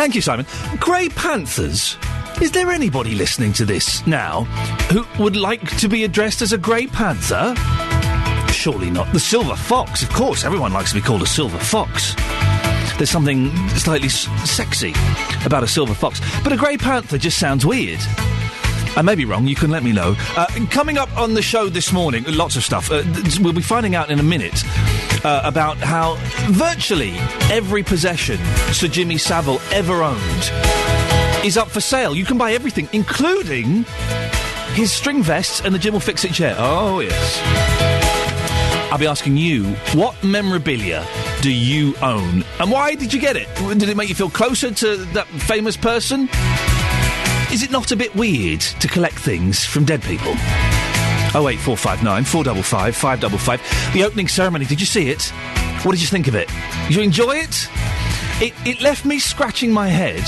Thank you, Simon. Grey Panthers. Is there anybody listening to this now who would like to be addressed as a Grey Panther? Surely not. The Silver Fox, of course. Everyone likes to be called a Silver Fox. There's something slightly sexy about a Silver Fox. But a Grey Panther just sounds weird. I may be wrong, you can let me know. Coming up on the show this morning, lots of stuff. We'll be finding out in a minute about how virtually every possession Sir Jimmy Savile ever owned is up for sale. You can buy everything, including his string vests and the Jim will fix it chair. Oh, yes. I'll be asking you, what memorabilia do you own? And why did you get it? Did it make you feel closer to that famous person? Is it not a bit weird to collect things from dead people? 08459 455 555. The opening ceremony, did you see it? What did you think of it? Did you enjoy it? It left me scratching my head,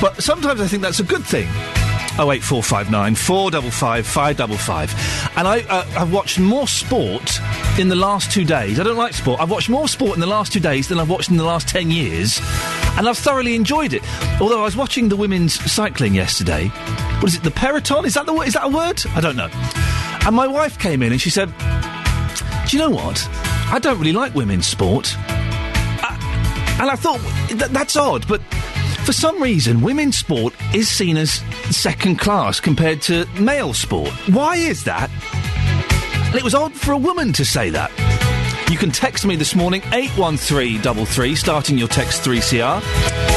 but sometimes I think that's a good thing. 08459 455 555. And I've watched more sport in the last 2 days. I don't like sport. I've watched more sport in the last 2 days than I've watched in the last 10 years. And I've thoroughly enjoyed it. Although I was watching the women's cycling yesterday. What is it, the peloton? Is that a word? I don't know. And my wife came in and she said, do you know what? I don't really like women's sport. And I thought, that's odd, but for some reason, women's sport is seen as second class compared to male sport. Why is that? And it was odd for a woman to say that. You can text me this morning, 81333, starting your text 3CR.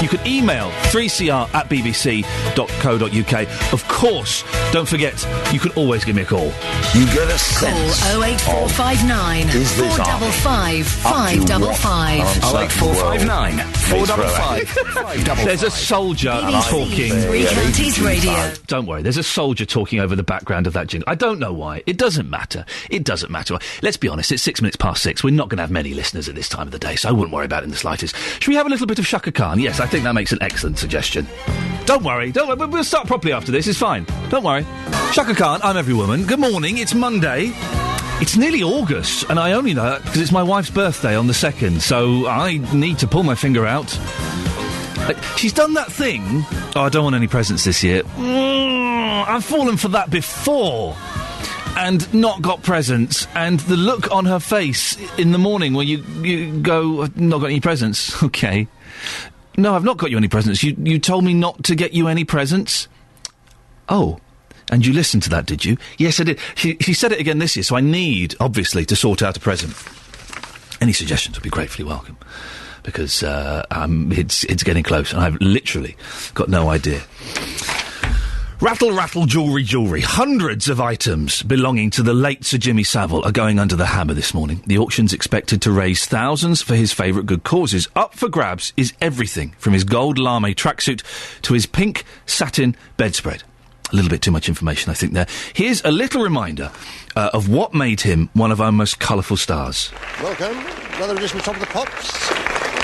You can email 3cr@bbc.co.uk. Of course, don't forget, you can always give me a call. You get a sense. Call 08459 455 555. 08459 455 555. There's a soldier talking. Three Counties Radio. Don't worry, there's a soldier talking over the background of that jingle. I don't know why. It doesn't matter. It doesn't matter. Let's be honest, it's 6 minutes past 6. We're not going to have many listeners at this time of the day, so I wouldn't worry about it in the slightest. Should we have a little bit of Shaka Khan? Yes, I think that makes an excellent suggestion. Don't worry. We'll start properly after this. It's fine. Don't worry. Shaka Khan, I'm Every Woman. Good morning. It's Monday. It's nearly August, and I only know that because it's my wife's birthday on the 2nd, so I need to pull my finger out. She's done that thing. Oh, I don't want any presents this year. I've fallen for that before. And not got presents, and the look on her face in the morning when you go, I've not got any presents. Okay. No, I've not got you any presents. You told me not to get you any presents. Oh, and you listened to that, did you? Yes, I did. She said it again this year, so I need, obviously, to sort out a present. Any suggestions would be gratefully welcome, because it's getting close, and I've literally got no idea. Rattle, rattle, jewellery. Hundreds of items belonging to the late Sir Jimmy Savile are going under the hammer this morning. The auction's expected to raise thousands for his favourite good causes. Up for grabs is everything from his gold lame tracksuit to his pink satin bedspread. A little bit too much information, I think, there. Here's a little reminder of what made him one of our most colourful stars. Welcome. Another edition of Top of the Pops.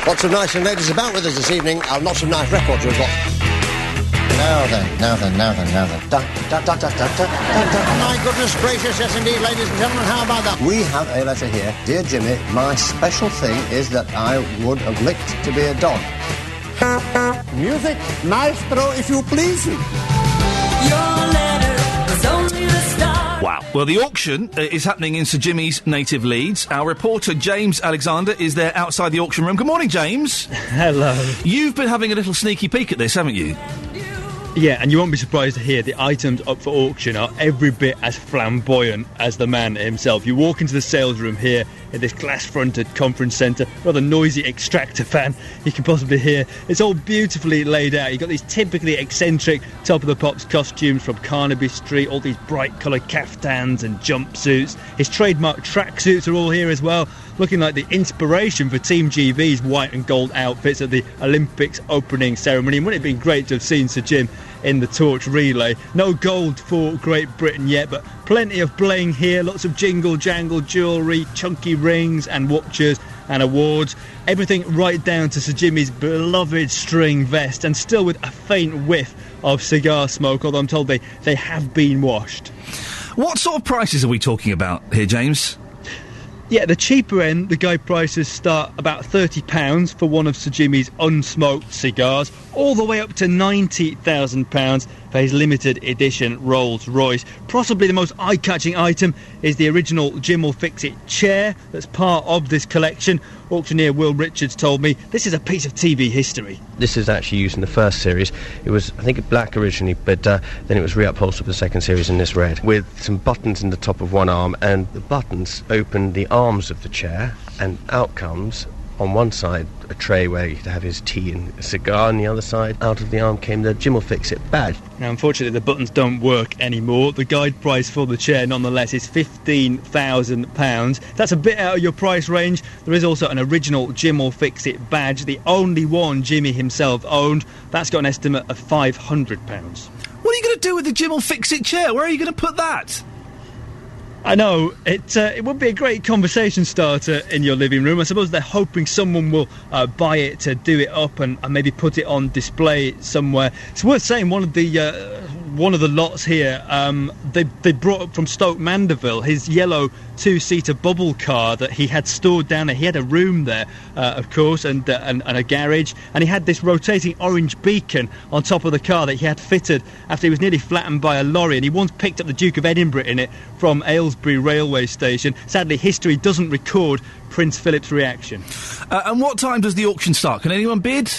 Lots of nice young ladies about with us this evening, and lots of nice records we've got. Now then. Da, da, da, da, da, da, da, da, da. My goodness gracious, yes indeed, ladies and gentlemen, how about that? We have a letter here. Dear Jimmy, my special thing is that I would have licked to be a dog. Music, maestro, if you please. Your letter was only the start. Wow. Well, the auction is happening in Sir Jimmy's native Leeds. Our reporter, James Alexander, is there outside the auction room. Good morning, James. Hello. You've been having a little sneaky peek at this, haven't you? Yeah, and you won't be surprised to hear the items up for auction are every bit as flamboyant as the man himself. You walk into the sales room here in this glass-fronted conference centre, rather noisy extractor fan you can possibly hear. It's all beautifully laid out. You've got these typically eccentric top-of-the-pops costumes from Carnaby Street, all these bright-coloured caftans and jumpsuits. His trademark tracksuits are all here as well, looking like the inspiration for Team GB's white and gold outfits at the Olympics opening ceremony. And wouldn't it have been great to have seen Sir Jim in the torch relay? No gold for Great Britain yet, but plenty of bling here, lots of jingle-jangle jewellery, chunky rings and watches and awards. Everything right down to Sir Jimmy's beloved string vest, and still with a faint whiff of cigar smoke, although I'm told they have been washed. What sort of prices are we talking about here, James? Yeah, the cheaper end, the guide prices start about £30 for one of Sir Jimmy's unsmoked cigars, all the way up to £90,000 for his limited edition Rolls Royce. Possibly the most eye-catching item is the original Jim Will Fix It chair that's part of this collection. Auctioneer Will Richards told me this is a piece of TV history. This is actually used in the first series. It was, I think, black originally, but then it was reupholstered for the second series in this red, with some buttons in the top of one arm, and the buttons open the arms of the chair, and out comes, on one side, a tray where he could have his tea and a cigar, and the other side, out of the arm, came the Jim Will Fix It badge. Now, unfortunately, the buttons don't work anymore. The guide price for the chair, nonetheless, is £15,000. That's a bit out of your price range. There is also an original Jim Will Fix It badge, the only one Jimmy himself owned. That's got an estimate of £500. What are you going to do with the Jim Will Fix It chair? Where are you going to put that? I know, it would be a great conversation starter in your living room. I suppose they're hoping someone will buy it to do it up and maybe put it on display somewhere. It's worth saying one of the lots here, they brought up from Stoke Mandeville his yellow two-seater bubble car that he had stored down there. He had a room there, of course, and a garage, and he had this rotating orange beacon on top of the car that he had fitted after he was nearly flattened by a lorry, and he once picked up the Duke of Edinburgh in it from Aylesbury railway station. Sadly, history doesn't record Prince Philip's reaction. And what time does the auction start? Can anyone bid?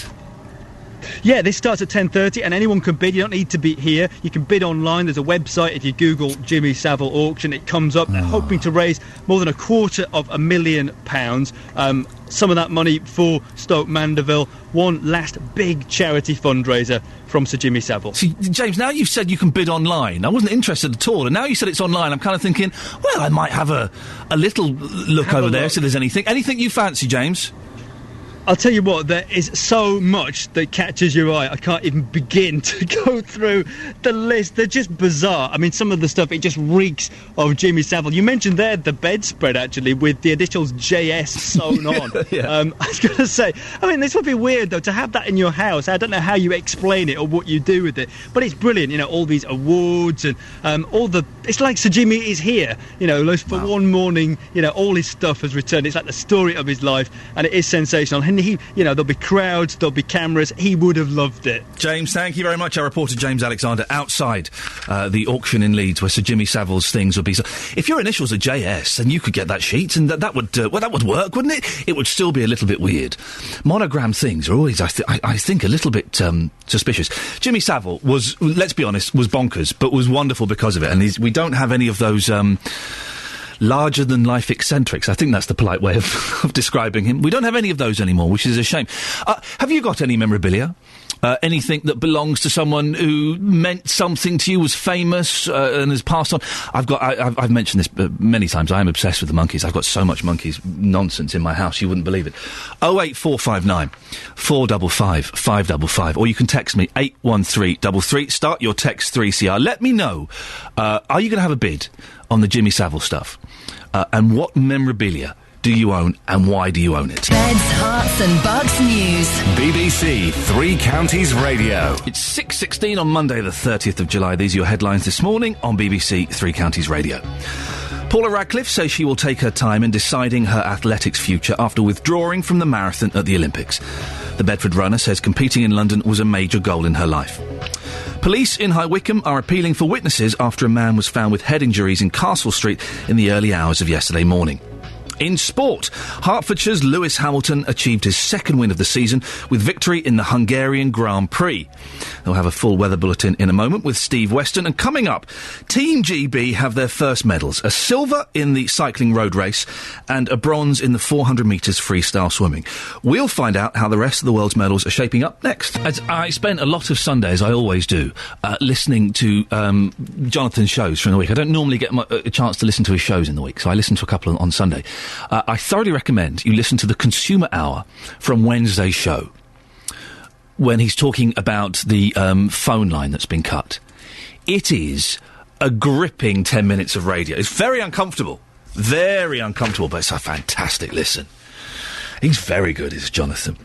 Yeah, this starts at 10:30 and anyone can bid. You don't need to be here. You can bid online. There's a website. If you Google Jimmy Savile auction, it comes up. They're hoping to raise more than £250,000. Some of that money for Stoke Mandeville. One last big charity fundraiser from Sir Jimmy Savile. See, James, now you've said you can bid online. I wasn't interested at all, and now you said it's online. I'm kind of thinking, well, I might have a little look over there, so there's anything you fancy, James. I'll tell you what, there is so much that catches your eye. I can't even begin to go through the list. They're just bizarre. I mean, some of the stuff, it just reeks of Jimmy Savile. You mentioned there the bedspread, actually, with the initials JS sewn on. Yeah. I was going to say, I mean, this would be weird, though, to have that in your house. I don't know how you explain it or what you do with it, but it's brilliant. You know, all these awards and all the... It's like Sir Jimmy is here. You know, for one morning, you know, all his stuff has returned. It's like the story of his life, and it is sensational. And he, you know, there'll be crowds, there'll be cameras. He would have loved it. James, thank you very much. Our reporter James Alexander outside the auction in Leeds, where Sir Jimmy Savile's things would be. So, if your initials are JS, then you could get that sheet, and that would work, wouldn't it? It would still be a little bit weird. Monogram things are always, I think, a little bit suspicious. Jimmy Savile was, let's be honest, was bonkers, but was wonderful because of it. And we don't have any of those. Larger-than-life eccentrics. I think that's the polite way of describing him. We don't have any of those anymore, which is a shame. Have you got any memorabilia? Anything that belongs to someone who meant something to you, was famous, and has passed on? I've mentioned this many times. I am obsessed with the monkeys. I've got so much monkeys nonsense in my house, you wouldn't believe it. 08459 455 555, or you can text me 81333. Start your text 3CR. Let me know, are you going to have a bid on the Jimmy Savile stuff? And what memorabilia do you own, and why do you own it? Beds, Hearts and Bucks News. BBC Three Counties Radio. It's 6:16 on Monday the 30th of July. These are your headlines this morning on BBC Three Counties Radio. Paula Radcliffe says she will take her time in deciding her athletics future after withdrawing from the marathon at the Olympics. The Bedford runner says competing in London was a major goal in her life. Police in High Wycombe are appealing for witnesses after a man was found with head injuries in Castle Street in the early hours of yesterday morning. In sport, Hertfordshire's Lewis Hamilton achieved his second win of the season with victory in the Hungarian Grand Prix. They'll have a full weather bulletin in a moment with Steve Weston. And coming up, Team GB have their first medals, a silver in the cycling road race and a bronze in the 400 metres freestyle swimming. We'll find out how the rest of the world's medals are shaping up next. As I spent a lot of Sundays, I always do, listening to Jonathan's shows from the week. I don't normally get a chance to listen to his shows in the week, so I listen to a couple on Sunday. I thoroughly recommend you listen to the Consumer Hour from Wednesday's show, when he's talking about the phone line that's been cut. It is a gripping 10 minutes of radio. It's very uncomfortable, but it's a fantastic listen. He's very good, is Jonathan.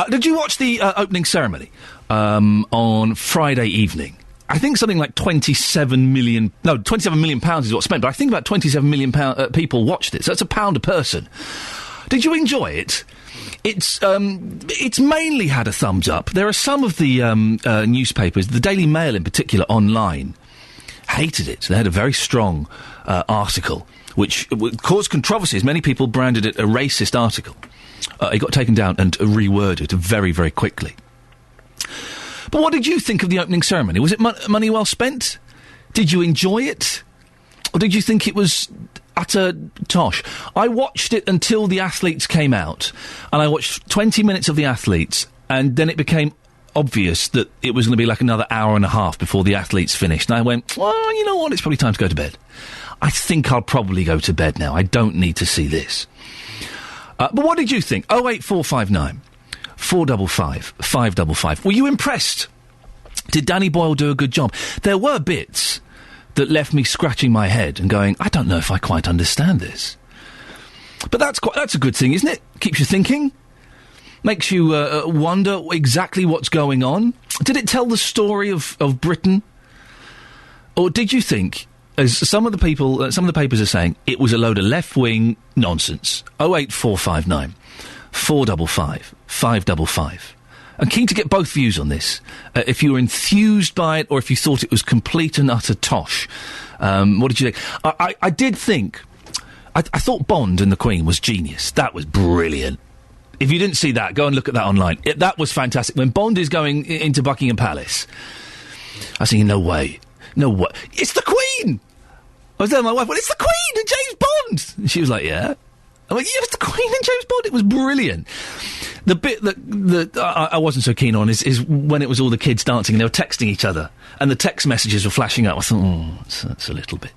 Did you watch the opening ceremony on Friday evening I think something like 27 million pounds is what's spent, but I think about 27 million people watched it, so that's £1 a person. Did you enjoy it? It's mainly had a thumbs up. There are some of the newspapers, the Daily Mail in particular, online, hated it. They had a very strong article, which caused controversies. Many people branded it a racist article. It got taken down and reworded very, very quickly. But what did you think of the opening ceremony? Was it money well spent? Did you enjoy it? Or did you think it was utter tosh? I watched it until the athletes came out, and I watched 20 minutes of the athletes, and then it became obvious that it was going to be like another hour and a half before the athletes finished. And I went, well, you know what, it's probably time to go to bed. I think I'll probably go to bed now. I don't need to see this. But what did you think? 08459 455 555. Were you impressed? Did Danny Boyle do a good job? There were bits that left me scratching my head and going, I don't know if I quite understand this. But that's a good thing, isn't it? Keeps you thinking. Makes you wonder exactly what's going on. Did it tell the story of Britain? Or did you think, as some of the papers are saying, it was a load of left-wing nonsense? 08459 455 555. I'm keen to get both views on this. If you were enthused by it or if you thought it was complete and utter tosh. What did you think? I did think... I thought Bond and the Queen was genius. That was brilliant. If you didn't see that, go and look at that online. That was fantastic. When Bond is going into Buckingham Palace, I was thinking, no way. No way. It's the Queen! I was telling my wife, well, it's the Queen and James Bond! And she was like, yeah. I'm like, yeah, it's the Queen and James Bond. It was brilliant. The bit that I wasn't so keen on is when it was all the kids dancing and they were texting each other and the text messages were flashing up. I thought, that's a little bit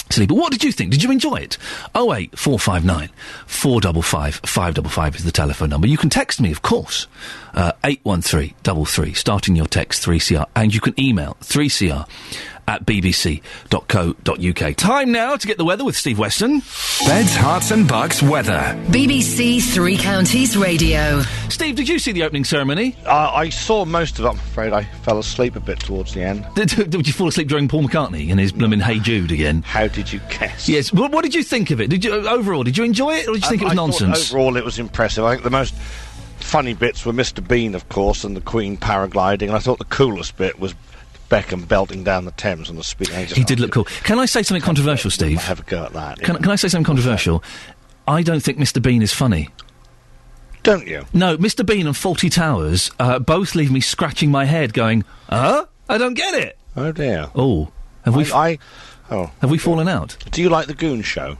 silly. But what did you think? Did you enjoy it? 08459 455 555 is the telephone number. You can text me, of course. 81333, starting your text 3CR. And you can email 3CR at bbc.co.uk. Time now to get the weather with Steve Weston. Beds, Hearts and Bucks weather. BBC Three Counties Radio. Steve, did you see the opening ceremony? I saw most of it, I'm afraid. I fell asleep a bit towards the end. Did you fall asleep during Paul McCartney and his blooming Hey Jude again? How did you guess? Yes. What did you think of it? Overall, did you enjoy it or did you think it was nonsense? Overall, it was impressive. I think the most funny bits were Mr. Bean, of course, and the Queen paragliding, and I thought the coolest bit was Beckham belting down the Thames on the speed. He did look cool. Can I say something controversial, Steve? Have a go at that. Can I say something controversial? I don't think Mr. Bean is funny. Don't you? No, Mr. Bean and Fawlty Towers both leave me scratching my head going, I don't get it. Oh, dear. Oh. Have we fallen out? Do you like The Goon Show?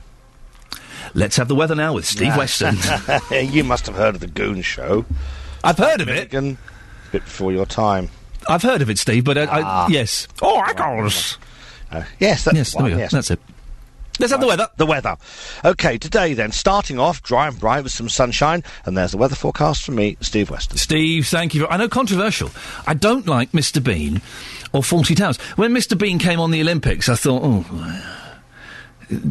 Let's have the weather now with Steve Weston. You must have heard of The Goon Show. I've heard of it. A bit before your time. I've heard of it, Steve, but yes. Oh, yes, yes, there we go. Yes. That's it. Let's have the weather. The weather. OK, today then, starting off dry and bright with some sunshine, and there's the weather forecast from me, Steve Weston. Steve, thank you. I know, controversial. I don't like Mr. Bean or Fawlty Towers. When Mr. Bean came on the Olympics, I thought,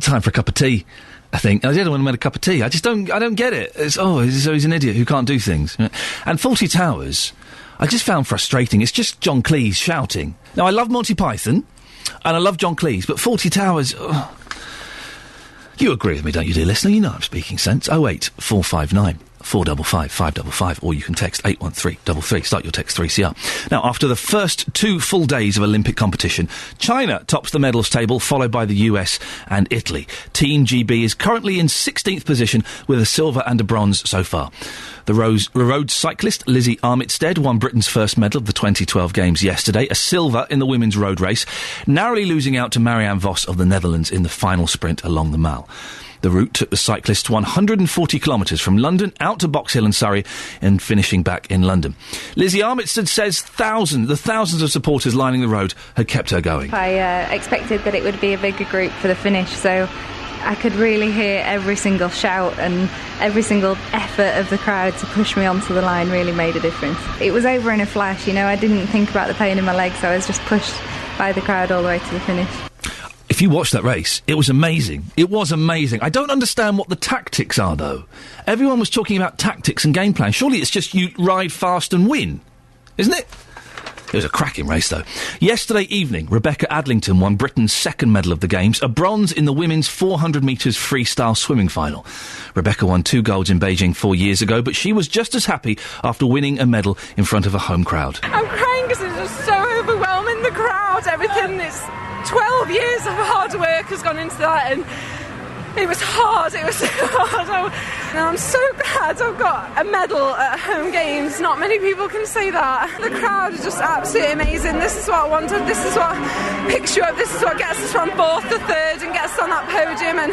time for a cup of tea. I think. I didn't want to make a cup of tea. I don't get it. So he's an idiot who can't do things. And Fawlty Towers, I just found frustrating. It's just John Cleese shouting. Now, I love Monty Python, and I love John Cleese, but Fawlty Towers... You agree with me, don't you, dear listener? You know I'm speaking sense. 08459 455 555, or you can text 81333. Start your text 3CR. Now, after the first 2 full days of Olympic competition, China tops the medals table, followed by the US and Italy. Team GB is currently in 16th position with a silver and a bronze so far. The road cyclist Lizzie Armitstead won Britain's first medal of the 2012 Games yesterday, a silver in the women's road race, narrowly losing out to Marianne Vos of the Netherlands in the final sprint along the Mall. The route took the cyclists 140 kilometres from London out to Box Hill and Surrey and finishing back in London. Lizzie Armitstead says the thousands of supporters lining the road had kept her going. I expected that it would be a bigger group for the finish, so I could really hear every single shout and every single effort of the crowd to push me onto the line really made a difference. It was over in a flash, I didn't think about the pain in my legs, so I was just pushed by the crowd all the way to the finish. If you watched that race, it was amazing. It was amazing. I don't understand what the tactics are, though. Everyone was talking about tactics and game plan. Surely it's just you ride fast and win, isn't it? It was a cracking race, though. Yesterday evening, Rebecca Adlington won Britain's second medal of the Games, a bronze in the women's 400 metres freestyle swimming final. Rebecca won 2 golds in Beijing 4 years ago, but she was just as happy after winning a medal in front of a home crowd. I'm crying because it's just so overwhelming, the crowd, everything. It's 12 years of hard work has gone into that, and it was hard, it was so hard. I'm so glad I've got a medal at home games. Not many people can say that. The crowd is just absolutely amazing. This is what I wanted, this is what picks you up, this is what gets us from 4th to 3rd and gets us on that podium. And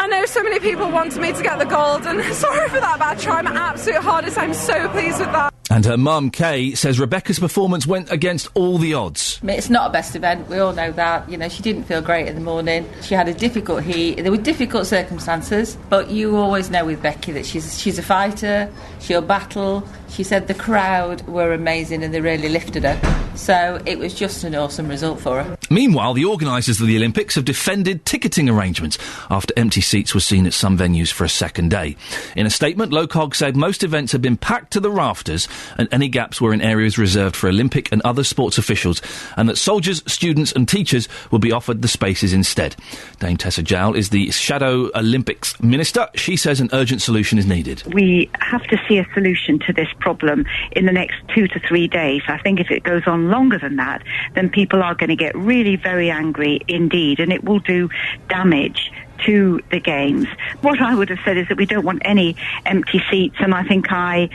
I know so many people wanted me to get the gold, and sorry for that, but I tried my absolute hardest. I'm so pleased with that. And her mum, Kay, says Rebecca's performance went against all the odds. I mean, it's not a best event, we all know that. You know, she didn't feel great in the morning. She had a difficult heat. There were difficult circumstances, but you always know with Becky that she's a fighter, she'll battle. She said the crowd were amazing and they really lifted her. So it was just an awesome result for her. Meanwhile, the organisers of the Olympics have defended ticketing arrangements after empty seats were seen at some venues for a second day. In a statement, LOCOG said most events had been packed to the rafters and any gaps were in areas reserved for Olympic and other sports officials, and that soldiers, students and teachers will be offered the spaces instead. Dame Tessa Jowell is the Shadow Olympics Minister. She says an urgent solution is needed. We have to see a solution to this problem in the next 2 to 3 days. I think if it goes on longer than that, then people are going to get really very angry indeed, and it will do damage to the Games. What I would have said is that we don't want any empty seats, and I think I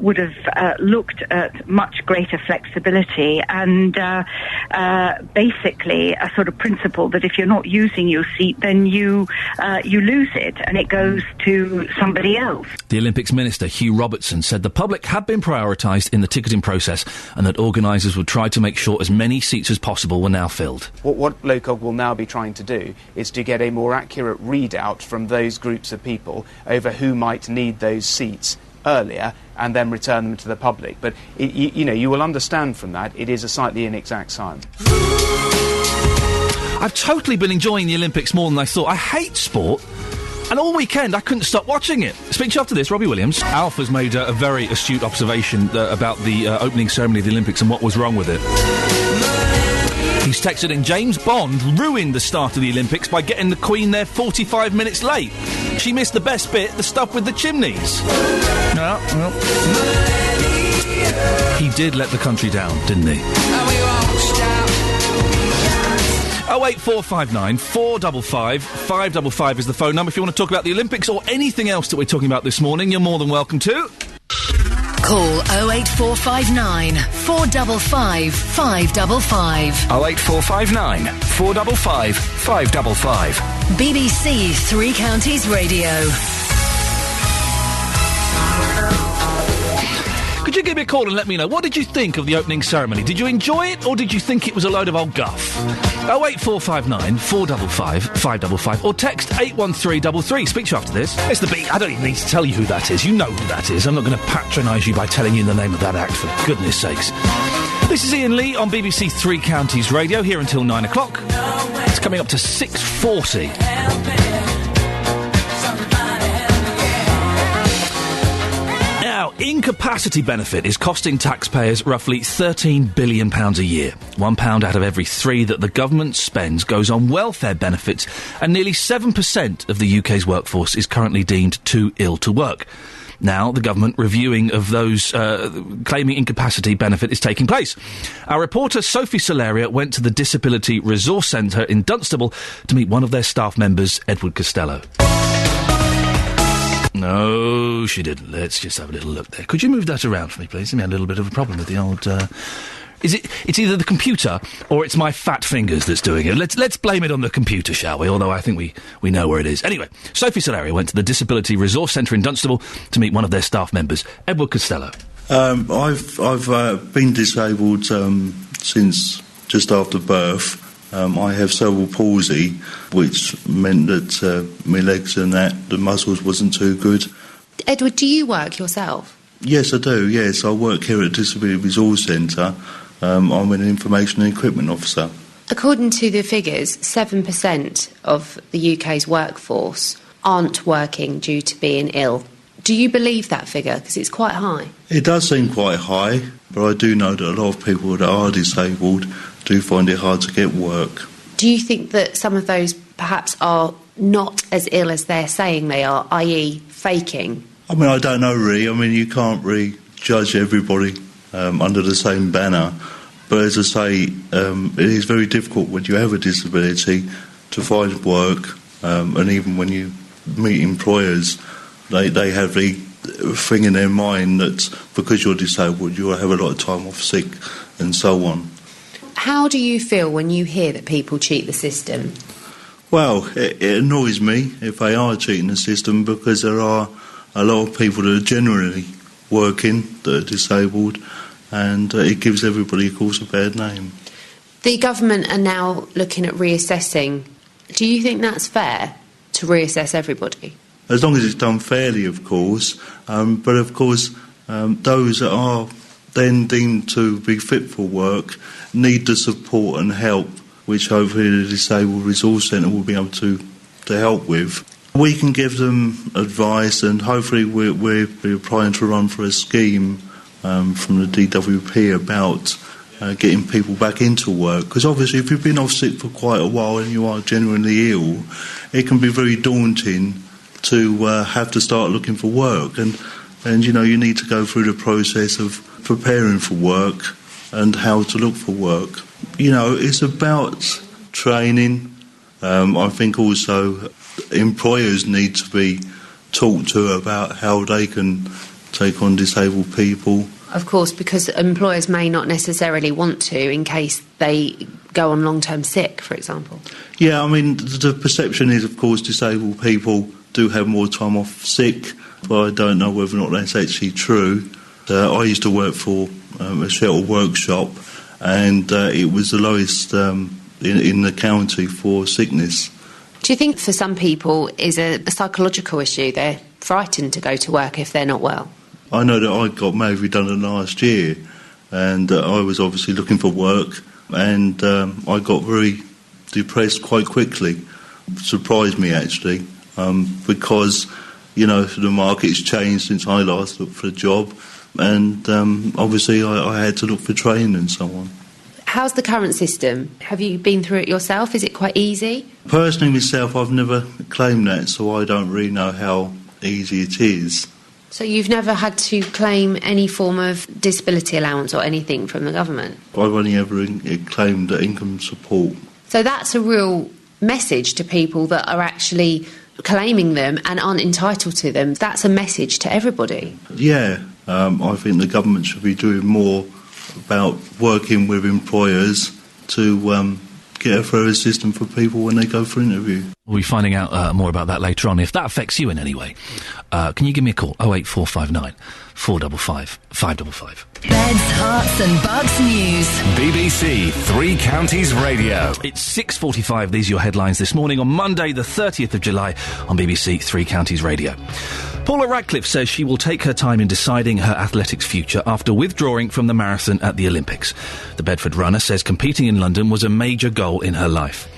would have looked at much greater flexibility and basically a sort of principle that if you're not using your seat, then you lose it and it goes to somebody else. The Olympics Minister, Hugh Robertson, said the public had been prioritised in the ticketing process and that organisers would try to make sure as many seats as possible were now filled. What LOCOG will now be trying to do is to get a more accurate readout from those groups of people over who might need those seats earlier and then return them to the public. But, you will understand from that it is a slightly inexact science. I've totally been enjoying the Olympics more than I thought. I hate sport. And all weekend, I couldn't stop watching it. Speak to you after this, Robbie Williams. Alf has made a very astute observation about the opening ceremony of the Olympics and what was wrong with it. He's texted in, James Bond ruined the start of the Olympics by getting the Queen there 45 minutes late. She missed the best bit, the stuff with the chimneys. No. He did let the country down, didn't he? 08459 455 555 is the phone number if you want to talk about the Olympics or anything else that we're talking about this morning. You're more than welcome to. Call 08459 455 555. 08459 455 555. BBC Three Counties Radio. Could you give me a call and let me know, what did you think of the opening ceremony? Did you enjoy it, or did you think it was a load of old guff? 08459 455 555, or text 81333. Speak to you after this. It's the Beat. I don't even need to tell you who that is. You know who that is. I'm not going to patronise you by telling you the name of that act, for goodness sakes. This is Iain Lee on BBC Three Counties Radio, here until 9 o'clock. It's coming up to 6:40. Incapacity benefit is costing taxpayers roughly £13 billion a year. £1 out of every 3 that the government spends goes on welfare benefits, and nearly 7% of the UK's workforce is currently deemed too ill to work. Now, the government reviewing of those claiming incapacity benefit is taking place. Our reporter Sophie Solaria went to the Disability Resource Centre in Dunstable to meet one of their staff members, Edward Costello. No, she didn't. Let's just have a little look there. Could you move that around for me, please? I had a little bit of a problem with the old... It's either the computer or it's my fat fingers that's doing it. Let's blame it on the computer, shall we? Although I think we know where it is. Anyway, Sophie Solaria went to the Disability Resource Centre in Dunstable to meet one of their staff members, Edward Costello. I've been disabled since just after birth. I have cerebral palsy, which meant that my legs and the muscles wasn't too good. Edward, do you work yourself? Yes, I do, yes. I work here at Disability Resource Centre. I'm an information and equipment officer. According to the figures, 7% of the UK's workforce aren't working due to being ill. Do you believe that figure? Because it's quite high. It does seem quite high, but I do know that a lot of people that are disabled do find it hard to get work. Do you think that some of those perhaps are not as ill as they're saying they are, i.e. faking? I mean, I don't know really. I mean, you can't really judge everybody under the same banner. But as I say, it is very difficult when you have a disability to find work, and even when you meet employers, they have the thing in their mind that because you're disabled, you'll have a lot of time off sick and so on. How do you feel when you hear that people cheat the system? Well, it annoys me if they are cheating the system, because there are a lot of people that are genuinely working that are disabled, and it gives everybody, of course, a bad name. The government are now looking at reassessing. Do you think that's fair, to reassess everybody? As long as it's done fairly, of course. But, of course, those that are then deemed to be fit for work need the support and help, which hopefully the Disabled Resource Centre will be able to help with. We can give them advice, and hopefully we're trying to run for a scheme from the DWP about getting people back into work. Because obviously if you've been off sick for quite a while and you are genuinely ill, it can be very daunting to have to start looking for work. And you know, you need to go through the process of preparing for work and how to look for work. You know, it's about training. I think also employers need to be talked to about how they can take on disabled people. Of course, because employers may not necessarily want to in case they go on long-term sick, for example. Yeah, I mean, the perception is, of course, disabled people do have more time off sick, but I don't know whether or not that's actually true. I used to work for a shuttle workshop, and it was the lowest in the county for sickness. Do you think for some people is a psychological issue? They're frightened to go to work if they're not well? I know that I got made redundant last year, and I was obviously looking for work, and I got very depressed quite quickly. It surprised me, actually, because, you know, the market's changed since I last looked for a job, and obviously I had to look for training and so on. How's the current system? Have you been through it yourself? Is it quite easy? Personally, myself, I've never claimed that, so I don't really know how easy it is. So you've never had to claim any form of disability allowance or anything from the government? I've only ever claimed income support. So that's a real message to people that are actually claiming them and aren't entitled to them. That's a message to everybody. Yeah, I think the government should be doing more about working with employers to get a fairer system for people when they go for interview. We'll be finding out more about that later on. If that affects you in any way, can you give me a call? 08459 455 555. Beds, Hearts and Bucks News. BBC Three Counties Radio. It's 6:45. These are your headlines this morning on Monday, the 30th of July on BBC Three Counties Radio. Paula Radcliffe says she will take her time in deciding her athletics future after withdrawing from the marathon at the Olympics. The Bedford runner says competing in London was a major goal in her life.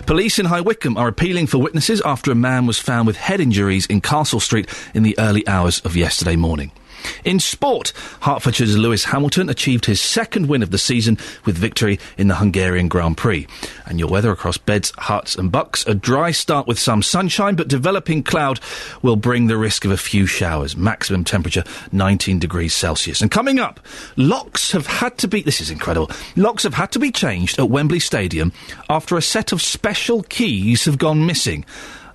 Police in High Wycombe are appealing for witnesses after a man was found with head injuries in Castle Street in the early hours of yesterday morning. In sport, Hertfordshire's Lewis Hamilton achieved his second win of the season with victory in the Hungarian Grand Prix. And your weather across Beds, Herts and Bucks, a dry start with some sunshine, but developing cloud will bring the risk of a few showers. Maximum temperature 19 degrees Celsius. And coming up, locks have had to be... This is incredible. Locks have had to be changed at Wembley Stadium after a set of special keys have gone missing.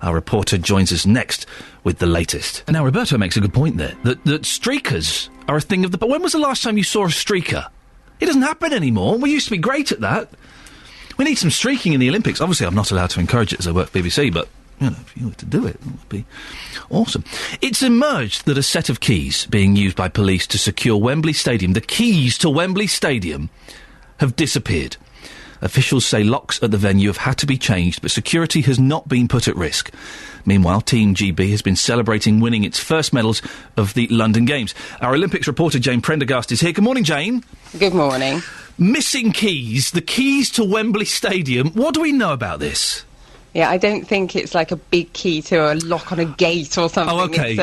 Our reporter joins us next with the latest. Now, Roberto makes a good point there, that streakers are a thing of the... But when was the last time you saw a streaker? It doesn't happen anymore. We used to be great at that. We need some streaking in the Olympics. Obviously, I'm not allowed to encourage it as I work for BBC, but, you know, if you were to do it, it would be awesome. It's emerged that a set of keys being used by police to secure Wembley Stadium, the keys to Wembley Stadium, have disappeared. Officials say locks at the venue have had to be changed, but security has not been put at risk. Meanwhile, Team GB has been celebrating winning its first medals of the London Games. Our Olympics reporter Jane Prendergast is here. Good morning, Jane. Good morning. Missing keys, the keys to Wembley Stadium. What do we know about this? Yeah, I don't think it's like a big key to a lock on a gate or something. Oh, okay.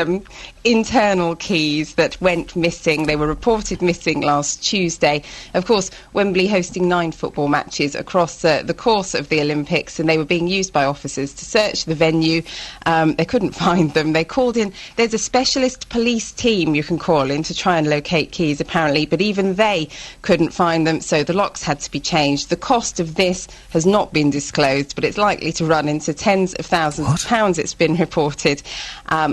internal keys that went missing. They were reported missing last Tuesday. Of course, Wembley hosting 9 football matches across the course of the Olympics, and they were being used by officers to search the venue. They couldn't find them. They called in. There's a specialist police team you can call in to try and locate keys, apparently, but even they couldn't find them, so the locks had to be changed. The cost of this has not been disclosed, but it's likely to run into tens of thousands of pounds, it's been reported.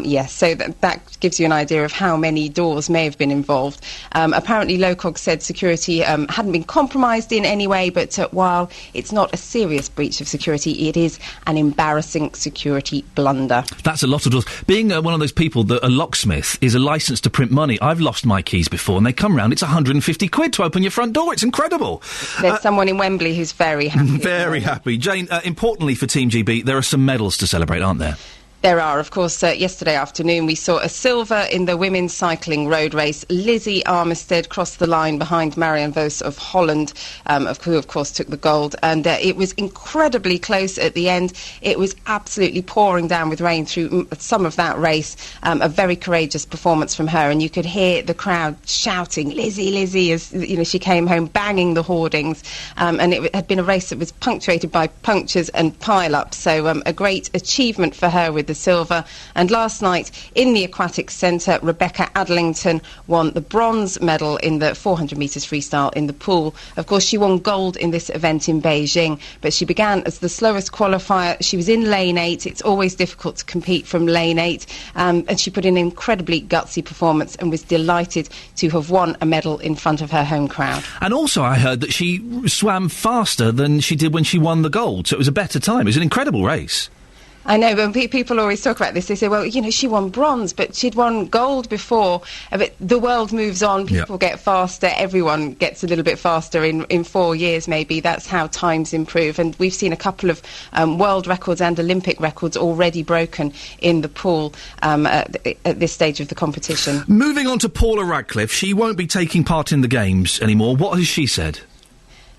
Yes, so that gives you an idea of how many doors may have been involved. Apparently, LOCOG said security hadn't been compromised in any way, but while it's not a serious breach of security, it is an embarrassing security blunder. That's a lot of doors. Being one of those people that a locksmith is a licence to print money, I've lost my keys before, and they come round, it's 150 quid to open your front door. It's incredible. There's someone in Wembley who's very happy. Very happy. Jane, importantly for Team GB, there are some medals to celebrate, aren't there? There are, of course. Yesterday afternoon we saw a silver in the women's cycling road race. Lizzie Armistead crossed the line behind Marianne Vos of Holland, who of course took the gold, and it was incredibly close at the end. It was absolutely pouring down with rain through some of that race. A very courageous performance from her, and you could hear the crowd shouting, "Lizzie, Lizzie," as she came home, banging the hoardings, and it had been a race that was punctuated by punctures and pile-ups, so a great achievement for her with the silver. And last night in the Aquatics Centre, Rebecca Adlington won the bronze medal in the 400 metres freestyle in the pool. Of course, she won gold in this event in Beijing, but she began as the slowest qualifier. She was in lane 8. It's always difficult to compete from lane 8, and she put in an incredibly gutsy performance and was delighted to have won a medal in front of her home crowd. And also I heard that she swam faster than she did when she won the gold, so it was a better time. It was an incredible race. I know, but people always talk about this. They say, well, she won bronze, but she'd won gold before. But the world moves on, people get faster, everyone gets a little bit faster in 4 years maybe. That's how times improve. And we've seen a couple of world records and Olympic records already broken in the pool at this stage of the competition. Moving on to Paula Radcliffe, she won't be taking part in the Games anymore. What has she said?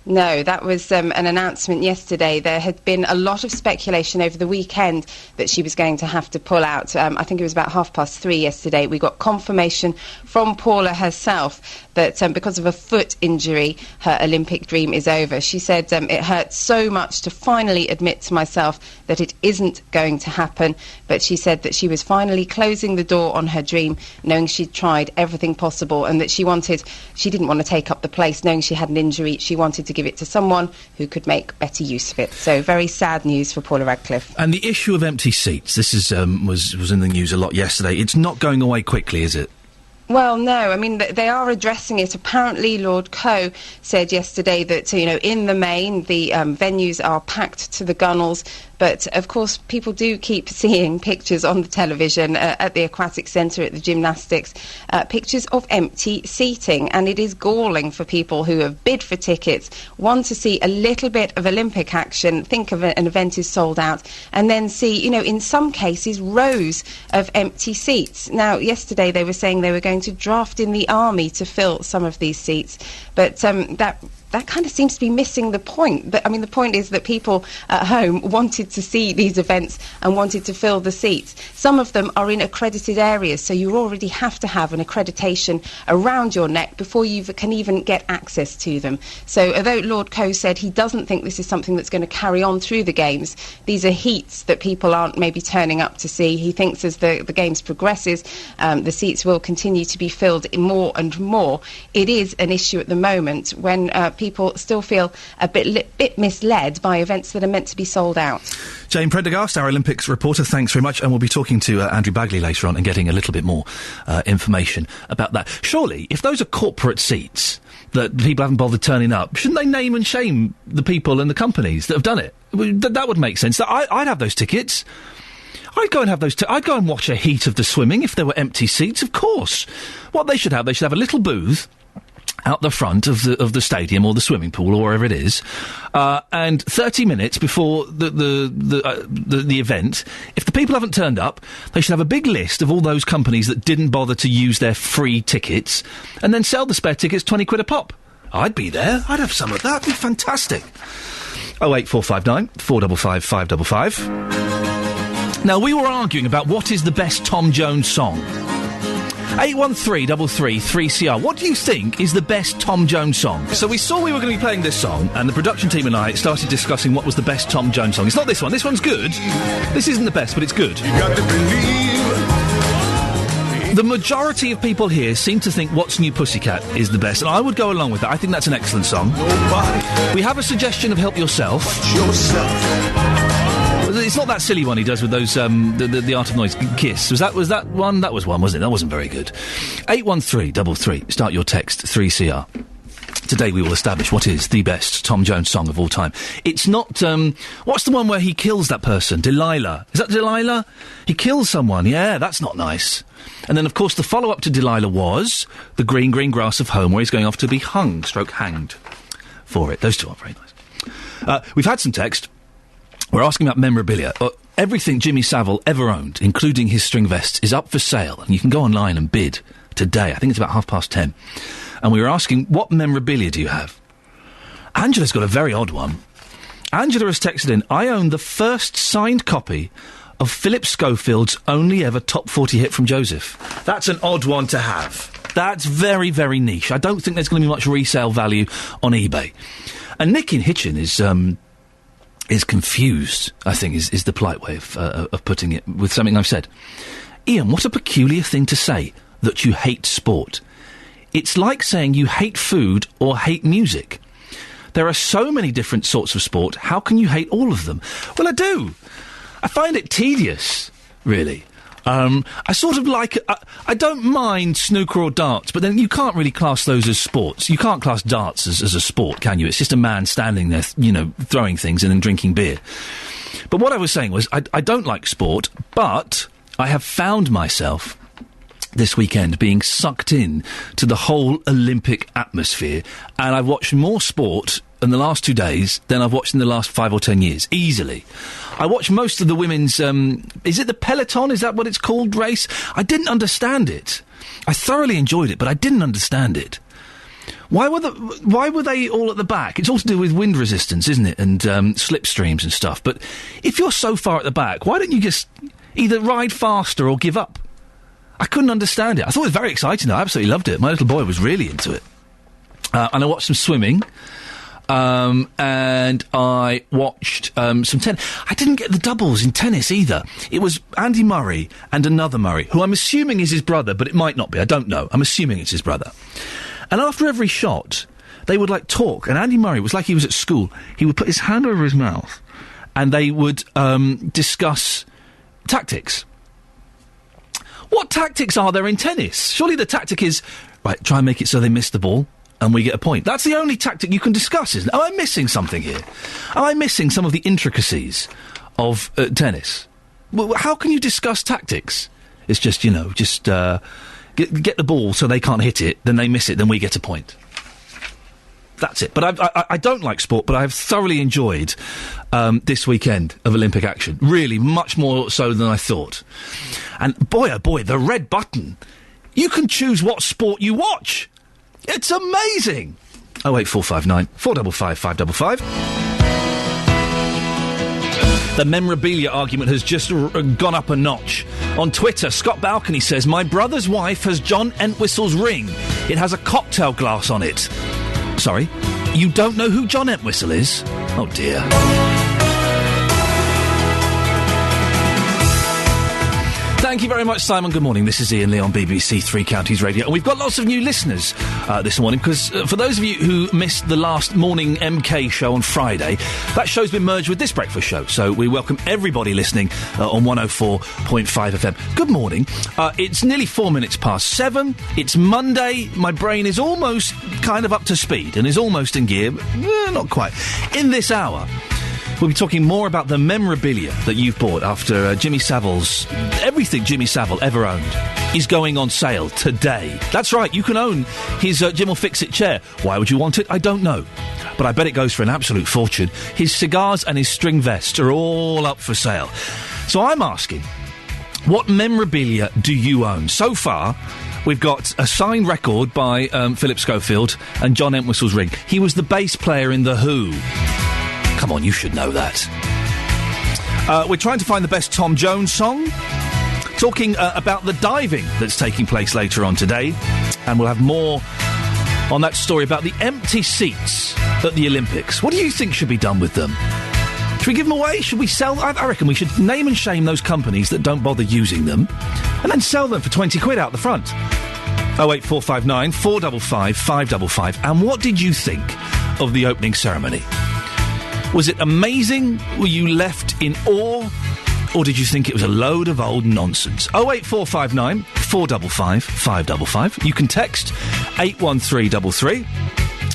No, that was an announcement yesterday. There had been a lot of speculation over the weekend that she was going to have to pull out. I think it was about 3:30 yesterday. We got confirmation from Paula herself that because of a foot injury, her Olympic dream is over. She said, it hurts so much to finally admit to myself that it isn't going to happen. But she said that she was finally closing the door on her dream, knowing she'd tried everything possible, and that she didn't want to take up the place, knowing she had an injury. She wanted to give it to someone who could make better use of it. So very sad news for Paula Radcliffe. And the issue of empty seats, this is was in the news a lot yesterday. It's not going away quickly, is it? Well, no. I mean, they are addressing it. Apparently, Lord Coe said yesterday that, in the main, the venues are packed to the gunnels. But, of course, people do keep seeing pictures on the television at the Aquatic Centre, at the gymnastics, pictures of empty seating. And it is galling for people who have bid for tickets, want to see a little bit of Olympic action, think of an event is sold out, and then see, in some cases, rows of empty seats. Now, yesterday they were saying they were going to draft in the army to fill some of these seats. But that kind of seems to be missing the point. But, the point is that people at home wanted to see these events and wanted to fill the seats. Some of them are in accredited areas, so you already have to have an accreditation around your neck before you can even get access to them. So although Lord Coe said he doesn't think this is something that's going to carry on through the Games, these are heats that people aren't maybe turning up to see. He thinks as the Games progresses, the seats will continue to be filled more and more. It is an issue at the moment when people still feel a bit misled by events that are meant to be sold out. Jane Prendergast, our Olympics reporter, thanks very much, and we'll be talking to Andrew Bagley later on and getting a little bit more information about that. Surely, if those are corporate seats that people haven't bothered turning up, shouldn't they name and shame the people and the companies that have done it? That would make sense. I'd have those tickets. I'd go and have those. I'd go and watch a heat of the swimming if there were empty seats. Of course. What they should have a little booth out the front of the stadium or the swimming pool or wherever it is, and 30 minutes before the event, if the people haven't turned up, they should have a big list of all those companies that didn't bother to use their free tickets, and then sell the spare tickets 20 quid a pop. I'd be there. I'd have some of that. It'd be fantastic. 08459 455 555. Now, we were arguing about what is the best Tom Jones song. 813 3CR. What do you think is the best Tom Jones song? So we saw we were going to be playing this song, and the production team and I started discussing what was the best Tom Jones song. It's not this one. This one's good. This isn't the best, but it's good. You got to believe. The majority of people here seem to think What's New Pussycat is the best, and I would go along with that. I think that's an excellent song. We have a suggestion of Help Yourself. It's not that silly one he does with those, the Art of Noise, Kiss. Was that one? That was one, wasn't it? That wasn't very good. 81333, start your text, 3CR. Today we will establish what is the best Tom Jones song of all time. It's not, what's the one where he kills that person? Delilah. Is that Delilah? He kills someone. Yeah, that's not nice. And then, of course, the follow-up to Delilah was The Green, Green Grass of Home, where he's going off to be hanged for it. Those two aren't very nice. We've had some text. We're asking about memorabilia. Everything Jimmy Savile ever owned, including his string vests, is up for sale. And you can go online and bid today. I think it's about 10:30. And we were asking, what memorabilia do you have? Angela's got a very odd one. Angela has texted in, I own the first signed copy of Philip Schofield's only ever top 40 hit from Joseph. That's an odd one to have. That's very, very niche. I don't think there's going to be much resale value on eBay. And Nick in Hitchin is confused, I think, is the polite way of putting it, with something I've said. Iain, what a peculiar thing to say, that you hate sport. It's like saying you hate food or hate music. There are so many different sorts of sport, how can you hate all of them? Well, I do. I find it tedious, really. I sort of like... I don't mind snooker or darts, but then you can't really class those as sports. You can't class darts as a sport, can you? It's just a man standing there, throwing things and then drinking beer. But what I was saying was, I don't like sport, but I have found myself this weekend being sucked in to the whole Olympic atmosphere, and I've watched more sport in the last 2 days than I've watched in the last 5 or 10 years, easily. I watched most of the women's, is it the Peloton, is that what it's called, race? I didn't understand it. I thoroughly enjoyed it, but I didn't understand it. Why were they all at the back? It's all to do with wind resistance, isn't it, and slipstreams and stuff, but if you're so far at the back, why don't you just either ride faster or give up? I couldn't understand it. I thought it was very exciting, though. I absolutely loved it. My little boy was really into it. And I watched some swimming. And I watched some tennis. I didn't get the doubles in tennis either. It was Andy Murray and another Murray, who I'm assuming is his brother, but it might not be. I don't know. I'm assuming it's his brother. And after every shot, they would, talk. And Andy Murray was like he was at school. He would put his hand over his mouth, and they would discuss tactics. What tactics are there in tennis? Surely the tactic is, right, try and make it so they miss the ball, and we get a point. That's the only tactic you can discuss, isn't it? Am I missing something here? Am I missing some of the intricacies of tennis? Well, how can you discuss tactics? It's just, get the ball so they can't hit it, then they miss it, then we get a point. That's it. But I don't like sport, but I have thoroughly enjoyed this weekend of Olympic action. Really, much more so than I thought. And boy, oh boy, the red button. You can choose what sport you watch. It's amazing. 08459 455 555. The memorabilia argument has just gone up a notch. On Twitter, Scott Balcony says, my brother's wife has John Entwistle's ring. It has a cocktail glass on it. Sorry, you don't know who John Entwistle is? Oh, dear. Thank you very much, Simon. Good morning. This is Iain Lee on BBC Three Counties Radio. And we've got lots of new listeners this morning, because for those of you who missed the last morning MK show on Friday, that show's been merged with this breakfast show. So we welcome everybody listening on 104.5 FM. Good morning. It's nearly 4 minutes past 7. It's Monday. My brain is almost kind of up to speed and is almost in gear. Not quite. In this hour, we'll be talking more about the memorabilia that you've bought after Jimmy Savile's... Everything Jimmy Savile ever owned is going on sale today. That's right, you can own his Jim will Fix It chair. Why would you want it? I don't know. But I bet it goes for an absolute fortune. His cigars and his string vests are all up for sale. So I'm asking, what memorabilia do you own? So far, we've got a signed record by Philip Schofield and John Entwistle's ring. He was the bass player in The Who. Come on, you should know that. We're trying to find the best Tom Jones song. talking about the diving that's taking place later on today. And we'll have more on that story about the empty seats at the Olympics. What do you think should be done with them? Should we give them away? Should we sell? I reckon we should name and shame those companies that don't bother using them and then sell them for 20 quid out the front. 08459 455 555. And what did you think of the opening ceremony? Was it amazing? Were you left in awe? Or did you think it was a load of old nonsense? 08459 455 555. You can text 81333.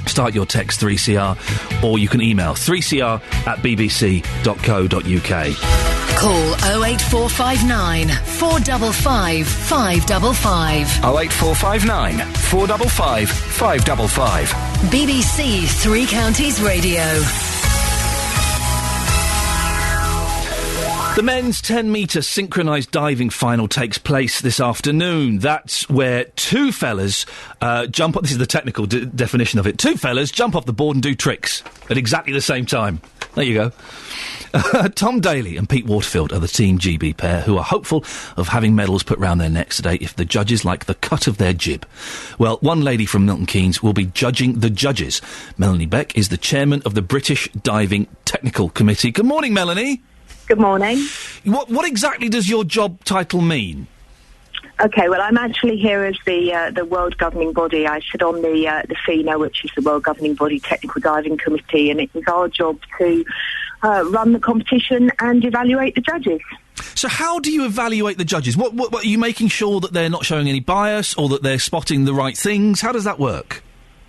Start your text 3CR, or you can email 3cr@bbc.co.uk. Call 08459 455 555. 08459 455 555. BBC Three Counties Radio. The men's 10-metre synchronised diving final takes place this afternoon. That's where two fellas jump up. This is the technical definition of it. Two fellas jump off the board and do tricks at exactly the same time. There you go. Tom Daly and Pete Waterfield are the Team GB pair who are hopeful of having medals put round their necks today if the judges like the cut of their jib. Well, one lady from Milton Keynes will be judging the judges. Melanie Beck is the chairman of the British Diving Technical Committee. Good morning, Melanie. Good morning. What exactly does your job title mean? Okay, well, I'm actually here as the world governing body. I sit on the FINA, which is the World Governing Body Technical Diving Committee, and it is our job to run the competition and evaluate the judges. So how do you evaluate the judges? What are you making sure that they're not showing any bias or that they're spotting the right things? How does that work?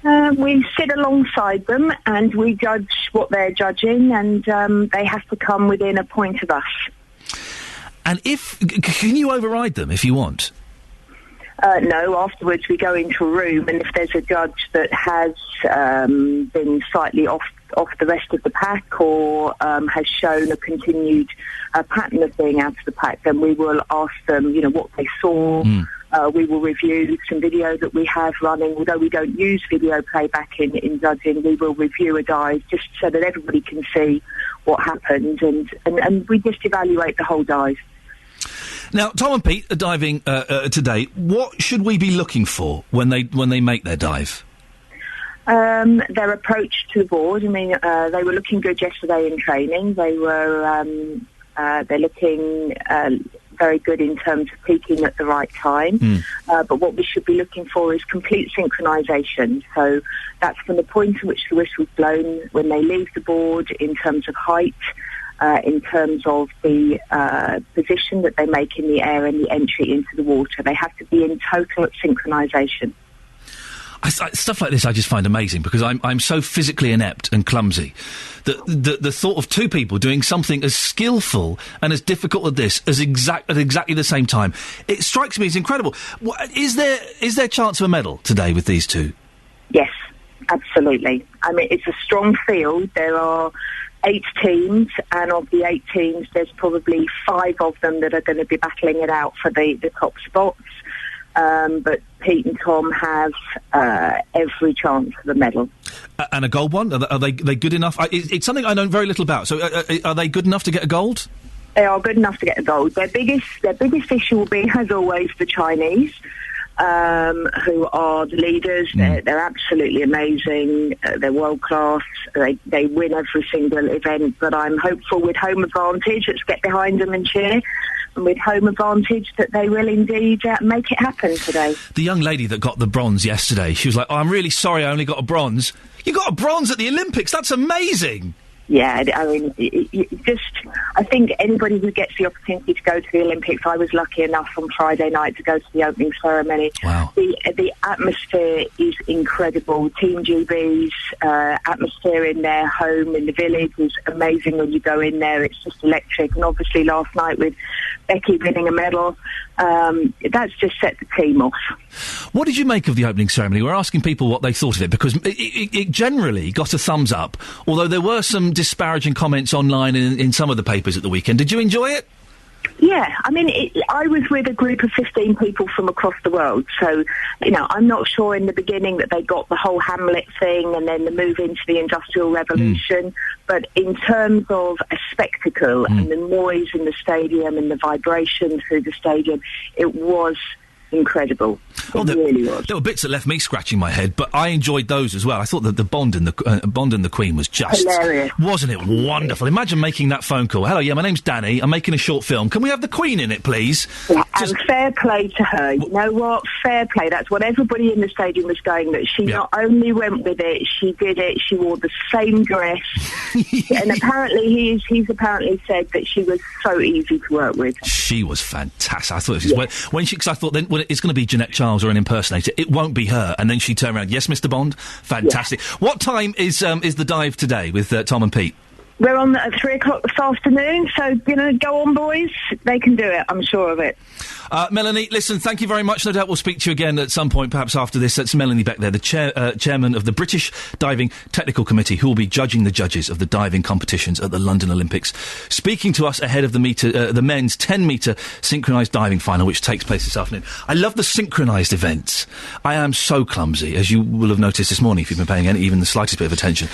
We sit alongside them and we judge what they're judging, and they have to come within a point of us. And can you override them if you want? No, afterwards we go into a room, and if there's a judge that has been slightly off the rest of the pack or has shown a continued pattern of being out of the pack, then we will ask them, what they saw. We will review some video that we have running. Although we don't use video playback in judging, we will review a dive just so that everybody can see what happened, and we just evaluate the whole dive. Now, Tom and Pete are diving today. What should we be looking for when they make their dive? Their approach to the board. I mean, they were looking good yesterday in training. They're looking very good in terms of peaking at the right time. But what we should be looking for is complete synchronisation. So that's from the point at which the whistle's blown, when they leave the board, in terms of height, in terms of the position that they make in the air and the entry into the water. They have to be in total synchronisation. Stuff like this I just find amazing because I'm so physically inept and clumsy that the thought of two people doing something as skillful and as difficult as this at exactly the same time, it strikes me as incredible. Is there chance of a medal today with these two? Yes, absolutely. I mean, it's a strong field. There are 8 teams, and of the 8 teams, there's probably 5 of them that are going to be battling it out for the top spots. But Pete and Tom have every chance for the medal. And a gold one? Are they good enough? It's something I know very little about. So are they good enough to get a gold? They are good enough to get a gold. Their biggest issue will be, as always, the Chinese, who are the leaders. They're absolutely amazing. They're world class. They win every single event. But I'm hopeful with home advantage. Let's get behind them and cheer. And with home advantage, that they will indeed make it happen today. The young lady that got the bronze yesterday, she was like, I'm really sorry I only got a bronze. You got a bronze at the Olympics? That's amazing! Yeah, I mean, I think anybody who gets the opportunity to go to the Olympics, I was lucky enough on Friday night to go to the opening ceremony. Wow. The atmosphere is incredible. Team GB's atmosphere in their home, in the village, is amazing when you go in there. It's just electric. And obviously last night with Becky winning a medal, that's just set the team off. What did you make of the opening ceremony? We're asking people what they thought of it, because it generally got a thumbs up, although there were some disparaging comments online in some of the papers at the weekend. Did you enjoy it? Yeah, I mean, I was with a group of 15 people from across the world, so, I'm not sure in the beginning that they got the whole Hamlet thing and then the move into the Industrial Revolution, but in terms of a spectacle and the noise in the stadium and the vibration through the stadium, it was incredible. Really was. There were bits that left me scratching my head, but I enjoyed those as well. I thought that the Bond and the Queen was just hilarious. Wasn't it wonderful? Imagine making that phone call. Hello, yeah, my name's Danny. I'm making a short film. Can we have the Queen in it, please? Yeah, and fair play to her. You know what? Fair play. That's what everybody in the stadium was going, that she not only went with it, she did it. She wore the same dress. And apparently he's apparently said that she was so easy to work with. She was fantastic. I thought it was because I thought then it's going to be Jeanette Charles or an impersonator. It won't be her. And then she turned around. Yes, Mr. Bond. Fantastic. Yeah. What time is the dive today with Tom and Pete? We're on at 3 o'clock this afternoon, so, go on, boys. They can do it, I'm sure of it. Melanie, listen, thank you very much. No doubt we'll speak to you again at some point, perhaps after this. That's Melanie Beck there, the chairman of the British Diving Technical Committee, who will be judging the judges of the diving competitions at the London Olympics, speaking to us ahead of the men's 10-metre synchronised diving final, which takes place this afternoon. I love the synchronised events. I am so clumsy, as you will have noticed this morning if you've been paying even the slightest bit of attention.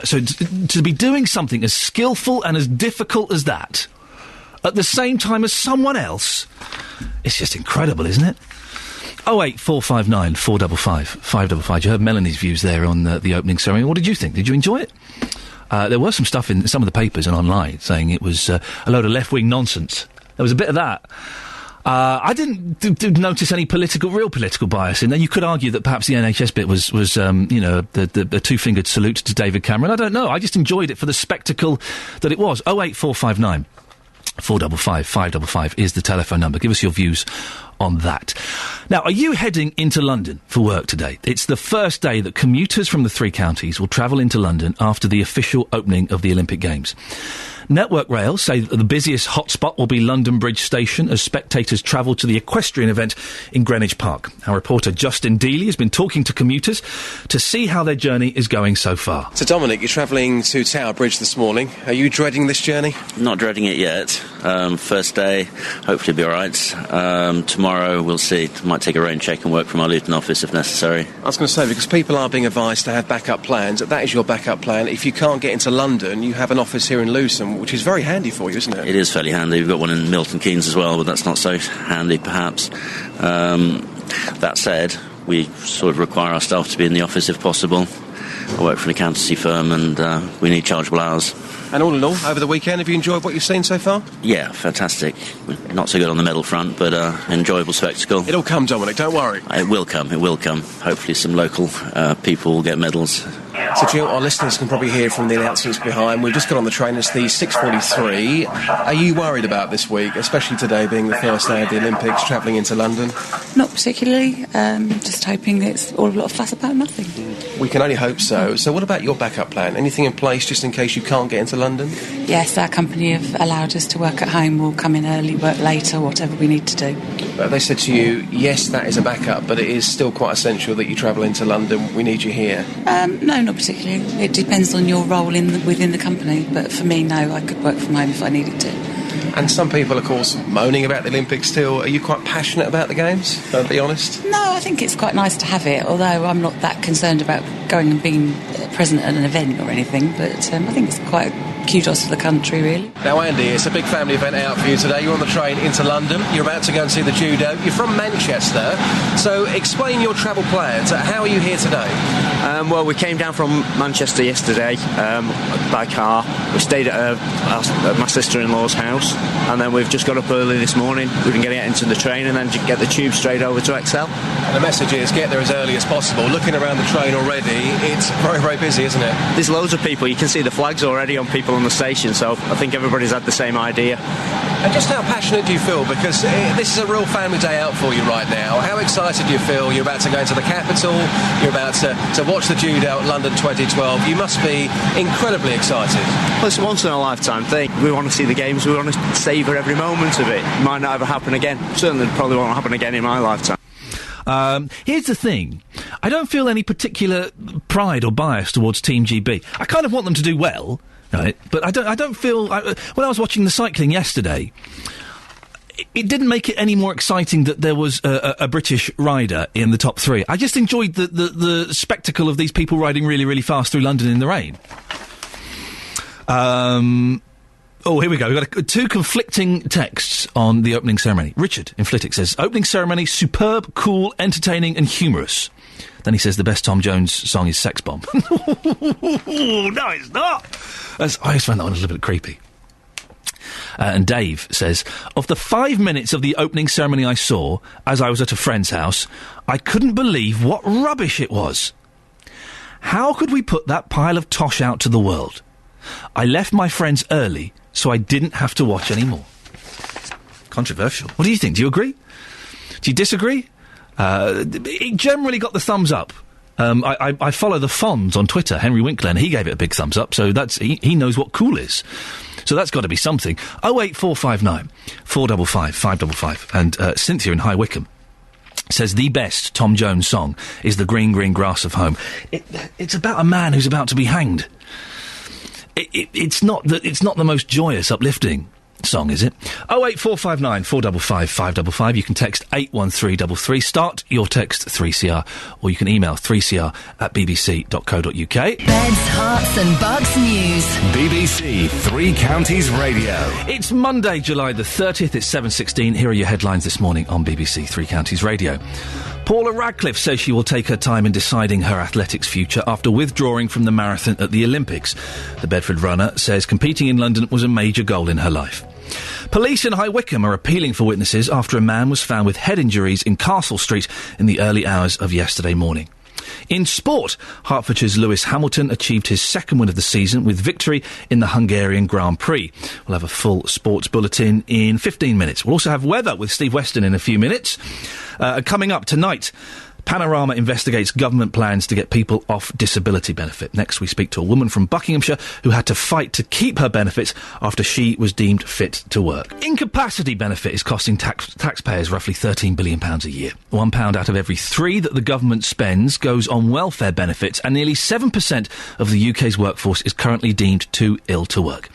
So to be doing something as skillful and as difficult as that at the same time as someone else, it's just incredible, isn't it? 08459 455 555. You heard Melanie's views there on the opening ceremony. What did you think? Did you enjoy it? There was some stuff in some of the papers and online saying it was a load of left-wing nonsense. There was a bit of that. I didn't notice any real political bias in there. You could argue that perhaps the NHS bit was the two-fingered salute to David Cameron. I don't know. I just enjoyed it for the spectacle that it was. 08459 455 555 is the telephone number. Give us your views on that. Now, are you heading into London for work today? It's the first day that commuters from the three counties will travel into London after the official opening of the Olympic Games. Network Rail say that the busiest hotspot will be London Bridge Station as spectators travel to the equestrian event in Greenwich Park. Our reporter Justin Dealey has been talking to commuters to see how their journey is going so far. So Dominic, you're travelling to Tower Bridge this morning. Are you dreading this journey? Not dreading it yet. First day, hopefully it'll be alright. Tomorrow we'll see. Might take a rain check and work from our Luton office if necessary. I was going to say, because people are being advised to have backup plans, that is your backup plan. If you can't get into London, you have an office here in Luton, which is very handy for you, isn't it? It is fairly handy. We've got one in Milton Keynes as well, but that's not so handy, perhaps. That said, we sort of require our staff to be in the office if possible. I work for an accountancy firm and we need chargeable hours. And all in all, over the weekend, have you enjoyed what you've seen so far? Yeah, fantastic. Not so good on the medal front, but enjoyable spectacle. It'll come, Dominic, don't worry. It will come. Hopefully some local people will get medals. So, Jill, our listeners can probably hear from the announcements behind. We've just got on the train. It's the 6:43. Are you worried about this week, especially today being the first day of the Olympics, travelling into London? Not particularly. Just hoping that it's all a lot of fuss about nothing. We can only hope so. So what about your backup plan? Anything in place just in case you can't get into London? Yes, our company have allowed us to work at home. We'll come in early, work later, whatever we need to do. But they said to you, yes, that is a backup, but it is still quite essential that you travel into London. We need you here. No, not particularly. It depends on your role within the company. But for me, no, I could work from home if I needed to. And some people, of course, moaning about the Olympics still. Are you quite passionate about the Games, to be honest? No, I think it's quite nice to have it, although I'm not that concerned about going and being present at an event or anything. But I think it's quite kudos to the country, really. Now, Andy, it's a big family event out for you today. You're on the train into London. You're about to go and see the judo. You're from Manchester, so explain your travel plans. How are you here today? Well, we came down from Manchester yesterday by car. We stayed at my sister-in-law's house, and then we've just got up early this morning. We can get into the train and then get the tube straight over to Excel. And the message is get there as early as possible. Looking around the train already, it's very, very busy, isn't it? There's loads of people. You can see the flags already on people on the station, so I think everybody's had the same idea. And just how passionate do you feel? Because this is a real family day out for you right now. How excited do you feel? You're about to go into the capital. You're about to watch the judo at London 2012. You must be incredibly excited. Well, it's a once-in-a-lifetime thing. We want to see the Games. We want to savour every moment of it. It might not ever happen again. Certainly probably won't happen again in my lifetime. Here's the thing. I don't feel any particular pride or bias towards Team GB. I kind of want them to do well, right? But I don't feel... when I was watching the cycling yesterday, it didn't make it any more exciting that there was a British rider in the top 3. I just enjoyed the spectacle of these people riding really, really fast through London in the rain. Oh, here we go. We've got 2 conflicting texts on the opening ceremony. Richard in Flitwick says, opening ceremony, superb, cool, entertaining and humorous. Then he says the best Tom Jones song is Sex Bomb. No, it's not. I always find that one a little bit creepy. And Dave says, of the 5 minutes of the opening ceremony I saw, as I was at a friend's house, I couldn't believe what rubbish it was. How could we put that pile of tosh out to the world? I left my friends early, so I didn't have to watch any more. Controversial. What do you think? Do you agree? Do you disagree? It generally got the thumbs up. I follow the Fonz on Twitter, Henry Winkler, and he gave it a big thumbs up, so he knows what cool is. So that's got to be something. 08459 455 555. And Cynthia in High Wycombe says the best Tom Jones song is The Green, Green Grass of Home. It's about a man who's about to be hanged. It's not the most joyous, uplifting song, is it? 08459 455 555. You can text 81333. Start your text 3CR, or you can email 3cr@bbc.co.uk. Beds, Hearts and Bucks News. BBC Three Counties Radio. It's Monday, July the 30th. It's 7:16. Here are your headlines this morning on BBC Three Counties Radio. Paula Radcliffe says she will take her time in deciding her athletics future after withdrawing from the marathon at the Olympics. The Bedford runner says competing in London was a major goal in her life. Police in High Wycombe are appealing for witnesses after a man was found with head injuries in Castle Street in the early hours of yesterday morning. In sport, Hertfordshire's Lewis Hamilton achieved his second win of the season with victory in the Hungarian Grand Prix. We'll have a full sports bulletin in 15 minutes. We'll also have weather with Steve Weston in a few minutes. Coming up tonight, Panorama investigates government plans to get people off disability benefit. Next, we speak to a woman from Buckinghamshire who had to fight to keep her benefits after she was deemed fit to work. Incapacity benefit is costing taxpayers roughly £13 billion a year. £1 out of every 3 that the government spends goes on welfare benefits, and nearly 7% of the UK's workforce is currently deemed too ill to work.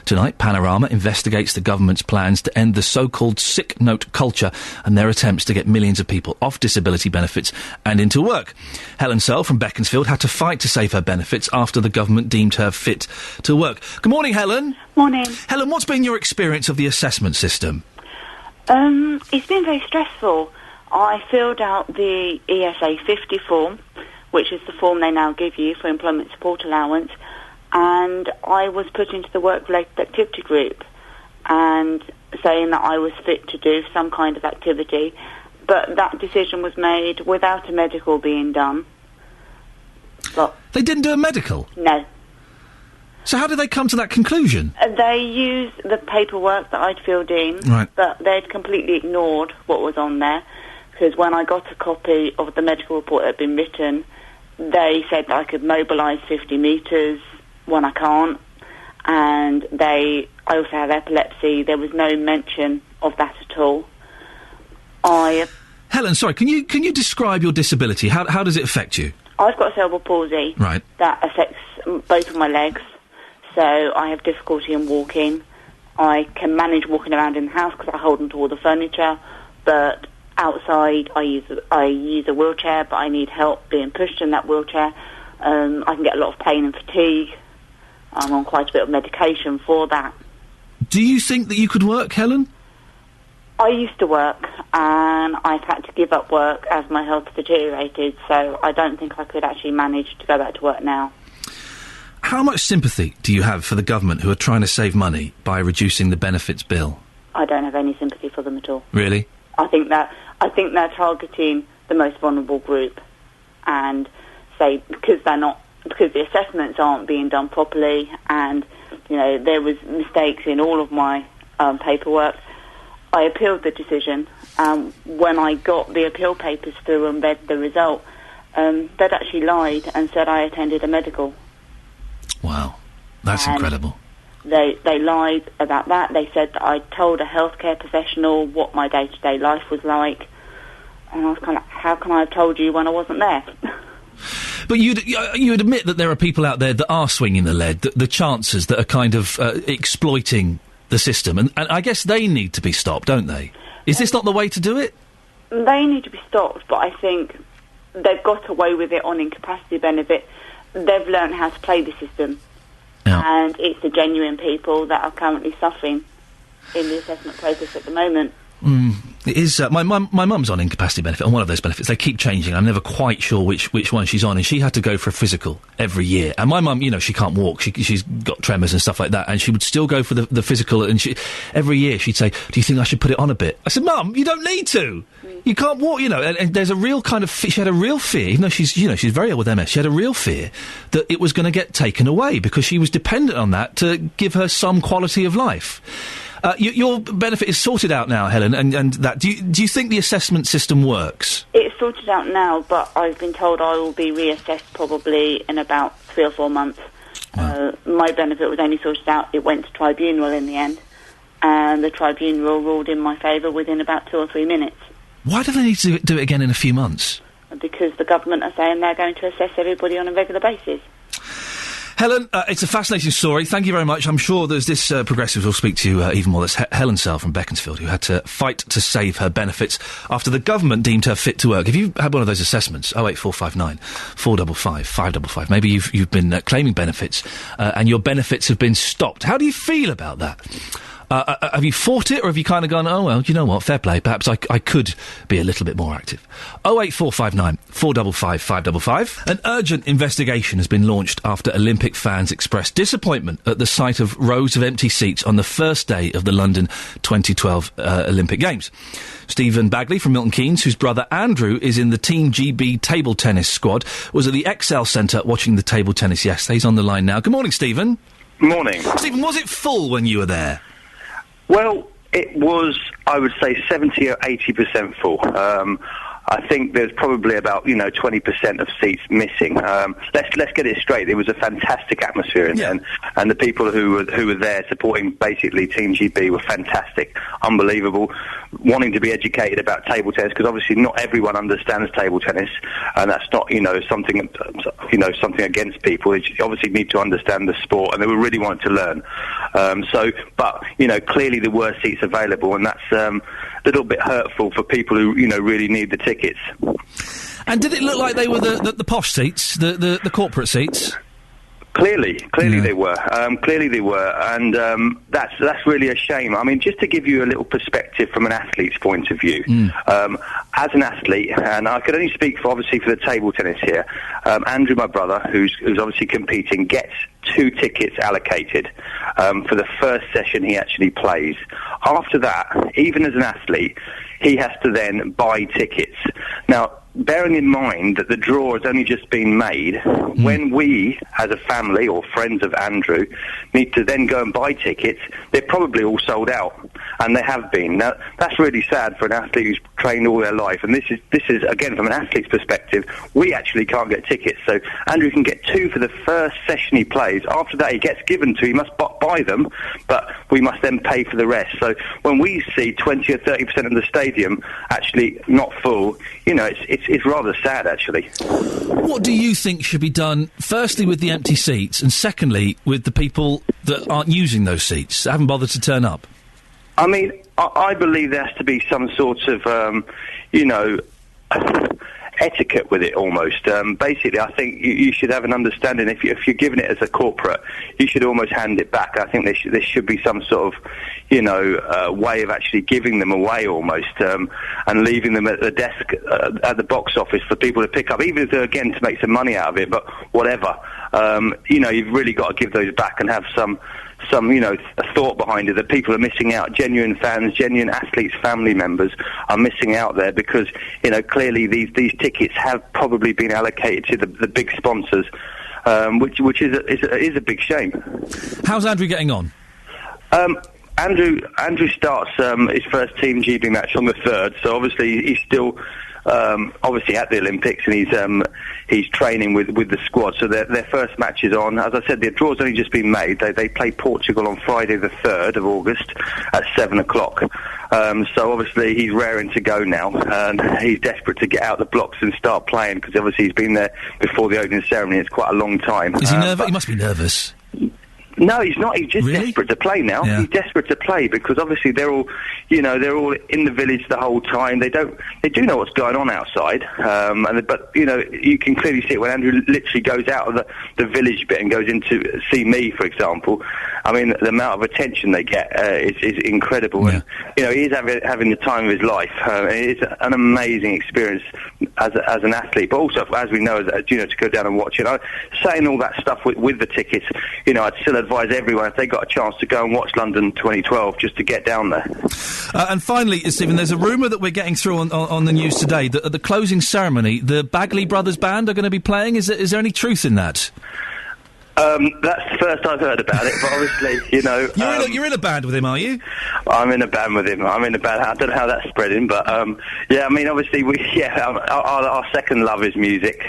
Tonight, Panorama investigates the government's plans to end the so-called sick note culture and their attempts to get millions of people off disability benefits and into work. Helen Searle from Beaconsfield had to fight to save her benefits after the government deemed her fit to work. Good morning, Helen. Morning. Helen, what's been your experience of the assessment system? It's been very stressful. I filled out the ESA 50 form, which is the form they now give you for employment support allowance, and I was put into the work-related activity group and saying that I was fit to do some kind of activity, but that decision was made without a medical being done. But they didn't do a medical? No. So how did they come to that conclusion? They used the paperwork that I'd filled in, right, but they'd completely ignored what was on there, because when I got a copy of the medical report that had been written, they said that I could mobilise 50 metres when I can't, and I also have epilepsy. There was no mention of that at all. Helen, sorry, can you describe your disability? How does it affect you? I've got cerebral palsy. Right. That affects both of my legs, so I have difficulty in walking. I can manage walking around in the house because I hold onto all the furniture, but outside I use a wheelchair, but I need help being pushed in that wheelchair. I can get a lot of pain and fatigue. I'm on quite a bit of medication for that. Do you think that you could work, Helen? I used to work, and I've had to give up work as my health deteriorated, so I don't think I could actually manage to go back to work now. How much sympathy do you have for the government who are trying to save money by reducing the benefits bill? I don't have any sympathy for them at all. Really? I think they're targeting the most vulnerable group, and because the assessments aren't being done properly, and there was mistakes in all of my paperwork. I appealed the decision. When I got the appeal papers through and read the result, they'd actually lied and said I attended a medical. Wow, that's incredible. They lied about that. They said that I told a healthcare professional what my day-to-day life was like, and I was kind of, how can I have told you when I wasn't there? But you'd admit that there are people out there that are swinging the lead, the chancers that are kind of exploiting the system, and I guess they need to be stopped, don't they? Is this not the way to do it? They need to be stopped, but I think they've got away with it on incapacity benefit. They've learned how to play the system, and it's the genuine people that are currently suffering in the assessment process at the moment. It is. My mum's on incapacity benefit, on one of those benefits. They keep changing. I'm never quite sure which one she's on, and she had to go for a physical every year. And my mum, she can't walk. She's got tremors and stuff like that, and she would still go for the physical. And every year she'd say, "Do you think I should put it on a bit?" I said, "Mum, you don't need to. You can't walk." And there's a real kind of. She had a real fear, even though she's very ill with MS. She had a real fear that it was going to get taken away because she was dependent on that to give her some quality of life. Your benefit is sorted out now, Helen, and that. Do you think the assessment system works? It's sorted out now, but I've been told I will be reassessed probably in about 3 or 4 months. Wow. My benefit was only sorted out. It went to tribunal in the end, and the tribunal ruled in my favour within about 2 or 3 minutes. Why do they need to do it again in a few months? Because the government are saying they're going to assess everybody on a regular basis. Helen, it's a fascinating story. Thank you very much. I'm sure there's this progressive will speak to you even more. There's Helen Sell from Beaconsfield, who had to fight to save her benefits after the government deemed her fit to work. If you've had one of those assessments, 08459 455 555, maybe you've been claiming benefits and your benefits have been stopped. How do you feel about that? Have you fought it, or have you kind of gone, oh, well, you know what, fair play, perhaps I could be a little bit more active? 08459 455 555. An urgent investigation has been launched after Olympic fans expressed disappointment at the sight of rows of empty seats on the first day of the London 2012 Olympic Games. Stephen Bagley from Milton Keynes, whose brother Andrew is in the Team GB table tennis squad, was at the Excel Centre watching the table tennis yesterday. He's on the line now. Good morning, Stephen. Morning. Stephen, was it full when you were there? Well, it was, I would say, 70 or 80% full. I think there's probably about 20% of seats missing. Let's get it straight. It was a fantastic atmosphere, and the people who were there supporting basically Team GB were fantastic, unbelievable, wanting to be educated about table tennis, because obviously not everyone understands table tennis, and that's not something against people. They obviously need to understand the sport, and they were really wanting to learn. But clearly there were seats available, and that's a little bit hurtful for people who really need the tickets. And did it look like they were the posh seats, the corporate seats? Clearly they were. Clearly they were, and that's really a shame. I mean, just to give you a little perspective from an athlete's point of view, as an athlete, and I could only speak for the table tennis here. Andrew, my brother, who's obviously competing, gets 2 tickets allocated for the first session he actually plays. After that, even as an athlete, he has to then buy tickets. Now, bearing in mind that the draw has only just been made, when we, as a family or friends of Andrew, need to then go and buy tickets, they're probably all sold out, and they have been. Now, that's really sad for an athlete who's trained all their life, and this is again, from an athlete's perspective, we actually can't get tickets. So Andrew can get 2 for the first session he plays. After that, he gets given 2. He must buy them, but we must then pay for the rest. So when we see 20 or 30% of the stadium actually not full, it's rather sad, actually. What do you think should be done, firstly, with the empty seats, and secondly, with the people that aren't using those seats, that haven't bothered to turn up? I mean, I believe there has to be some sort of, etiquette with it, almost. Basically, I think you should have an understanding. If you're giving it as a corporate, you should almost hand it back. I think there should be some sort of, way of actually giving them away, almost, and leaving them at the desk at the box office for people to pick up, even if they're, again, to make some money out of it, but whatever. You've really got to give those back and have some a thought behind it, that people are missing out. Genuine fans, genuine athletes, family members are missing out there because, clearly these tickets have probably been allocated to the big sponsors, which is a big shame. How's Andrew getting on? Andrew starts his first Team GB match on the 3rd, so obviously he's still obviously at the Olympics, and he's training with the squad. So their first match is on. As I said, the draw's only just been made. They play Portugal on Friday the 3rd of August at 7 o'clock. So obviously he's raring to go now, and he's desperate to get out the blocks and start playing, because obviously he's been there before the opening ceremony. It's quite a long time. Is he nervous? He must be nervous. No, he's not. He's just desperate to play now. Yeah. He's desperate to play because obviously they're all in the village the whole time. They do know what's going on outside. But you can clearly see it when Andrew literally goes out of the village bit and goes in to see me, for example. I mean, the amount of attention they get is incredible. Yeah. And, he is having the time of his life. It's an amazing experience as an athlete, but also, as we know, to go down and watch it. Saying all that stuff with the tickets, I'd still advise everyone, if they got a chance, to go and watch London 2012, just to get down there. And finally, Stephen, there's a rumour that we're getting through on the news today that at the closing ceremony, the Bagley Brothers Band are going to be playing. Is there any truth in that? That's the first I've heard about it, but obviously, You're in a band with him, are you? I'm in a band with him. I don't know how that's spreading, but obviously, our second love is music,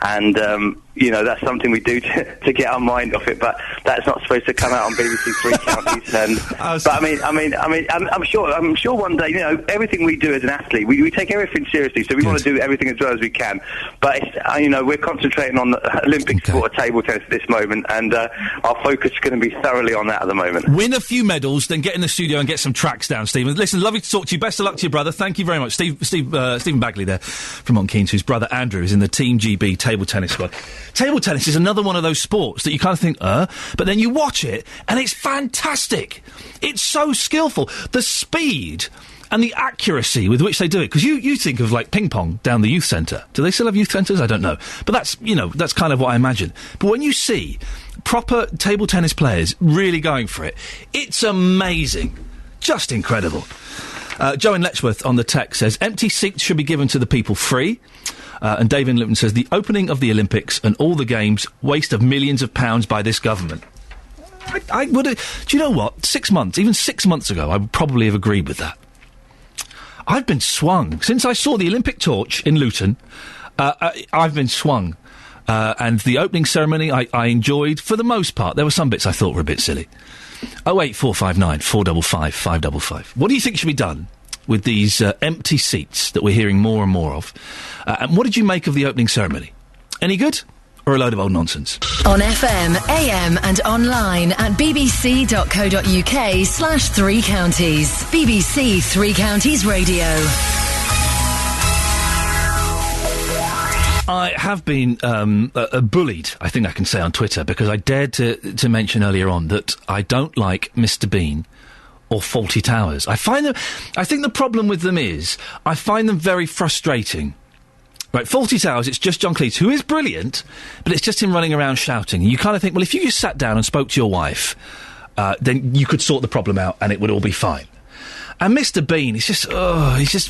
and that's something we do to get our mind off it. But that's not supposed to come out on BBC Three Counties. I'm sure one day, everything we do as an athlete, we take everything seriously. So we want to do everything as well as we can. But we're concentrating on the Olympic sport of table tennis at this moment, and our focus is going to be thoroughly on that at the moment. Win a few medals, then get in the studio and get some tracks down, Stephen. Listen, lovely to talk to you. Best of luck to your brother. Thank you very much. Stephen Bagley there from Milton Keynes, whose brother Andrew is in the Team GB table tennis squad. Table tennis is another one of those sports that you kind of think, but then you watch it and it's fantastic. It's so skillful. The speed and the accuracy with which they do it. Because you think of, like, ping pong down the youth centre. Do they still have youth centres? I don't know. But that's kind of what I imagine. But when you see proper table tennis players really going for it, it's amazing. Just incredible. Joe in Letchworth on the text says, empty seats should be given to the people free. And Dave in Lipton says, the opening of the Olympics and all the games, waste of millions of pounds by this government. I would have... Do you know what? 6 months, even 6 months ago, I would probably have agreed with that. I've been swung. Since I saw the Olympic torch in Luton, I've been swung. And the opening ceremony I enjoyed, for the most part. There were some bits I thought were a bit silly. 08459 455 555. What do you think should be done with these empty seats that we're hearing more and more of? And what did you make of the opening ceremony? Any good? Or a load of old nonsense? On FM, AM and online at bbc.co.uk/3 counties. BBC Three Counties Radio. I have been bullied, I think I can say, on Twitter, because I dared to mention earlier on that I don't like Mr. Bean or Fawlty Towers. I think the problem with them is I find them very frustrating. Right, Fawlty Towers, it's just John Cleese, who is brilliant, but it's just him running around shouting. And you kind of think, well, if you just sat down and spoke to your wife, then you could sort the problem out and it would all be fine. And Mr. Bean, he's just,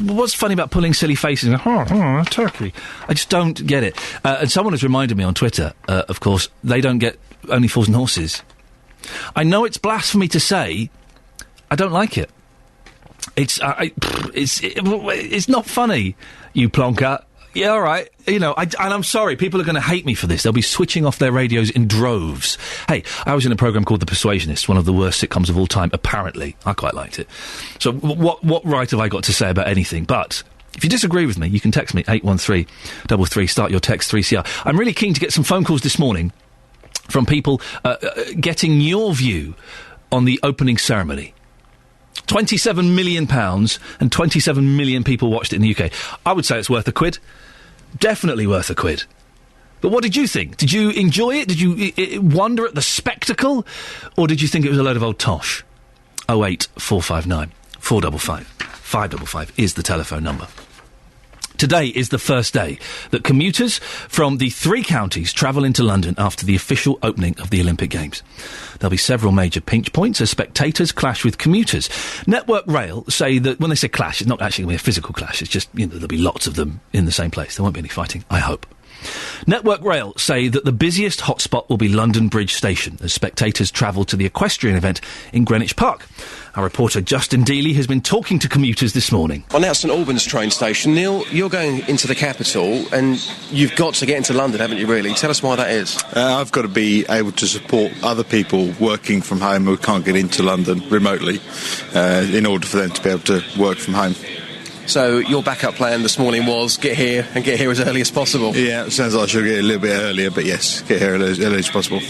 what's funny about pulling silly faces and going, turkey? I just don't get it. And someone has reminded me on Twitter, of course, they don't get Only Fools and Horses. I know it's blasphemy to say, I don't like it. It's not funny, you plonker. Yeah, all right. And I'm sorry, people are going to hate me for this. They'll be switching off their radios in droves. Hey, I was in a programme called The Persuasionists, one of the worst sitcoms of all time, apparently. I quite liked it. So what right have I got to say about anything? But if you disagree with me, you can text me 81333, start your text 3CR. I'm really keen to get some phone calls this morning from people getting your view on the opening ceremony. £27 million and 27 million people watched it in the UK. I would say it's worth a quid. Definitely worth a quid. But what did you think? Did you enjoy it? Did you wonder at the spectacle? Or did you think it was a load of old tosh? 08459 455 555 is the telephone number. Today is the first day that commuters from the three counties travel into London after the official opening of the Olympic Games. There'll be several major pinch points as spectators clash with commuters. Network Rail say that when they say clash, it's not actually going to be a physical clash. It's just, there'll be lots of them in the same place. There won't be any fighting, I hope. Network Rail say that the busiest hotspot will be London Bridge Station as spectators travel to the equestrian event in Greenwich Park. Our reporter Justin Dealey has been talking to commuters this morning. On now St Albans train station, Neil, you're going into the capital and you've got to get into London, haven't you, really? Tell us why that is. I've got to be able to support other people working from home who can't get into London remotely in order for them to be able to work from home. So your backup plan this morning was get here and get here as early as possible? Yeah, it sounds like I should get a little bit earlier, but yes, get here as early as possible.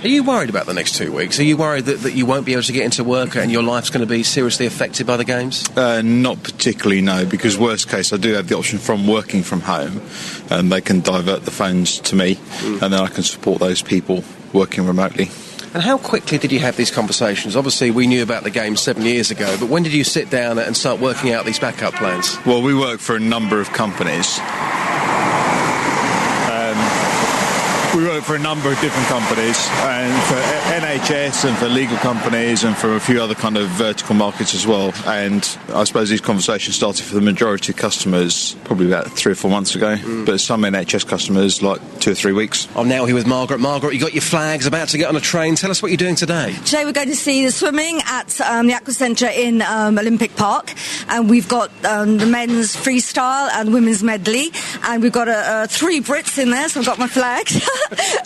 Are you worried about the next 2 weeks? Are you worried that you won't be able to get into work and your life's going to be seriously affected by the games? Not particularly, no, because worst case I do have the option from working from home, and they can divert the phones to me, and then I can support those people working remotely. And how quickly did you have these conversations? Obviously, we knew about the game 7 years ago, but when did you sit down and start working out these backup plans? Well, we work for a number of companies. We work for a number of different companies, and for NHS and for legal companies and for a few other kind of vertical markets as well. And I suppose these conversations started for the majority of customers probably about 3 or 4 months ago, but some NHS customers like 2 or 3 weeks. I'm now here with Margaret. Margaret, you got your flags, about to get on a train. Tell us what you're doing today. Today we're going to see the swimming at the Aqua Centre in Olympic Park, and we've got the men's freestyle and women's medley, and we've got 3 Brits in there, so I've got my flags.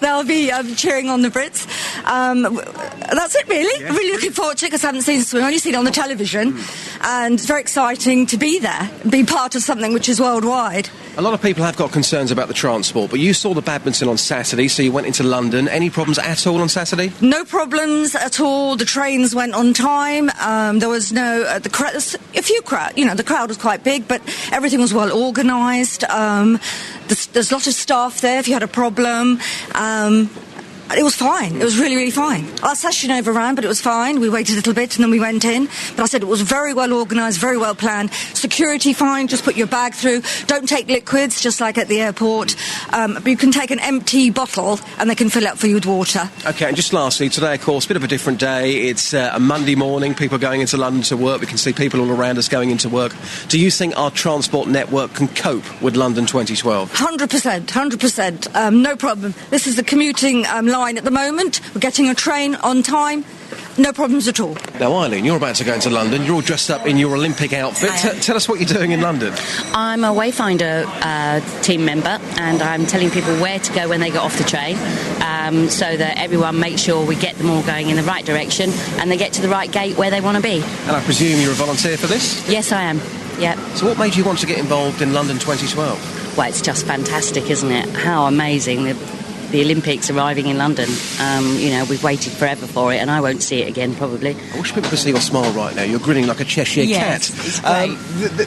They'll be cheering on the Brits. That's it, really. Yeah. I'm really looking forward to it because I haven't seen the swim. I've only seen it on the television, and it's very exciting to be there, be part of something which is worldwide. A lot of people have got concerns about the transport, but you saw the badminton on Saturday, so you went into London. Any problems at all on Saturday? No problems at all. The trains went on time. There was no... a few crowd. You know, the crowd was quite big, but everything was well organised. There's a lot of staff there if you had a problem. It was fine. It was really, really fine. Our session overran, but it was fine. We waited a little bit and then we went in. But I said it was very well organised, very well planned. Security fine, just put your bag through. Don't take liquids, just like at the airport. But you can take an empty bottle and they can fill it up for you with water. OK, and just lastly, today, of course, a bit of a different day. It's a Monday morning. People are going into London to work. We can see people all around us going into work. Do you think our transport network can cope with London 2012? 100%, 100%. No problem. This is the commuting line at the moment. We're getting a train on time. No problems at all. Now, Eileen, you're about to go into London. You're all dressed up in your Olympic outfit. Tell us what you're doing in London. I'm a Wayfinder team member, and I'm telling people where to go when they get off the train, so that everyone makes sure we get them all going in the right direction and they get to the right gate where they want to be. And I presume you're a volunteer for this? Yes, I am. Yeah. So what made you want to get involved in London 2012? Well, it's just fantastic, isn't it? How amazing. The Olympics arriving in London. You know, we've waited forever for it, and I won't see it again, probably. I wish people could see your smile right now. You're grinning like a Cheshire cat. It's great.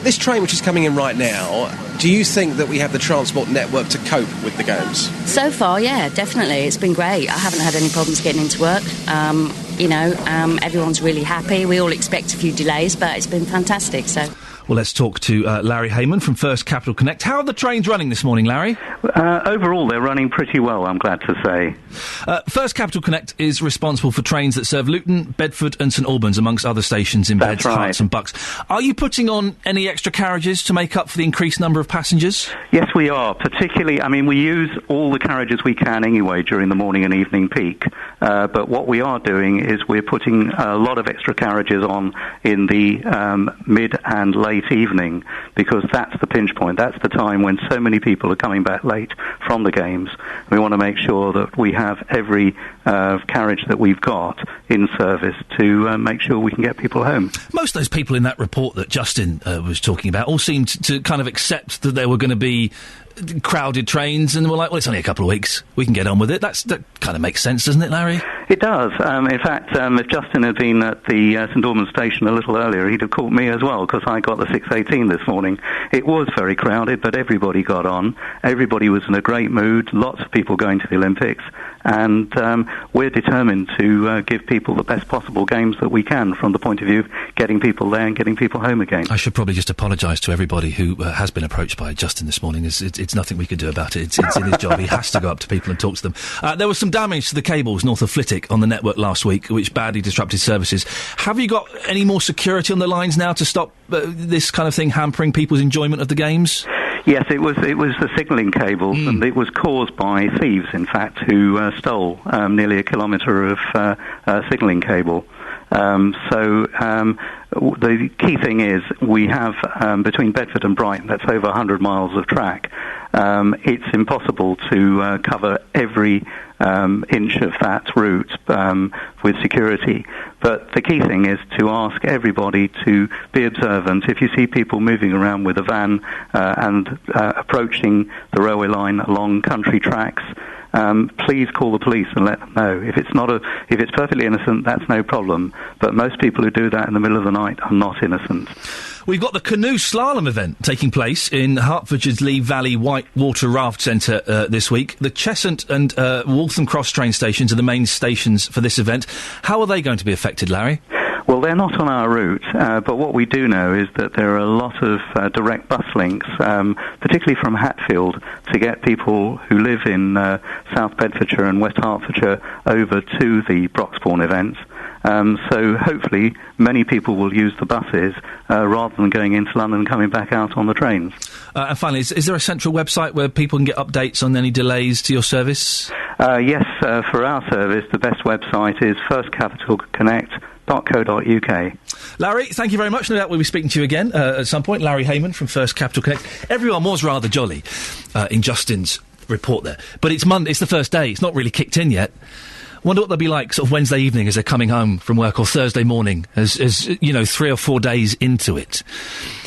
This train which is coming in right now, do you think that we have the transport network to cope with the games? So far, yeah, definitely. It's been great. I haven't had any problems getting into work. Everyone's really happy. We all expect a few delays, but it's been fantastic, so... Well, let's talk to Larry Heyman from First Capital Connect. How are the trains running this morning, Larry? Overall, they're running pretty well, I'm glad to say. First Capital Connect is responsible for trains that serve Luton, Bedford and St Albans, amongst other stations in Beds, Herts and Bucks. Are you putting on any extra carriages to make up for the increased number of passengers? Yes, we are. Particularly, we use all the carriages we can anyway during the morning and evening peak. But what we are doing is we're putting a lot of extra carriages on in the mid and late evening, because that's the pinch point. That's the time when so many people are coming back late from the games. We want to make sure that we have every carriage that we've got in service to make sure we can get people home. Most of those people in that report that Justin was talking about all seemed to kind of accept that there were going to be crowded trains, and we're like, well, it's only a couple of weeks. We can get on with it. That kind of makes sense, doesn't it, Larry? It does. In fact, if Justin had been at the St Albans station a little earlier, he'd have caught me as well, because I got the 6:18 this morning. It was very crowded, but everybody got on. Everybody was in a great mood. Lots of people going to the Olympics. And we're determined to give people the best possible games that we can from the point of view of getting people there and getting people home again. I should probably just apologise to everybody who has been approached by Justin this morning. It's nothing we can do about it. It's in his job. He has to go up to people and talk to them. There was some damage to the cables north of Flitwick on the network last week, which badly disrupted services. Have you got any more security on the lines now to stop this kind of thing hampering people's enjoyment of the games? Yes, it was the signalling cables, and it was caused by thieves, in fact, who stole nearly a kilometre of signalling cable. The key thing is we have between Bedford and Brighton, that's over 100 miles of track. It's impossible to cover every inch of that route with security. But the key thing is to ask everybody to be observant. If you see people moving around with a van and approaching the railway line along country tracks, please call the police and let them know. If it's perfectly innocent, that's no problem. But most people who do that in the middle of the night are not innocent. We've got the canoe slalom event taking place in Hertfordshire's Lee Valley Whitewater Raft Centre this week. The Cheshunt and Waltham Cross train stations are the main stations for this event. How are they going to be affected, Larry? Well, they're not on our route, but what we do know is that there are a lot of direct bus links, particularly from Hatfield, to get people who live in South Bedfordshire and West Hertfordshire over to the Broxbourne events. So hopefully many people will use the buses rather than going into London and coming back out on the trains. And finally, is there a central website where people can get updates on any delays to your service? Yes, for our service, the best website is firstcapitalconnect.co.uk. Larry, thank you very much. No doubt we'll be speaking to you again at some point. Larry Heyman from First Capital Connect. Everyone was rather jolly in Justin's report there. But it's Monday, it's the first day. It's not really kicked in yet. Wonder what they'll be like sort of Wednesday evening as they're coming home from work, or Thursday morning as you know, 3 or 4 days into it.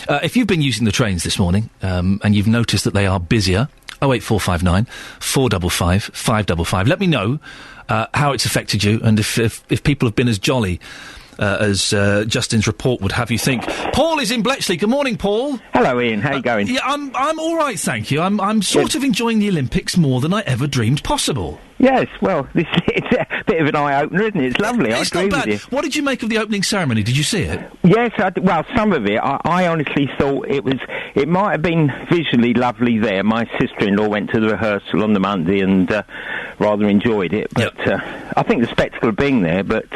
If you've been using the trains this morning and you've noticed that they are busier, 08459 455 555. Let me know how it's affected you, and if people have been as jolly as Justin's report would have you think. Paul is in Bletchley. Good morning, Paul. Hello, Ian. How you going? Yeah, I'm all right, thank you. I'm sort of enjoying the Olympics more than I ever dreamed possible. Yes, well, it's a bit of an eye-opener, isn't it? It's lovely, I agree with you. What did you make of the opening ceremony? Did you see it? Yes, well, some of it. I honestly thought it might have been visually lovely there. My sister-in-law went to the rehearsal on the Monday and rather enjoyed it, but I think the spectacle of being there, but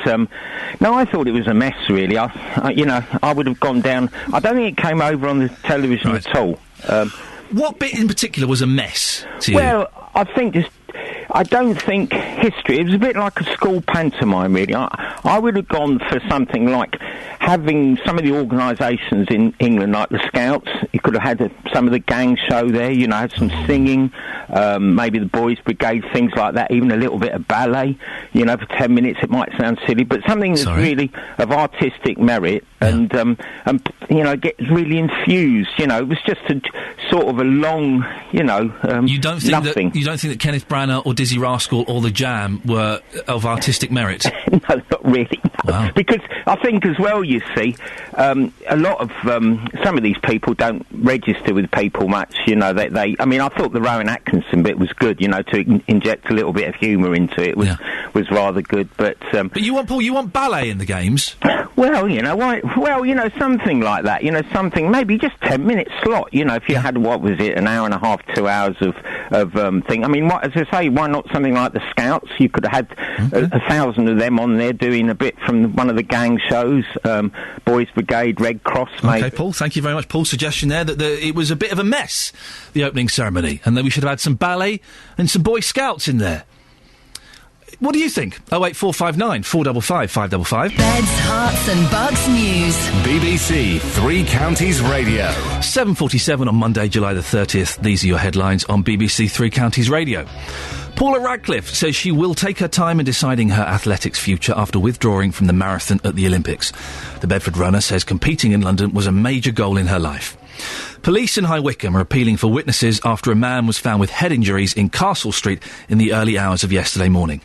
no, I thought it was a mess, really. I would have gone down. I don't think it came over on the television at all. What bit in particular was a mess to you? Well, I don't think history. It was a bit like a school pantomime, really. I would have gone for something like having some of the organisations in England, like the Scouts. You could have had some of the gang show there, had some singing, maybe the Boys Brigade, things like that, even a little bit of ballet, for 10 minutes. It might sound silly, but something that's really of artistic merit and gets really infused. It was just a sort of a long, you don't think nothing. You don't think that Kenneth Branagh or Dizzy Rascal or The Jam were of artistic merit? No, not really. No. Wow. Because I think as well, you see, a lot of some of these people don't register with people much. I thought the Rowan Atkinson bit was good. To inject a little bit of humour into it was rather good. But you want ballet in the games? Well, why? Well, something like that. Something maybe just 10-minute slot. If you had what was it, an hour and a half, 2 hours of thing. I mean, as I say, why not something like the Scouts? You could have had 1,000 of them on there doing a bit from one of the gang shows, Boys Brigade, Red Cross, mate. Okay, Paul, thank you very much. Paul's suggestion there that it was a bit of a mess, the opening ceremony, and that we should have had some ballet and some Boy Scouts in there. What do you think? 08459 455 555. Beds, Hearts and Bucks News. BBC Three Counties Radio. 7:47 on Monday, July the 30th. These are your headlines on BBC Three Counties Radio. Paula Radcliffe says she will take her time in deciding her athletics future after withdrawing from the marathon at the Olympics. The Bedford runner says competing in London was a major goal in her life. Police in High Wycombe are appealing for witnesses after a man was found with head injuries in Castle Street in the early hours of yesterday morning.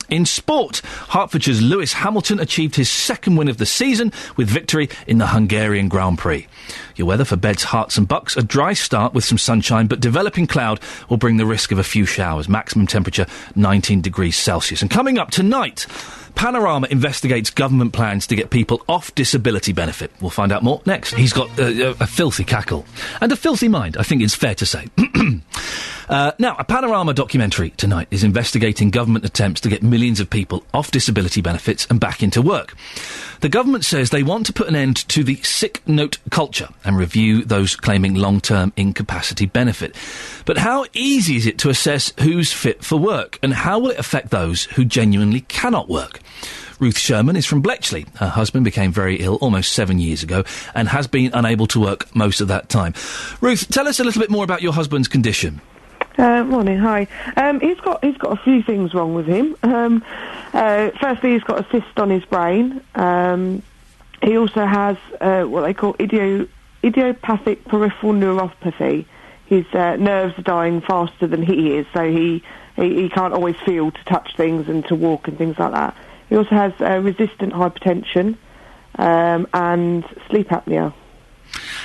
In sport, Hertfordshire's Lewis Hamilton achieved his second win of the season with victory in the Hungarian Grand Prix. Your weather for Beds, Hearts and Bucks: a dry start with some sunshine, but developing cloud will bring the risk of a few showers. Maximum temperature 19 degrees Celsius. And coming up tonight, Panorama investigates government plans to get people off disability benefit. We'll find out more next. He's got a filthy cackle and a filthy mind, I think it's fair to say. Now, a Panorama documentary tonight is investigating government attempts to get millions of people off disability benefits and back into work. The government says they want to put an end to the sick note culture and review those claiming long-term incapacity benefit. But how easy is it to assess who's fit for work, and how will it affect those who genuinely cannot work? Ruth Sherman is from Bletchley. Her husband became very ill almost 7 years ago and has been unable to work most of that time. Ruth, tell us a little bit more about your husband's condition. Morning, hi. He's got a few things wrong with him. Firstly, he's got a cyst on his brain. He also has what they call idiopathic peripheral neuropathy. his nerves are dying faster than he is, so he can't always feel to touch things and to walk and things like that. He also has resistant hypertension and sleep apnea.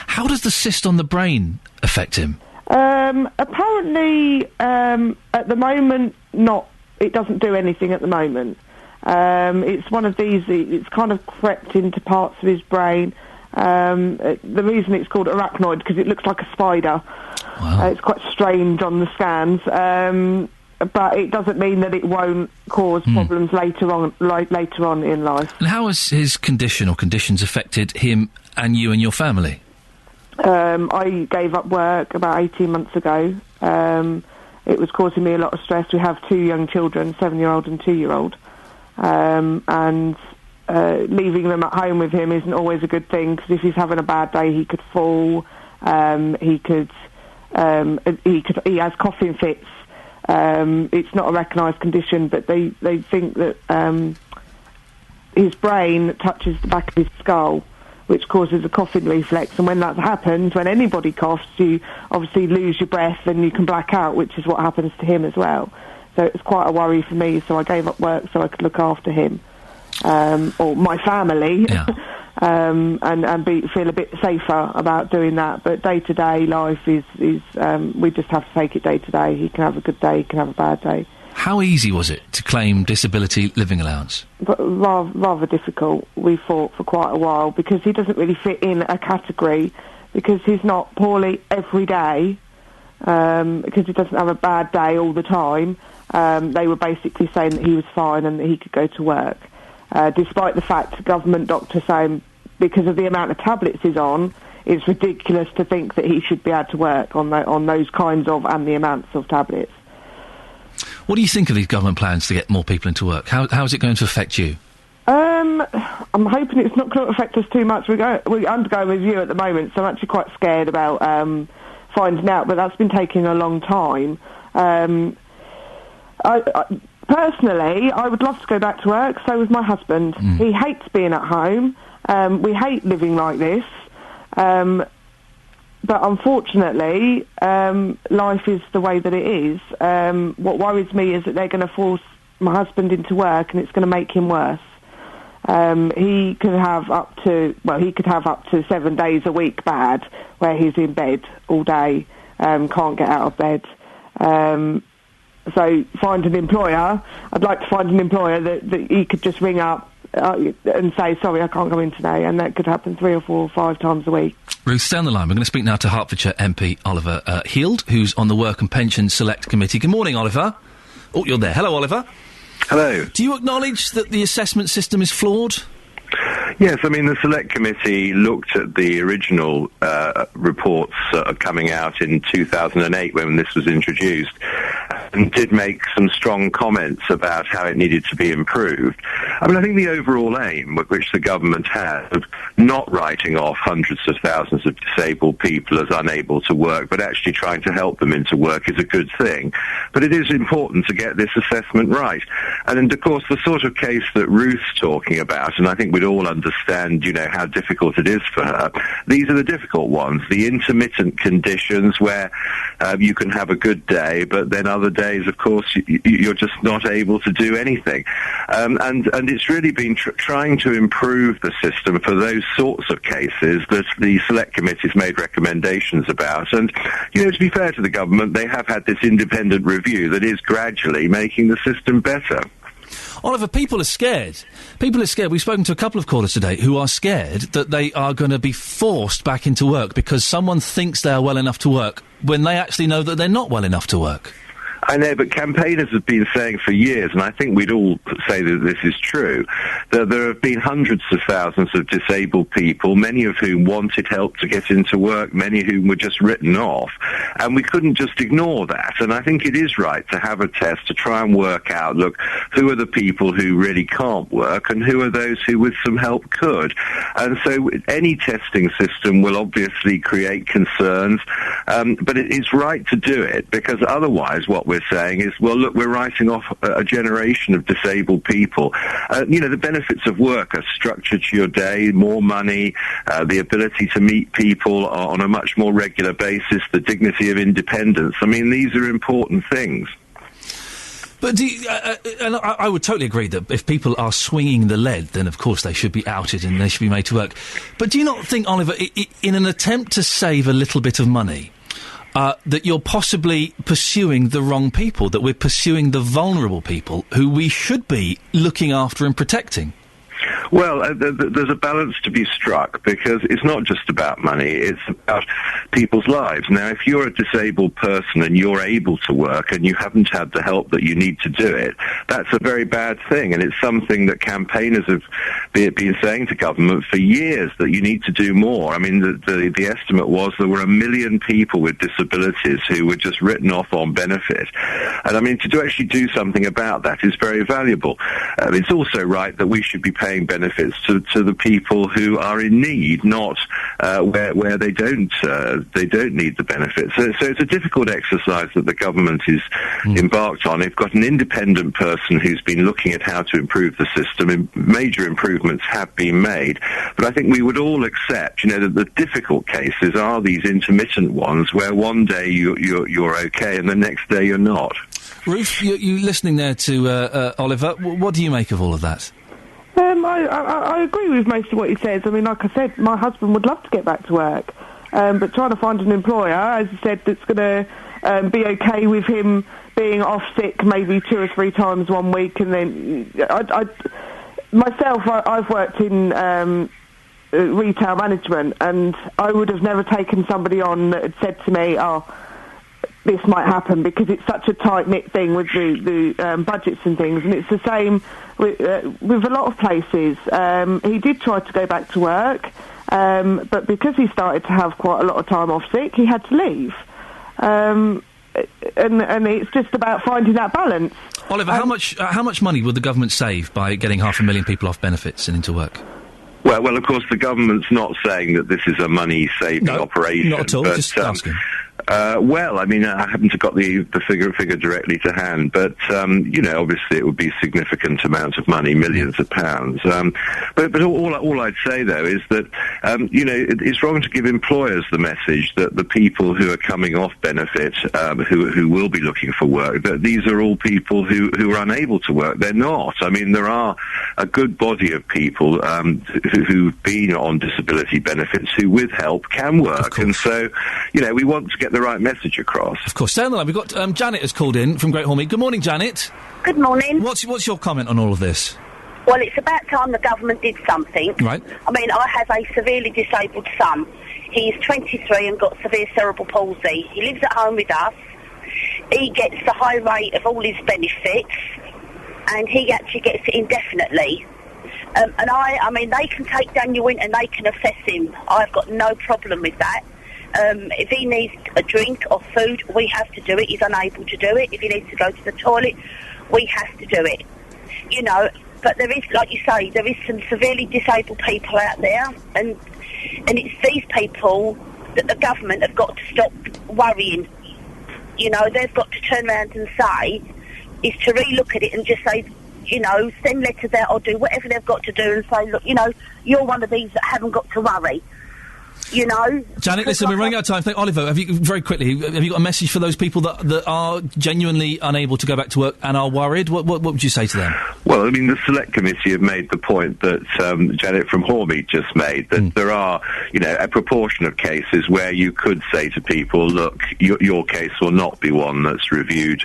How does the cyst on the brain affect him? Apparently, at the moment, not. It doesn't do anything at the moment. It's one of these. It's kind of crept into parts of his brain. The reason it's called arachnoid because it looks like a spider. Wow. It's quite strange on the scans, but it doesn't mean that it won't cause problems later on in life. And how has his condition or conditions affected him and you and your family? I gave up work about 18 months ago. It was causing me a lot of stress. We have 2 young children, 7-year-old and 2-year-old. And leaving them at home with him isn't always a good thing, because if he's having a bad day, he could fall. He has coughing fits. It's not a recognised condition, but they think that his brain touches the back of his skull, which causes a coughing reflex, and when that happens, when anybody coughs, you obviously lose your breath and you can black out, which is what happens to him as well. So it's quite a worry for me, so I gave up work so I could look after him, or my family, and feel a bit safer about doing that. But day-to-day life is we just have to take it day-to-day. He can have a good day, he can have a bad day. How easy was it to claim disability living allowance? But rather difficult. We fought for quite a while because he doesn't really fit in a category, because he's not poorly every day, because he doesn't have a bad day all the time. They were basically saying that he was fine and that he could go to work, despite the fact government doctors saying because of the amount of tablets he's on, it's ridiculous to think that he should be able to work on those kinds of and the amounts of tablets. What do you think of these government plans to get more people into work? How is it going to affect you? I'm hoping it's not going to affect us too much. We're undergoing review at the moment, so I'm actually quite scared about finding out, but that's been taking a long time. Personally, I would love to go back to work, so was my husband. He hates being at home. We hate living like this. But unfortunately, life is the way that it is. What worries me is that they're going to force my husband into work, and it's going to make him worse. He could have up to 7 days a week bad, where he's in bed all day, can't get out of bed. So find an employer. I'd like to find an employer that he could just ring up and say, sorry, I can't go in today, and that could happen 3 or 4 or 5 times a week. Ruth, stay on the line. We're going to speak now to Hertfordshire MP Oliver Heald, who's on the Work and Pension Select Committee. Good morning, Oliver. Oh, you're there. Hello, Oliver. Hello. Do you acknowledge that the assessment system is flawed? Yes, I mean, the Select Committee looked at the original reports coming out in 2008 when this was introduced, and did make some strong comments about how it needed to be improved. I mean, I think the overall aim which the government has of not writing off hundreds of thousands of disabled people as unable to work, but actually trying to help them into work is a good thing. But it is important to get this assessment right. And of course, the sort of case that Ruth's talking about, and I think we'd all understand, how difficult it is for her, these are the difficult ones, the intermittent conditions where you can have a good day, but then other days, of course, you're just not able to do anything. And it's really been trying to improve the system for those sorts of cases that the Select Committee's made recommendations about. And, to be fair to the government, they have had this independent review that is gradually making the system better. Oliver, people are scared. People are scared. We've spoken to a couple of callers today who are scared that they are going to be forced back into work because someone thinks they are well enough to work when they actually know that they're not well enough to work. I know, but campaigners have been saying for years, and I think we'd all say that this is true, that there have been hundreds of thousands of disabled people, many of whom wanted help to get into work, many of whom were just written off, and we couldn't just ignore that. And I think it is right to have a test to try and work out, look, who are the people who really can't work and who are those who with some help could. And so any testing system will obviously create concerns, but it is right to do it, because otherwise what we're we're saying is, well, look, we're writing off a generation of disabled people. The benefits of work are structure to your day, more money, the ability to meet people on a much more regular basis, the dignity of independence. I mean, these are important things. But and I would totally agree that if people are swinging the lead, then of course they should be outed and they should be made to work. But do you not think, Oliver, in an attempt to save a little bit of money, that you're possibly pursuing the wrong people, that we're pursuing the vulnerable people who we should be looking after and protecting? Well, there's a balance to be struck, because it's not just about money, it's about people's lives. Now, if you're a disabled person and you're able to work and you haven't had the help that you need to do it, that's a very bad thing, and it's something that campaigners have been saying to government for years, that you need to do more. I mean, the estimate was there were 1 million people with disabilities who were just written off on benefit. And I mean, to actually do something about that is very valuable. It's also right that we should be paying benefits to the people who are in need, not where they don't need the benefits. So it's a difficult exercise that the government is embarked on. They've got an independent person who's been looking at how to improve the system, and major improvements have been made. But I think we would all accept, that the difficult cases are these intermittent ones, where one day you're okay and the next day you're not. Ruth, you listening there to Oliver? What do you make of all of that? I agree with most of what he says. I mean, like I said, my husband would love to get back to work, but trying to find an employer, as I said, that's going to be okay with him being off sick maybe 2 or 3 times 1 week, and then I've worked in retail management, and I would have never taken somebody on that had said to me, this might happen, because it's such a tight-knit thing with the budgets and things, and it's the same with a lot of places. He did try to go back to work, but because he started to have quite a lot of time off sick, he had to leave. And it's just about finding that balance. Oliver, how much money would the government save by getting 500,000 people off benefits and into work? Well, of course, the government's not saying that this is a money-saving operation. Not at all, but, just asking. Well, I mean, I haven't got the figure directly to hand, but, obviously it would be a significant amount of money, millions of pounds. But all I'd say, though, is that, it's wrong to give employers the message that the people who are coming off benefit, who will be looking for work, that these are all people who are unable to work. They're not. I mean, there are a good body of people who've been on disability benefits who, with help, can work. And so, we want to get the right message across. Of course. Stay on the line. We've got Janet has called in from Great Hormead. Good morning, Janet. Good morning. What's your comment on all of this? Well, it's about time the government did something. Right. I mean, I have a severely disabled son. He's 23 and got severe cerebral palsy. He lives at home with us. He gets the high rate of all his benefits, and he actually gets it indefinitely. And I mean, they can take Daniel in and they can assess him. I've got no problem with that. If he needs a drink or food, we have to do it. He's unable to do it. If he needs to go to the toilet, we have to do it. But there is, like you say, there is some severely disabled people out there, and it's these people that the government have got to stop worrying. They've got to turn around and say, is to relook at it and just say, send letters out or do whatever they've got to do and say, look, you're one of these that haven't got to worry. Janet, listen, we're running out of time. Oliver, have you got a message for those people that are genuinely unable to go back to work and are worried? What would you say to them? Well, I mean, the Select Committee have made the point that Janet from Hormead just made, that there are, a proportion of cases where you could say to people, look, your case will not be one that's reviewed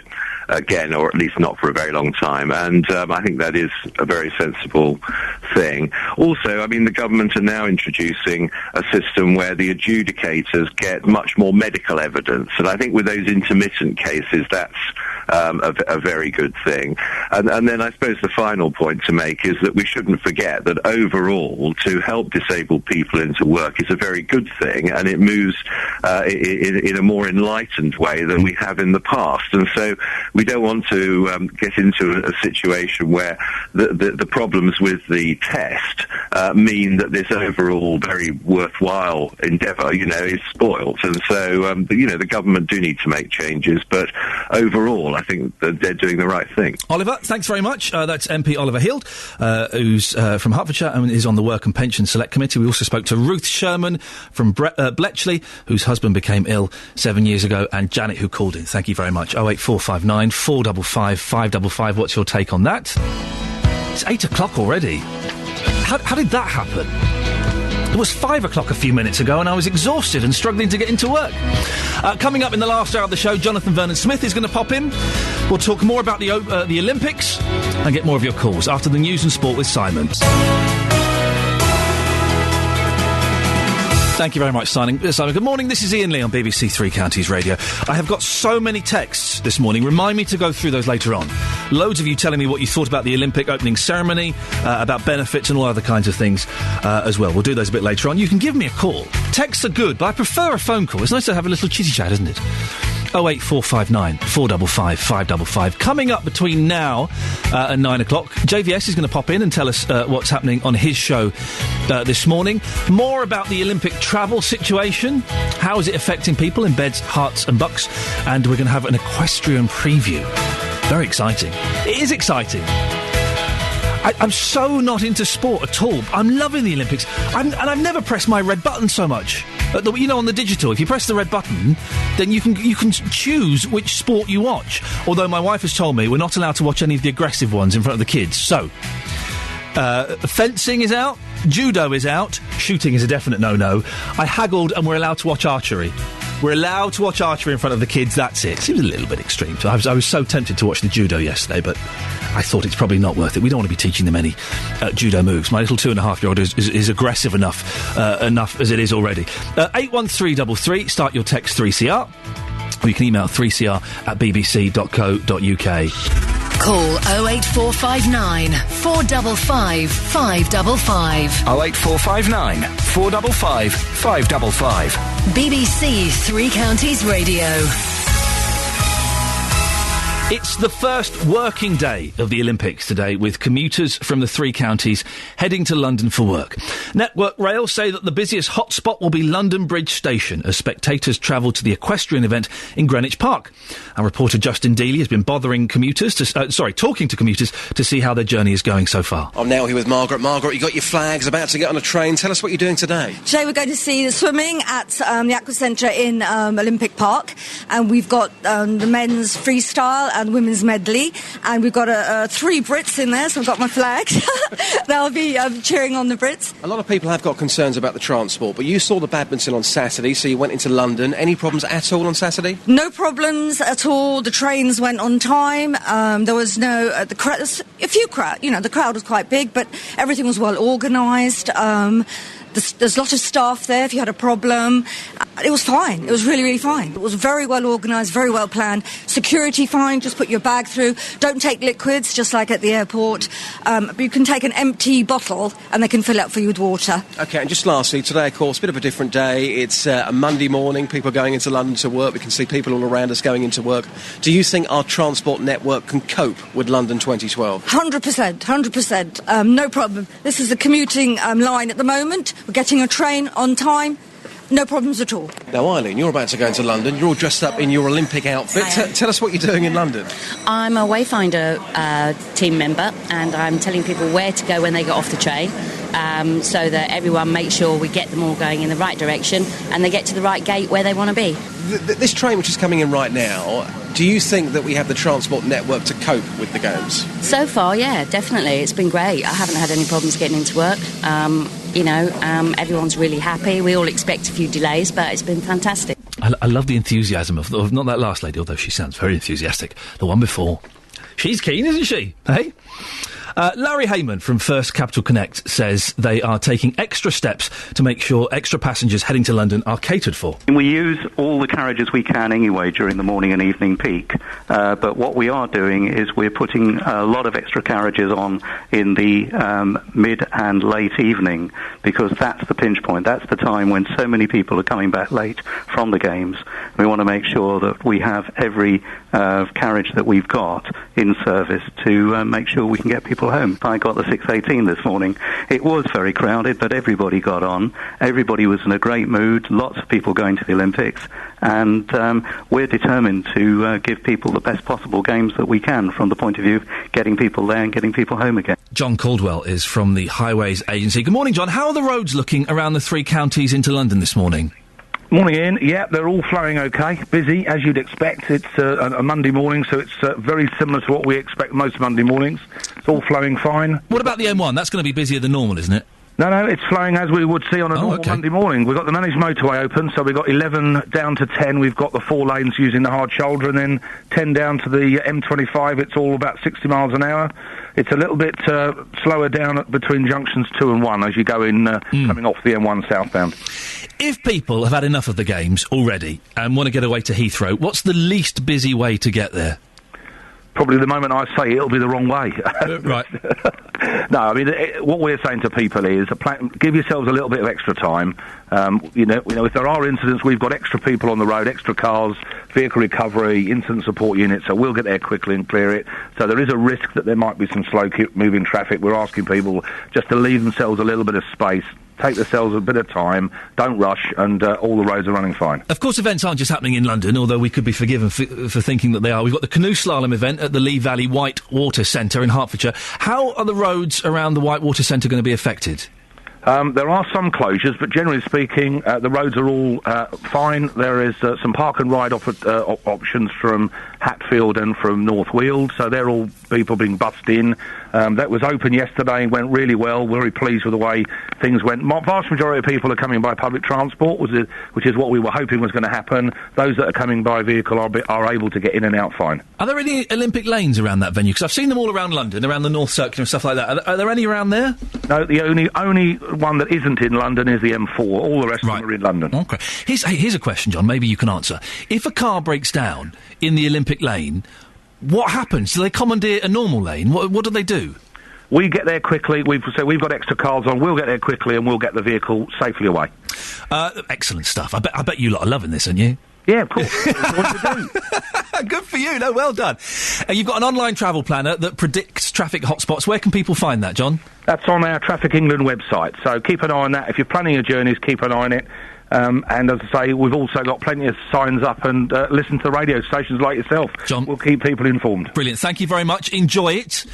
again, or at least not for a very long time. And I think that is a very sensible thing. Also, I mean, the government are now introducing a system where the adjudicators get much more medical evidence. And I think with those intermittent cases, that's a very good thing. And then I suppose the final point to make is that we shouldn't forget that overall, to help disabled people into work is a very good thing, and it moves in a more enlightened way than we have in the past. And so we don't want to get into a situation where the problems with the test mean that this overall very worthwhile endeavour, is spoilt. And so, the government do need to make changes, but overall, I think that they're doing the right thing. Oliver, thanks very much. That's MP Oliver Hield, who's from Hertfordshire and is on the Work and Pension Select Committee. We also spoke to Ruth Sherman from Bletchley, whose husband became ill 7 years ago, and Janet, who called in. Thank you very much. 08459 455 555. What's your take on that? It's 8 o'clock already. How did that happen? It was 5 o'clock a few minutes ago and I was exhausted and struggling to get into work. Coming up in the last hour of the show, Jonathan Vernon-Smith is going to pop in. We'll talk more about the Olympics and get more of your calls after the news and sport with Simon. Thank you very much, Simon. Good morning, this is Iain Lee on BBC Three Counties Radio. I have got so many texts this morning. Remind me to go through those later on. Loads of you telling me what you thought about the Olympic opening ceremony, about benefits and all other kinds of things as well. We'll do those a bit later on. You can give me a call. Texts are good, but I prefer a phone call. It's nice to have a little chitty chat, isn't it? 08459 455 555. Coming up between now and 9 o'clock, JVS is going to pop in and tell us what's happening on his show this morning. More about the Olympic travel situation. How is it affecting people in beds, hearts and bucks? And we're going to have an equestrian preview. Very exciting. It is exciting. I'm so not into sport at all. I'm loving the Olympics. And I've never pressed my red button so much. You know, on the digital, if you press the red button, then you can choose which sport you watch. Although my wife has told me we're not allowed to watch any of the aggressive ones in front of the kids. So, fencing is out, judo is out, shooting is a definite no-no. I haggled and we're allowed to watch archery. We're allowed to watch archery in front of the kids, that's it. Seems a little bit extreme. So I was so tempted to watch the judo yesterday, but I thought it's probably not worth it. We don't want to be teaching them any judo moves. My little 2.5-year-old is aggressive enough as it is already. 81333, start your text 3CR. Or you can email 3cr@bbc.co.uk. Call 08459 455 555. 08459 455 555. BBC Three Counties Radio. It's the first working day of the Olympics today, with commuters from the three counties heading to London for work. Network Rail say that the busiest hotspot will be London Bridge Station as spectators travel to the equestrian event in Greenwich Park. Our reporter Justin Dealey has been talking to commuters to see how their journey is going so far. I'm now here with Margaret. Margaret, you got your flags, about to get on a train. Tell us what you're doing today. Today we're going to see the swimming at the Aqua Centre in Olympic Park, and we've got the men's freestyle and women's medley, and we've got 3 Brits in there, so I've got my flags. They'll be cheering on the Brits. A lot of people have got concerns about the transport, but you saw the badminton on Saturday, so you went into London. Any problems at all on Saturday? No problems at all. The trains went on time. There was no the crowd was quite big, but everything was well organised. There's a lot of staff there if you had a problem. It was fine. It was really, really fine. It was very well organised, very well planned. Security fine, just put your bag through. Don't take liquids, just like at the airport. But you can take an empty bottle and they can fill it up for you with water. OK, and just lastly, today, of course, a bit of a different day. It's a Monday morning. People are going into London to work. We can see people all around us going into work. Do you think our transport network can cope with London 2012? 100%. No problem. This is the commuting line at the moment. We're getting a train on time. No problems at all. Now, Eileen, you're about to go into London. You're all dressed up in your Olympic outfit. Tell us what you're doing in London. I'm a Wayfinder team member, and I'm telling people where to go when they get off the train, so that everyone makes sure we get them all going in the right direction and they get to the right gate where they want to be. This train which is coming in right now, do you think that we have the transport network to cope with the games? So far, yeah, definitely. It's been great. I haven't had any problems getting into work. Everyone's really happy. We all expect a few delays, but it's been fantastic. I love the enthusiasm of not that last lady, although she sounds very enthusiastic. The one before. She's keen, isn't she? Hey? Larry Heyman from First Capital Connect says they are taking extra steps to make sure extra passengers heading to London are catered for. We use all the carriages we can anyway during the morning and evening peak, but what we are doing is we're putting a lot of extra carriages on in the mid and late evening, because that's the pinch point. That's the time when so many people are coming back late from the games. We want to make sure that we have every carriage that we've got in service to make sure we can get people people home. I got the 6:18 this morning. It was very crowded, but everybody got on. Everybody was in a great mood. Lots of people going to the Olympics, and we're determined to give people the best possible games that we can from the point of view of getting people there and getting people home again. John Caldwell is from the Highways Agency. Good morning, John. How are the roads looking around the three counties into London this morning? Morning, Ian. Yeah, they're all flowing okay. Busy, as you'd expect. It's a Monday morning, so it's very similar to what we expect most Monday mornings. It's all flowing fine. What about the M1? That's going to be busier than normal, isn't it? No, it's flowing as we would see on a normal Monday morning. We've got the managed motorway open, so we've got 11 down to 10. We've got the 4 lanes using the hard shoulder, and then 10 down to the M25. It's all about 60 miles an hour. It's a little bit slower down between junctions 2 and 1 as you go in, coming off the M1 southbound. If people have had enough of the games already and want to get away to Heathrow, what's the least busy way to get there? Probably the moment I say it'll be the wrong way. Right. No, I mean, what we're saying to people is give yourselves a little bit of extra time. You know, if there are incidents, we've got extra people on the road, extra cars, vehicle recovery, incident support units, so we'll get there quickly and clear it. So there is a risk that there might be some slow-moving traffic. We're asking people just to leave themselves a little bit of space. Take themselves a bit of time, don't rush, and all the roads are running fine. Of course, events aren't just happening in London, although we could be forgiven for thinking that they are. We've got the canoe slalom event at the Lee Valley Whitewater Centre in Hertfordshire. How are the roads around the Whitewater Centre going to be affected? There are some closures, but generally speaking, the roads are all fine. There is some park and ride options from Hatfield and from North Weald, so they're all people being bussed in. That was open yesterday and went really well. Very pleased with the way things went. Vast majority of people are coming by public transport, which is what we were hoping was going to happen. Those that are coming by vehicle are able to get in and out fine. Are there any Olympic lanes around that venue? Because I've seen them all around London, around the North Circular and stuff like that. Are there any around there? No, the only one that isn't in London is the M4. All the rest of them are in London. Okay. Here's a question, John. Maybe you can answer. If a car breaks down in the Olympic lane, what happens? Do they commandeer a normal lane? What do they do? We get there quickly. We've got extra cars on. We'll get there quickly and we'll get the vehicle safely away. Excellent stuff. I bet you lot are loving this, aren't you? Yeah, of course. What to do. Good for you. No, well done. You've got an online travel planner that predicts traffic hotspots. Where can people find that, John? That's on our Traffic England website. So keep an eye on that. If you're planning your journeys, keep an eye on it. And as I say, we've also got plenty of signs up and listen to radio stations like yourself. John, we'll keep people informed. Brilliant. Thank you very much. Enjoy it.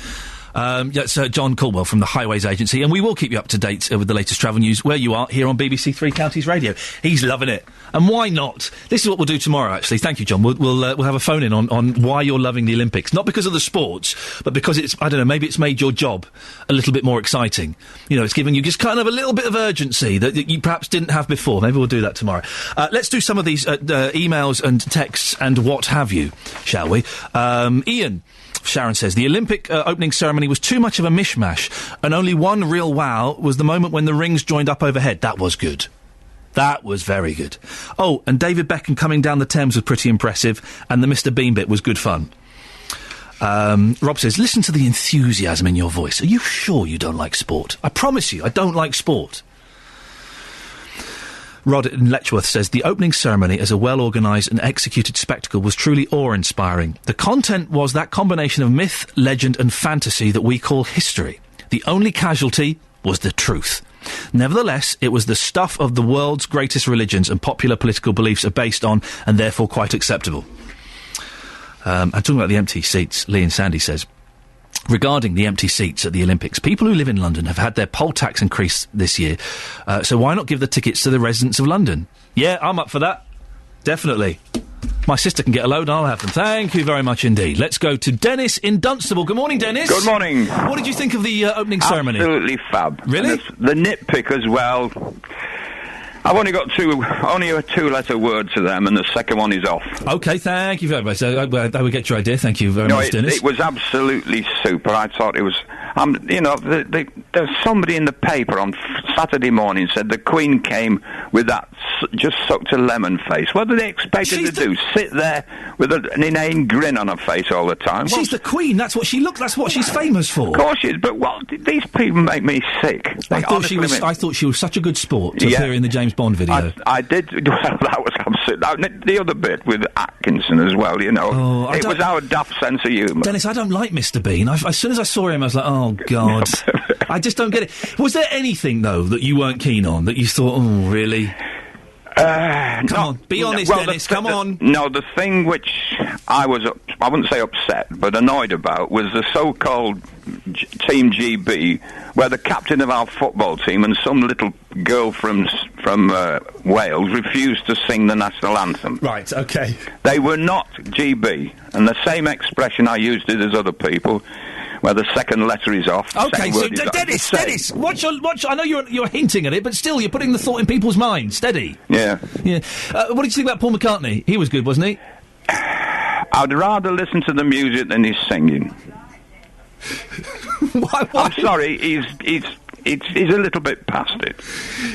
That's John Caldwell from the Highways Agency, and we will keep you up to date with the latest travel news where you are here on BBC Three Counties Radio. He's loving it, and why not? This is what we'll do tomorrow. Actually, thank you, John. We'll have a phone in on why you're loving the Olympics, not because of the sports, but because it's, I don't know, maybe it's made your job a little bit more exciting. You know, it's giving you just kind of a little bit of urgency that you perhaps didn't have before. Maybe we'll do that tomorrow. Let's do some of these emails and texts and what have you, shall we? Iain. Sharon says, the Olympic opening ceremony was too much of a mishmash, and only one real wow was the moment when the rings joined up overhead. That was good. That was very good. Oh, and David Beckham coming down the Thames was pretty impressive, and the Mr. Bean bit was good fun. Rob says, listen to the enthusiasm in your voice. Are you sure you don't like sport? I promise you, I don't like sport. Rod in Letchworth says, the opening ceremony as a well-organised and executed spectacle was truly awe-inspiring. The content was that combination of myth, legend and fantasy that we call history. The only casualty was the truth. Nevertheless, it was the stuff of the world's greatest religions and popular political beliefs are based on, and therefore quite acceptable. I'm talking about the empty seats, Lee and Sandy says. Regarding the empty seats at the Olympics, people who live in London have had their poll tax increased this year, so why not give the tickets to the residents of London? Yeah, I'm up for that. Definitely. My sister can get a load and I'll have them. Thank you very much indeed. Let's go to Dennis in Dunstable. Good morning, Dennis. Good morning. What did you think of the opening ceremony? Absolutely fab. Really? The nitpick as well. I've only got a two-letter word to them, and the second one is off. OK, thank you very much. I would get your idea. Thank you very much, Dennis. It was absolutely super. I thought it was... there's somebody in the paper on Saturday morning said the Queen came with that just sucked a lemon face. What do they expect her to do? Sit there with an inane grin on her face all the time? She's the Queen. That's what she looks. That's what she's famous for. Of course she is. But these people make me sick. I thought she was such a good sport to appear in the James Bond video. I did. Well, that was absolute. The other bit with Atkinson as well. You know, it was our daft sense of humour. Dennis, I don't like Mr. Bean. As soon as I saw him, I was like, oh God. I just don't get it. Was there anything though that you weren't keen on that you thought, oh really? Come on, be honest, Dennis. Come on. No, the thing which I wouldn't say upset, but annoyed about was the so-called Team GB, where the captain of our football team and some little girl from Wales refused to sing the national anthem. Right. Okay. They were not GB, and the same expression I used it as other people. Where the second letter is off. Okay, so Dennis, watch. I know you're hinting at it, but still, you're putting the thought in people's minds. Steady. Yeah. What did you think about Paul McCartney? He was good, wasn't he? I'd rather listen to the music than his singing. Why? I'm sorry, he's a little bit past it.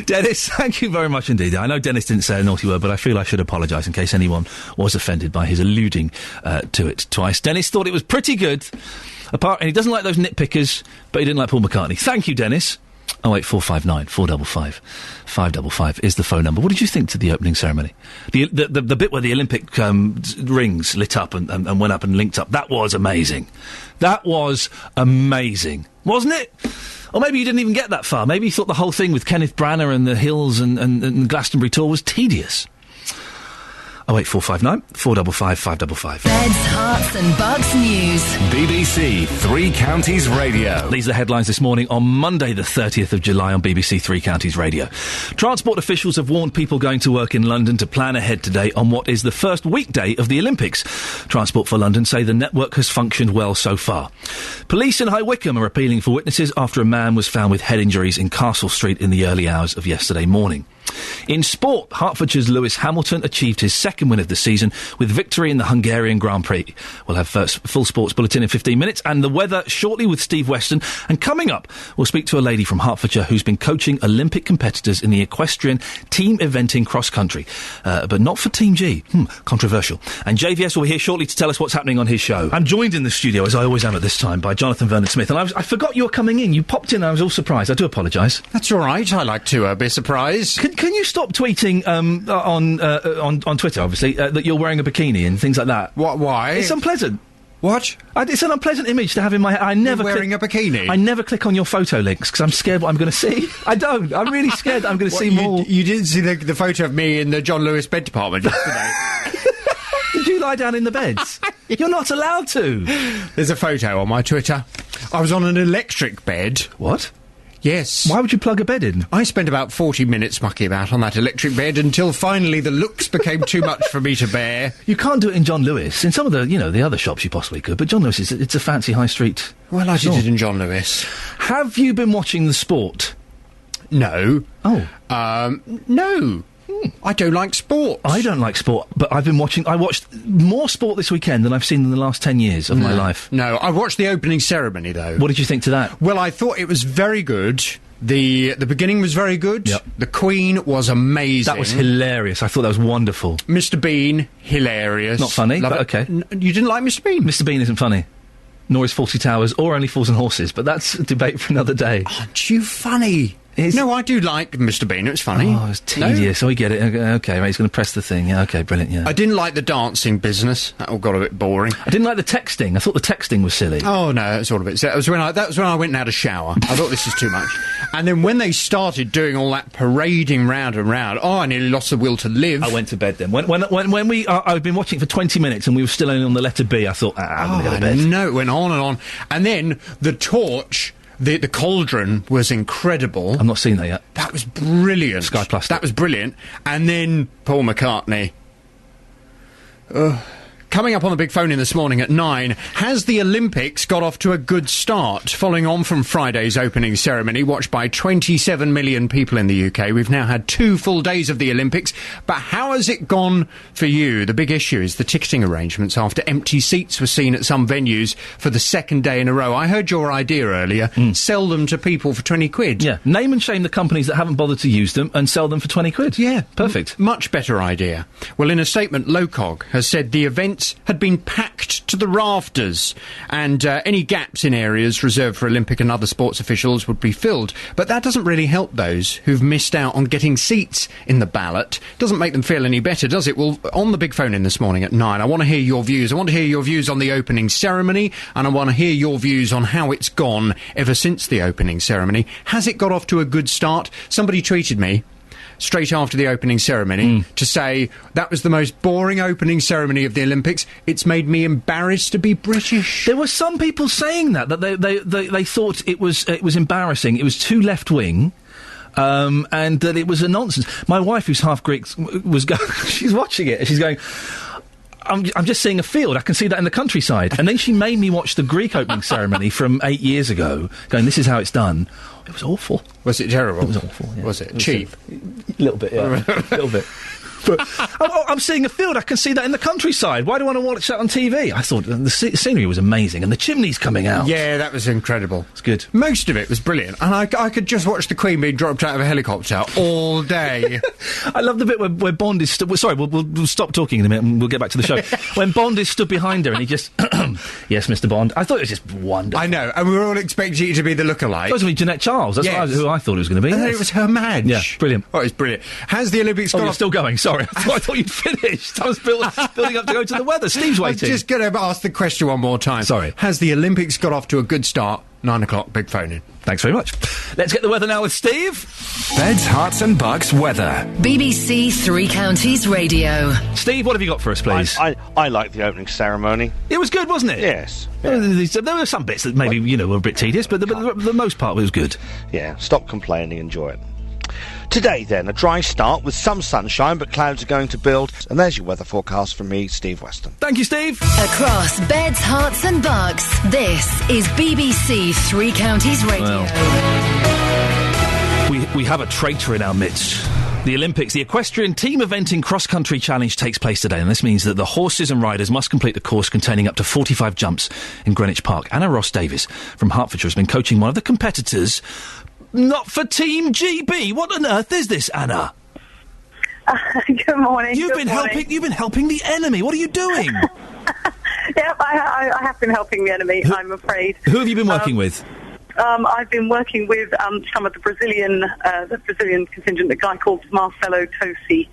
Dennis, thank you very much indeed. I know Dennis didn't say a naughty word, but I feel I should apologise in case anyone was offended by his alluding to it twice. Dennis thought it was pretty good. And he doesn't like those nitpickers, but he didn't like Paul McCartney. Thank you, Dennis. 08459 455 555 is the phone number. What did you think to the opening ceremony? The bit where the Olympic rings lit up and went up and linked up. That was amazing. That was amazing. Wasn't it? Or maybe you didn't even get that far. Maybe you thought the whole thing with Kenneth Branagh and the Hills and Glastonbury tour was tedious. 08459 455 555. Beds, Hearts and Bucks News. BBC Three Counties Radio. These are the headlines this morning on Monday the 30th of July on BBC Three Counties Radio. Transport officials have warned people going to work in London to plan ahead today on what is the first weekday of the Olympics. Transport for London say the network has functioned well so far. Police in High Wycombe are appealing for witnesses after a man was found with head injuries in Castle Street in the early hours of yesterday morning. In sport, Hertfordshire's Lewis Hamilton achieved his second win of the season with victory in the Hungarian Grand Prix. We'll have full sports bulletin in 15 minutes and the weather shortly with Steve Weston. And coming up, we'll speak to a lady from Hertfordshire who's been coaching Olympic competitors in the equestrian team eventing cross-country. But not for Team G. Controversial. And JVS will be here shortly to tell us what's happening on his show. I'm joined in the studio, as I always am at this time, by Jonathan Vernon-Smith. And I forgot you were coming in. You popped in and I was all surprised. I do apologise. That's all right. I like to be surprised. Can you stop tweeting on Twitter, obviously, that you're wearing a bikini and things like that? What? Why? It's unpleasant. What? It's an unpleasant image to have in my head. I never You're wearing a bikini? I never click on your photo links because I'm scared what I'm going to see. I don't. I'm really scared that I'm going to see more. You didn't see the photo of me in the John Lewis bed department yesterday? Did you lie down in the beds? You're not allowed to. There's a photo on my Twitter. I was on an electric bed. What? Yes. Why would you plug a bed in? I spent about 40 minutes mucking about on that electric bed until finally the looks became too much for me to bear. You can't do it in John Lewis. In some of the other shops you possibly could, but John Lewis it's a fancy high street. Well, I did it in John Lewis. Have you been watching the sport? No. Oh. No. I don't like sport. I don't like sport, but I watched more sport this weekend than I've seen in the last 10 years of my life. No, I watched the opening ceremony, though. What did you think to that? Well, I thought it was very good. The beginning was very good. Yep. The Queen was amazing. That was hilarious. I thought that was wonderful. Mr. Bean, hilarious. Not funny, Love but it. okay. You didn't like Mr. Bean? Mr. Bean isn't funny. Nor is Fawlty Towers, or Only Fools and Horses, but that's a debate for another day. Aren't you funny? No, I do like Mr. Bean. It was funny. Oh, it's tedious. No? Oh, we get it. Okay, right, he's going to press the thing. Yeah, okay, brilliant, yeah. I didn't like the dancing business. That all got a bit boring. I didn't like the texting. I thought the texting was silly. Oh, no, that's all a bit... That was when I went and had a shower. I thought this is too much. And then when they started doing all that parading round and round, I nearly lost the will to live. I went to bed then. When we... I've been watching for 20 minutes and we were still only on the letter B, I thought, I'm going to go to bed. No, it went on and on. And then the torch... The cauldron was incredible. I've not seen that yet. That was brilliant. Sky Plus. That was brilliant. And then Paul McCartney. Coming up on the big phone in this morning at 9, has the Olympics got off to a good start? Following on from Friday's opening ceremony, watched by 27 million people in the UK, we've now had 2 full days of the Olympics. But how has it gone for you? The big issue is the ticketing arrangements after empty seats were seen at some venues for the second day in a row. I heard your idea earlier. Sell them to people for 20 quid. Yeah, name and shame the companies that haven't bothered to use them and sell them for 20 quid. Yeah. Perfect. Much better idea. Well, in a statement, LOCOG has said the events had been packed to the rafters and any gaps in areas reserved for Olympic and other sports officials would be filled. But that doesn't really help those who've missed out on getting seats in the ballot. Doesn't make them feel any better, does it? Well, on the big phone in this morning at 9, I want to hear your views. I want to hear your views on the opening ceremony, and I want to hear your views on how it's gone ever since the opening ceremony. Has it got off to a good start? Somebody tweeted me straight after the opening ceremony to say that was the most boring opening ceremony of the Olympics. It's made me embarrassed to be British. There were some people saying that they thought it was embarrassing. It was too left wing. And that it was a nonsense. My wife, who's half Greek, was she's watching it and she's going, I'm just seeing a field. I can see that in the countryside. And then she made me watch the Greek opening ceremony from 8 years ago, going, this is how it's done. It was awful. Was it terrible? It was awful, yeah. Was it? Cheap? A little bit, yeah. A little bit. But I'm seeing a field. I can see that in the countryside. Why do I want to watch that on TV? I thought the scenery was amazing, and the chimneys coming out. Yeah, that was incredible. It's good. Most of it was brilliant, and I could just watch the Queen being dropped out of a helicopter all day. I love the bit where Bond is stood... Sorry, we'll stop talking in a minute and we'll get back to the show. When Bond is stood behind her and he just... Yes, Mr. Bond. I thought it was just wonderful. I know, and we were all expecting you to be the lookalike. That was going to be Jeanette Charles. That's who I thought it was going to be. And then it was her Madge. Yeah, brilliant. Oh, it's brilliant. Has the Olympics gone you're off... still going, sorry. I thought you'd finished. I was building up to go to the weather. Steve's waiting. I'm just going to ask the question one more time. Sorry. Has the Olympics got off to a good start? 9 o'clock, big phone in. Thanks very much. Let's get the weather now with Steve. Beds, Hearts and Bucks weather. BBC Three Counties Radio. Steve, what have you got for us, please? I like the opening ceremony. It was good, wasn't it? Yes. Yeah. There were some bits that maybe, were a bit tedious, but the most part was good. Yeah, stop complaining, enjoy it. Today, then, a dry start with some sunshine, but clouds are going to build. And there's your weather forecast from me, Steve Weston. Thank you, Steve. Across Beds, Hearts and Bucks, this is BBC Three Counties Radio. Well, we have a traitor in our midst. The Olympics, the equestrian team eventing cross-country challenge takes place today, and this means that the horses and riders must complete the course containing up to 45 jumps in Greenwich Park. Anna Ross-Davies from Hertfordshire has been coaching one of the competitors... Not for Team GB. What on earth is this, Anna? Good morning. You've been helping the enemy. What are you doing? Yep, I have been helping the enemy. I'm afraid. Who have you been working with? I've been working with some of the Brazilian contingent, a guy called Marcelo Tosi,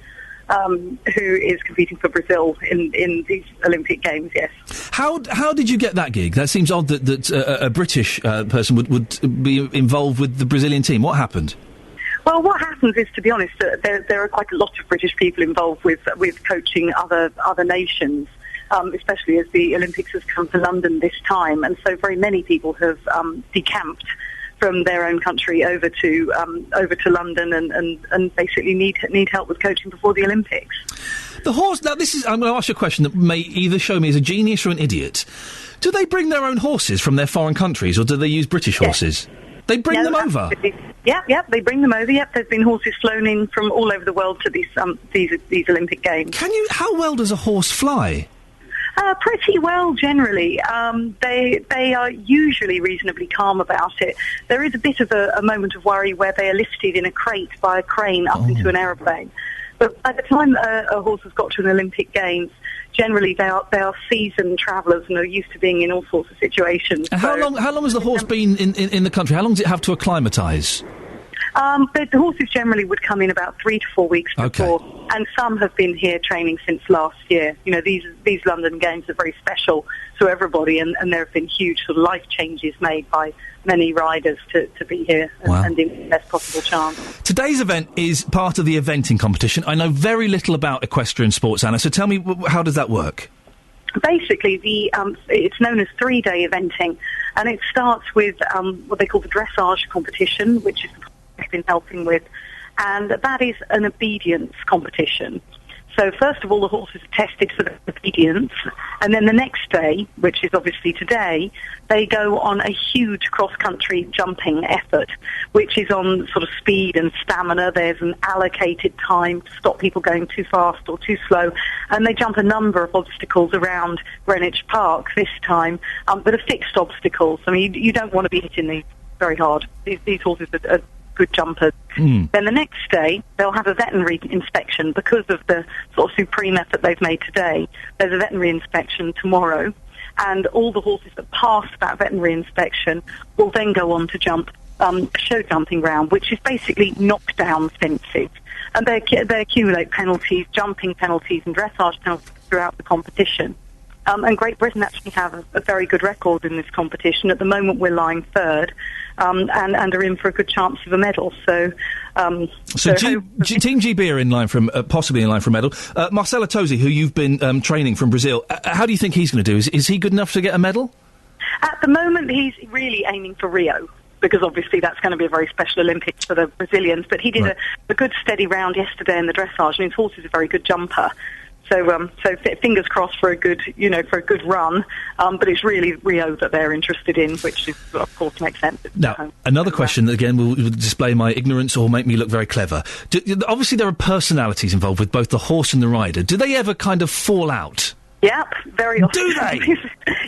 who is competing for Brazil in these Olympic Games. Yes. How did you get that gig? That seems odd that a British person would be involved with the Brazilian team. What happened? Well, what happens is, to be honest, there are quite a lot of British people involved with coaching other nations, especially as the Olympics has come to London this time, and so very many people have decamped from their own country over to London and basically need help with coaching before the Olympics. The horse. Now, I'm going to ask you a question that may either show me as a genius or an idiot. Do they bring their own horses from their foreign countries, or do they use British horses? They bring them over. Yeah, they bring them over. Yep, there's been horses flown in from all over the world to these Olympic Games. How well does a horse fly? Pretty well, generally. They are usually reasonably calm about it. There is a bit of a moment of worry where they are lifted in a crate by a crane up into an aeroplane. But by the time a horse has got to an Olympic Games, generally they are seasoned travellers and are used to being in all sorts of situations. And how long has the horse been in the country? How long does it have to acclimatise? The horses generally would come in about 3 to 4 weeks before, and some have been here training since last year. These London Games are very special to everybody, and there have been huge sort of life changes made by many riders to be here and in the best possible chance. Today's event is part of the eventing competition. I know very little about equestrian sports, Anna, so tell me, how does that work? Basically, it's known as 3-day eventing, and it starts with what they call the dressage competition, which is the I've been helping with, and that is an obedience competition. So first of all, the horses are tested for their obedience, and then the next day, which is obviously today, they go on a huge cross-country jumping effort, which is on sort of speed and stamina. There's an allocated time to stop people going too fast or too slow, and they jump a number of obstacles around Greenwich Park this time, but are fixed obstacles. I mean, you don't want to be hitting these very hard. These horses are good jumpers. Then the next day, they'll have a veterinary inspection because of the sort of supreme effort they've made today. There's a veterinary inspection tomorrow, and all the horses that pass that veterinary inspection will then go on to jump a show jumping round, which is basically knockdown fences. And they accumulate penalties, jumping penalties and dressage penalties throughout the competition. And Great Britain actually have a very good record in this competition. At the moment, we're lying third, and are in for a good chance of a medal. So Team GB are in line for possibly in line for a medal. Marcelo Tosi, who you've been training from Brazil, how do you think he's going to do? Is he good enough to get a medal? At the moment, he's really aiming for Rio, because obviously that's going to be a very special Olympics for the Brazilians. But he did a good steady round yesterday in the dressage, and his horse is a very good jumper. So fingers crossed for a good run. But it's really Rio that they're interested in, which is, of course, makes sense. Now, another question that, again, will display my ignorance or make me look very clever. Obviously, there are personalities involved with both the horse and the rider. Do they ever kind of fall out? Yep, very often. Do they?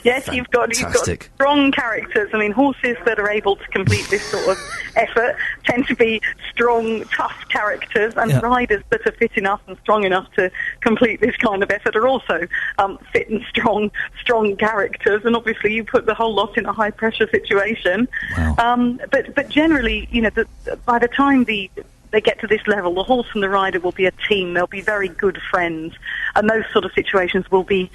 Yes, you've got strong characters. I mean, horses that are able to complete this sort of effort tend to be strong, tough characters, and riders that are fit enough and strong enough to complete this kind of effort are also fit and strong characters. And obviously, you put the whole lot in a high-pressure situation. Wow. But generally, by the time they get to this level, the horse and the rider will be a team. They'll be very good friends, and those sort of situations will be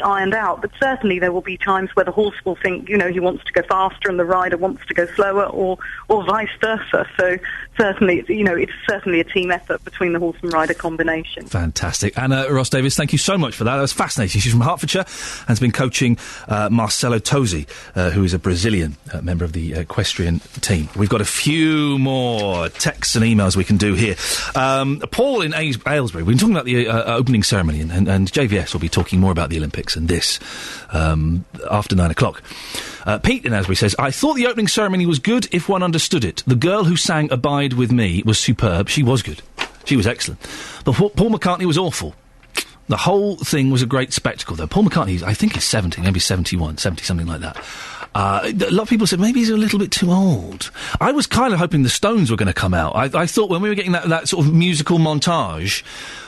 ironed out. But certainly there will be times where the horse will think, he wants to go faster, and the rider wants to go slower, or vice versa. So certainly, it's certainly a team effort between the horse and rider combination. Fantastic. Anna Ross Davis, thank you so much for that. That was fascinating. She's from Hertfordshire and has been coaching Marcelo Tosi, who is a Brazilian member of the equestrian team. We've got a few more texts and emails we can do here. Paul in Aylesbury, we've been talking about the opening ceremony, and JVS will be talking more about the Olympics and this after 9 o'clock. Pete in Aylesbury says, I thought the opening ceremony was good if one understood it. The girl who sang Abide With Me was superb. She was good. She was excellent. But Paul McCartney was awful. The whole thing was a great spectacle, though. Paul McCartney, I think he's 70, maybe 71, 70, something like that. A lot of people said maybe he's a little bit too old. I was kind of hoping the Stones were going to come out. I thought when we were getting that sort of musical montage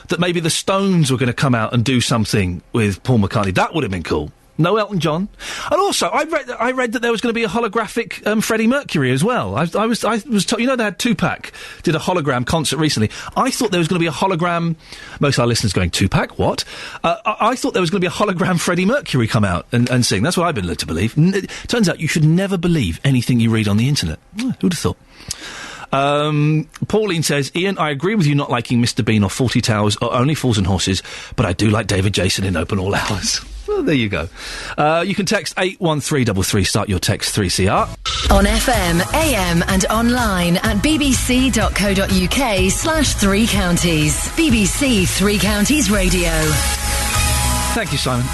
that maybe the Stones were going to come out and do something with Paul McCartney. That would have been cool. No Elton John. And also, I read that there was going to be a holographic Freddie Mercury as well. I was told, they had Tupac did a hologram concert recently. I thought there was going to be a hologram. Most of our listeners going, Tupac? What? I thought there was going to be a hologram Freddie Mercury come out and sing. That's what I've been led to believe. Turns out you should never believe anything you read on the internet. Who'd have thought? Pauline says, Ian, I agree with you not liking Mr. Bean or 40 Towers or Only Fools and Horses, but I do like David Jason in Open All Hours. Well, there you go. You can text 81333, start your text 3CR. On FM, AM and online at bbc.co.uk/3 counties. BBC Three Counties Radio. Thank you, Simon.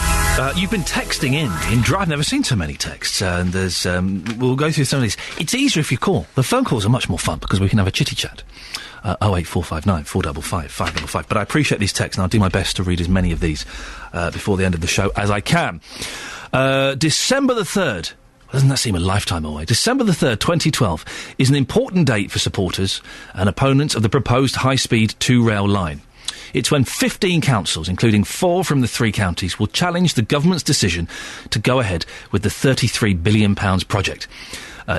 You've been texting in I've never seen so many texts, and there's we'll go through some of these. It's easier if you call. The phone calls are much more fun because we can have a chitty chat. 08459 455 555. But I appreciate these texts, and I'll do my best to read as many of these before the end of the show as I can. December the 3rd. Doesn't that seem a lifetime away? December the 3rd, 2012, is an important date for supporters and opponents of the proposed high-speed two-rail line. It's when 15 councils, including 4 from the 3 counties, will challenge the government's decision to go ahead with the £33 billion project.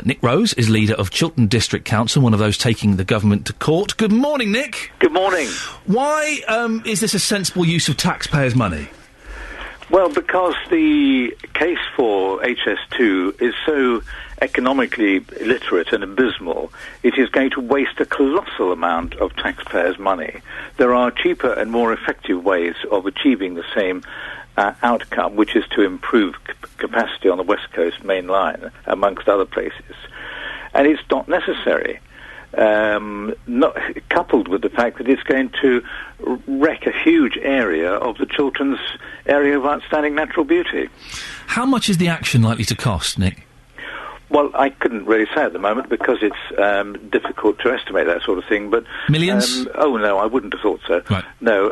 Nick Rose is leader of Chiltern District Council, one of those taking the government to court. Good morning, Nick. Good morning. Why is this a sensible use of taxpayers' money? Well, because the case for HS2 is so economically illiterate and abysmal, it is going to waste a colossal amount of taxpayers' money. There are cheaper and more effective ways of achieving the same outcome, which is to improve capacity on the West Coast main line, amongst other places. And it's not necessary. not coupled with the fact that it's going to wreck a huge area of the children's area of outstanding natural beauty. How much is the action likely to cost, Nick? Well, I couldn't really say at the moment because it's difficult to estimate that sort of thing. But millions? Oh no, I wouldn't have thought so. Right. No,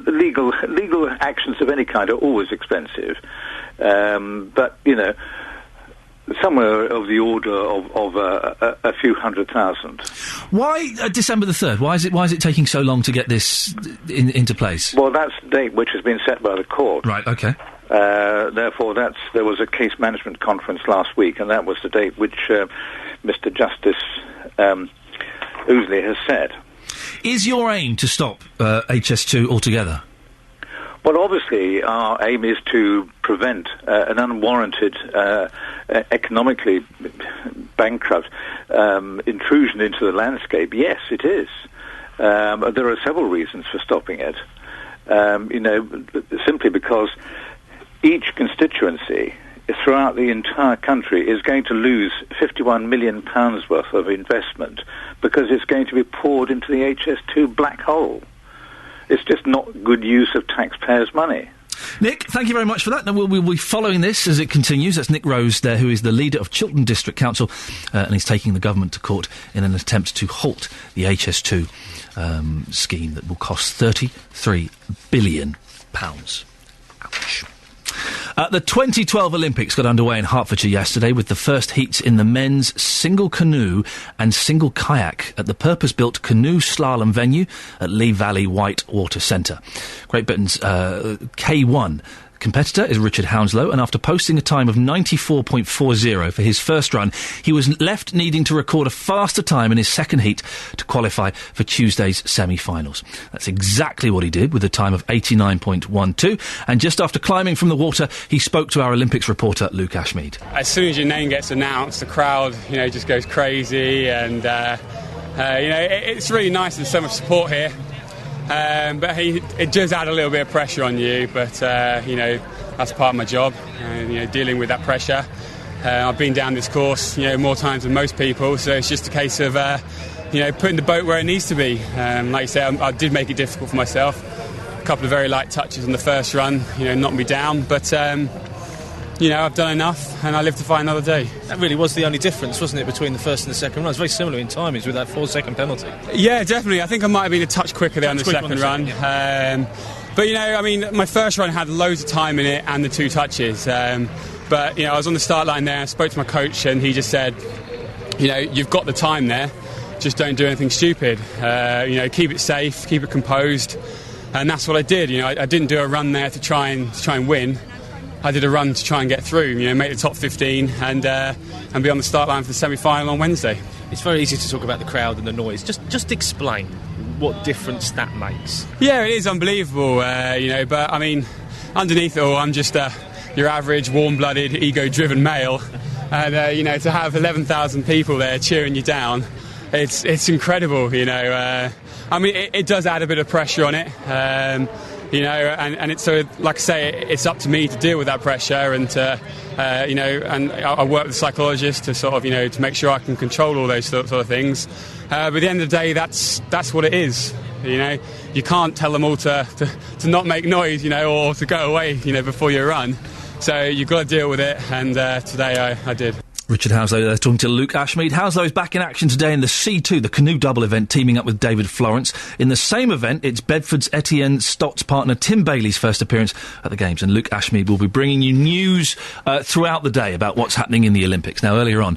legal actions of any kind are always expensive. But somewhere of the order of a few 100,000. Why December the 3rd? Why is it taking so long to get this into place? Well, that's the date which has been set by the court. Right. Okay. Therefore, there was a case management conference last week, and that was the date which Mr. Justice Ousley has set. Is your aim to stop HS2 altogether? Well, obviously, our aim is to prevent an unwarranted, economically bankrupt intrusion into the landscape. Yes, it is. There are several reasons for stopping it. Simply because each constituency throughout the entire country is going to lose £51 million worth of investment because it's going to be poured into the HS2 black hole. It's just not good use of taxpayers' money. Nick, thank you very much for that. Now, we'll be following this as it continues. That's Nick Rose there, who is the leader of Chiltern District Council, and he's taking the government to court in an attempt to halt the HS2 scheme that will cost £33 billion. Ouch. The 2012 Olympics got underway in Hertfordshire yesterday with the first heats in the men's single canoe and single kayak at the purpose-built canoe slalom venue at Lee Valley Whitewater Centre. Great Britain's K1 competitor is Richard Hounslow, and after posting a time of 94.40 for his first run, he was left needing to record a faster time in his second heat to qualify for Tuesday's semi-finals. That's exactly what he did, with a time of 89.12, and just after climbing from the water, he spoke to our Olympics reporter, Luke Ashmead. As soon as your name gets announced, the crowd, just goes crazy, and, it's really nice. There's so much support here. But it does add a little bit of pressure on you, but, that's part of my job, dealing with that pressure. I've been down this course, more times than most people, so it's just a case of, putting the boat where it needs to be. Like you say, I did make it difficult for myself. A couple of very light touches on the first run, knocked me down, but... I've done enough, and I live to fight another day. That really was the only difference, wasn't it, between the first and the second run? It's very similar in timings with that 4-second penalty. Yeah, definitely. I think I might have been a touch quicker there on the second run. Yeah. But, my first run had loads of time in it and the two touches. But, I was on the start line there, I spoke to my coach, and he just said, you've got the time there, just don't do anything stupid. Keep it safe, keep it composed. And that's what I did. I didn't do a run there to try and win. I did a run to try and get through, make the top 15 and be on the start line for the semi-final on Wednesday. It's very easy to talk about the crowd and the noise. Just explain what difference that makes. Yeah, it is unbelievable, but, underneath it all, I'm just your average warm-blooded, ego-driven male. And, to have 11,000 people there cheering you down, it's incredible, it does add a bit of pressure on it. And it's so, like I say, it's up to me to deal with that pressure and to, and I work with a psychologist to sort of, to make sure I can control all those sort of things. But at the end of the day, that's what it is. You can't tell them all to not make noise, or to go away, before you run. So you've got to deal with it, and today I did. Richard Hounslow there talking to Luke Ashmead. Hounslow is back in action today in the C2, the canoe double event, teaming up with David Florence. In the same event, it's Bedford's Etienne Stott's partner Tim Bailey's first appearance at the Games, and Luke Ashmead will be bringing you news throughout the day about what's happening in the Olympics. Now, earlier on,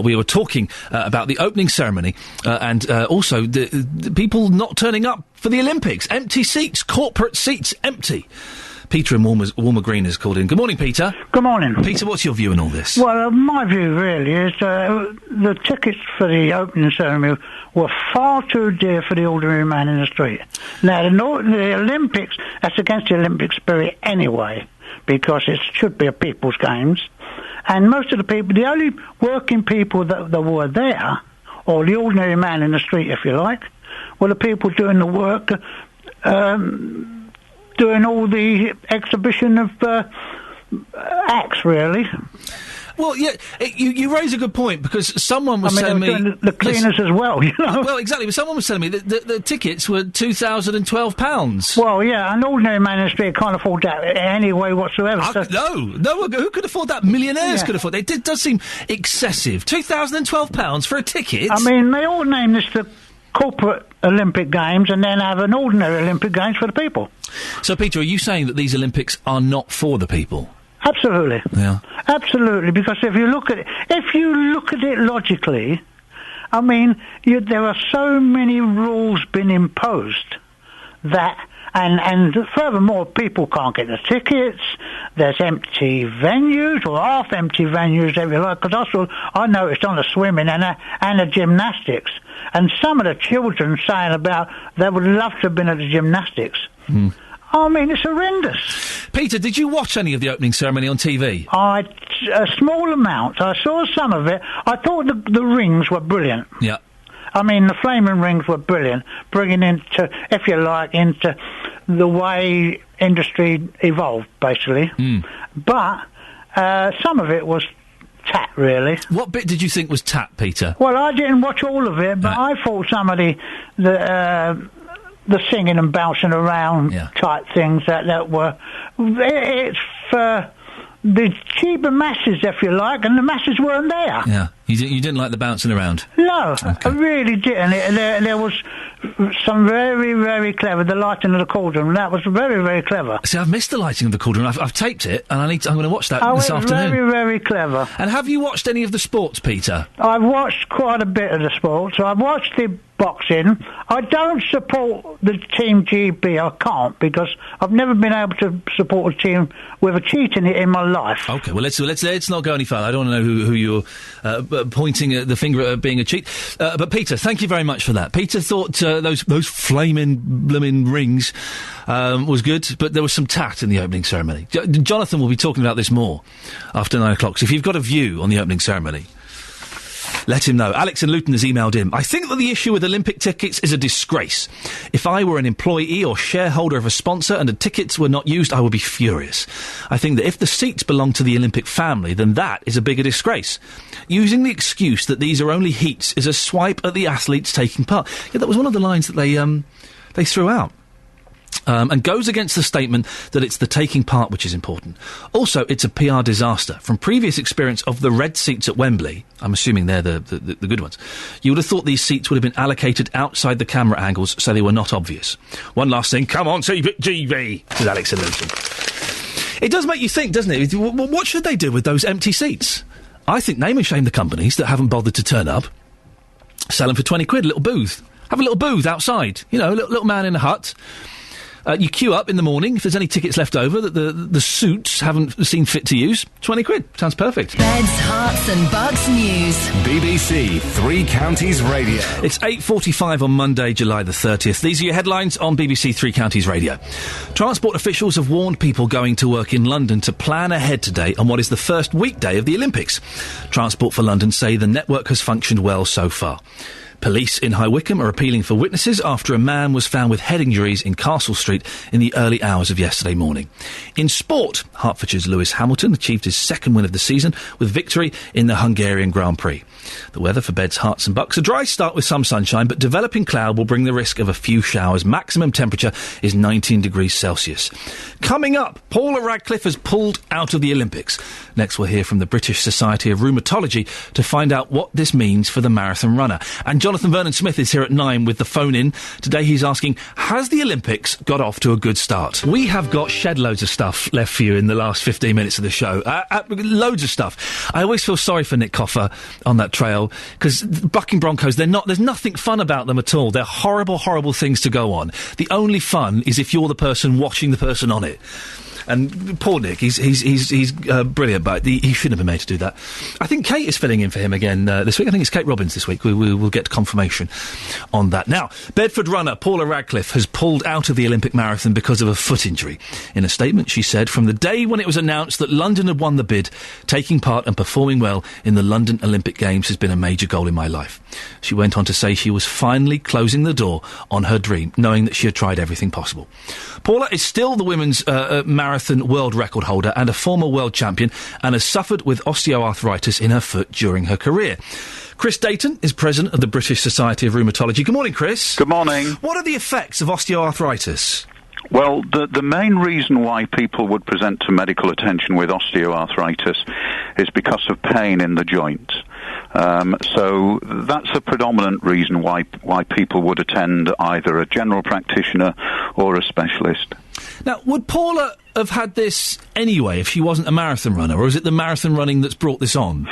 we were talking about the opening ceremony and also the people not turning up for the Olympics. Empty seats, corporate seats, empty. Peter in Walmer Green has called in. Good morning, Peter. Good morning. Peter, what's your view on all this? Well, my view really is the tickets for the opening ceremony were far too dear for the ordinary man in the street. Now, the Olympics, that's against the Olympic spirit anyway, because it should be a people's games. And most of the people, the only working people that were there, or the ordinary man in the street, if you like, were the people doing the work, doing all the exhibition of acts, really. Well, yeah, you raise a good point, because someone was telling me... they were doing the cleaners as well, you know? Well, exactly, but someone was telling me that the tickets were £2,012. Well, yeah, an ordinary man in the street can't afford that in any way whatsoever. No, who could afford that? Millionaires could afford it. It does seem excessive. £2,012 for a ticket? I mean, they all name this the corporate Olympic Games and then have an ordinary Olympic Games for the people. So, Peter, are you saying that these Olympics are not for the people? Absolutely. Yeah. Absolutely, because if you look at it logically, I mean, there are so many rules being imposed that, and furthermore, people can't get the tickets. There's empty venues or half-empty venues, if you like. Because I noticed on the swimming and the gymnastics, and some of the children saying about they would love to have been at the gymnastics. I mean, it's horrendous. Peter, did you watch any of the opening ceremony on TV? A small amount. I saw some of it. I thought the rings were brilliant. Yeah. I mean, the flaming rings were brilliant, bringing into, if you like, into the way industry evolved, basically. But some of it was tat, really. What bit did you think was tat, Peter? Well, I didn't watch all of it, but I thought some of the singing and bouncing around type things that were... It's for the cheaper masses, if you like, and the masses weren't there. Yeah. You didn't like the bouncing around? No, I really didn't. There was some very, very clever, the lighting of the cauldron. That was very, very clever. See, I've missed the lighting of the cauldron. I've taped it, and I'm going to watch that this afternoon. Very, very clever. And have you watched any of the sports, Peter? I've watched quite a bit of the sports. I've watched the boxing. I don't support the Team GB. I can't, because I've never been able to support a team with a cheat in it in my life. Okay, well, let's not go any further. I don't want to know who you're pointing the finger at being a cheat. But Peter, thank you very much for that. Peter thought those flaming blooming rings was good, but there was some tat in the opening ceremony. Jonathan will be talking about this more after 9 o'clock. So if you've got a view on the opening ceremony, let him know. Alex in Luton has emailed in. I think that the issue with Olympic tickets is a disgrace. If I were an employee or shareholder of a sponsor and the tickets were not used, I would be furious. I think that if the seats belong to the Olympic family, then that is a bigger disgrace. Using the excuse that these are only heats is a swipe at the athletes taking part. Yeah, that was one of the lines that they threw out. And goes against the statement that it's the taking part which is important. Also, it's a PR disaster. From previous experience of the red seats at Wembley, I'm assuming they're the good ones, you would have thought these seats would have been allocated outside the camera angles so they were not obvious. One last thing, come on, GB, says Alex in Luton. It does make you think, doesn't it? What should they do with those empty seats? I think name and shame the companies that haven't bothered to turn up. Sell them for 20 quid, a little booth. Have a little booth outside. You know, a little man in a hut. You queue up in the morning if there's any tickets left over that the suits haven't seen fit to use. 20 quid. Sounds perfect. Beds, Hearts and Bucks News. BBC Three Counties Radio. It's 8:45 on Monday, July the 30th. These are your headlines on BBC Three Counties Radio. Transport officials have warned people going to work in London to plan ahead today on what is the first weekday of the Olympics. Transport for London say the network has functioned well so far. Police in High Wycombe are appealing for witnesses after a man was found with head injuries in Castle Street in the early hours of yesterday morning. In sport, Hertfordshire's Lewis Hamilton achieved his second win of the season with victory in the Hungarian Grand Prix. The weather for Beds, Hearts and Bucks. A dry start with some sunshine, but developing cloud will bring the risk of a few showers. Maximum temperature is 19 degrees Celsius. Coming up, Paula Radcliffe has pulled out of the Olympics. Next we'll hear from the British Society of Rheumatology to find out what this means for the marathon runner. And Jonathan Vernon-Smith is here at 9 with the phone in. Today he's asking, has the Olympics got off to a good start? We have got shed loads of stuff left for you in the last 15 minutes of the show. Loads of stuff. I always feel sorry for Nick Coffer on that trail, because bucking broncos, there's nothing fun about them at all. They're horrible, horrible things to go on. The only fun is if you're the person watching the person on it. And poor Nick, he's brilliant, but he shouldn't have been made to do that. I think Kate is filling in for him again this week. I think it's Kate Robbins this week. We'll get confirmation on that. Now, Bedford runner Paula Radcliffe has pulled out of the Olympic marathon because of a foot injury. In a statement, she said, from the day when it was announced that London had won the bid, taking part and performing well in the London Olympic Games has been a major goal in my life. She went on to say she was finally closing the door on her dream, knowing that she had tried everything possible. Paula is still the women's marathon marathon world record holder and a former world champion, and has suffered with osteoarthritis in her foot during her career. Chris Dayton is president of the British Society of Rheumatology. Good morning, Chris. Good morning. What are the effects of osteoarthritis? Well, the main reason why people would present to medical attention with osteoarthritis is because of pain in the joints. So that's the predominant reason why people would attend either a general practitioner or a specialist. Now, would Paula have had this anyway if she wasn't a marathon runner, or is it the marathon running that's brought this on?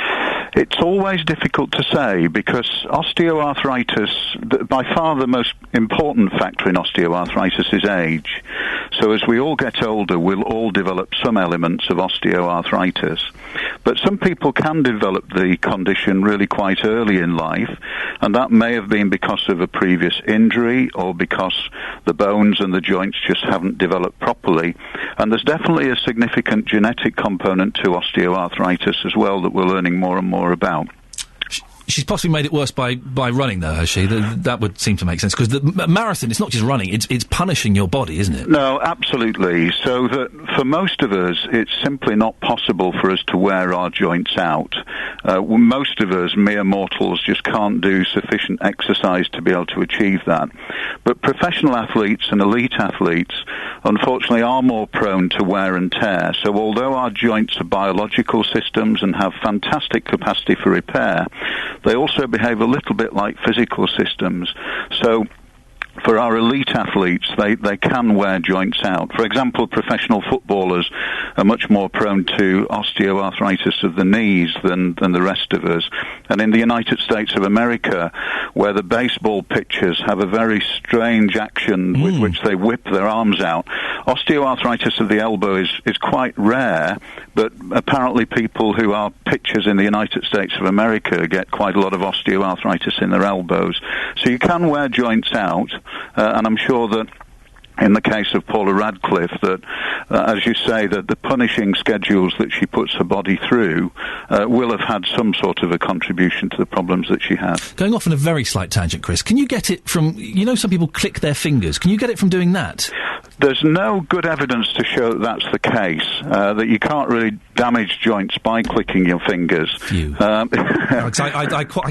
It's always difficult to say because osteoarthritis, by far the most important factor in osteoarthritis is age. So as we all get older, we'll all develop some elements of osteoarthritis. But some people can develop the condition really quite early in life, and that may have been because of a previous injury or because the bones and the joints just haven't developed properly. And there's definitely a significant genetic component to osteoarthritis as well that we're learning more and more about. She's possibly made it worse by running, though, has she? That would seem to make sense, because the marathon, it's not just running, it's punishing your body, isn't it? No, absolutely. So that for most of us, it's simply not possible for us to wear our joints out. Most of us, mere mortals, just can't do sufficient exercise to be able to achieve that. But professional athletes and elite athletes, unfortunately, are more prone to wear and tear. So although our joints are biological systems and have fantastic capacity for repair, they also behave a little bit like physical systems. So for our elite athletes, they can wear joints out. For example, professional footballers are much more prone to osteoarthritis of the knees than the rest of us. And in the United States of America, where the baseball pitchers have a very strange action with which they whip their arms out, osteoarthritis of the elbow is quite rare, but apparently people who are pitchers in the United States of America get quite a lot of osteoarthritis in their elbows. So you can wear joints out. And I'm sure that in the case of Paula Radcliffe, that, as you say, that the punishing schedules that she puts her body through will have had some sort of a contribution to the problems that she has. Going off on a very slight tangent, Chris, can you get it from, some people click their fingers, can you get it from doing that? There's no good evidence to show that that's the case, that you can't really damage joints by clicking your fingers. I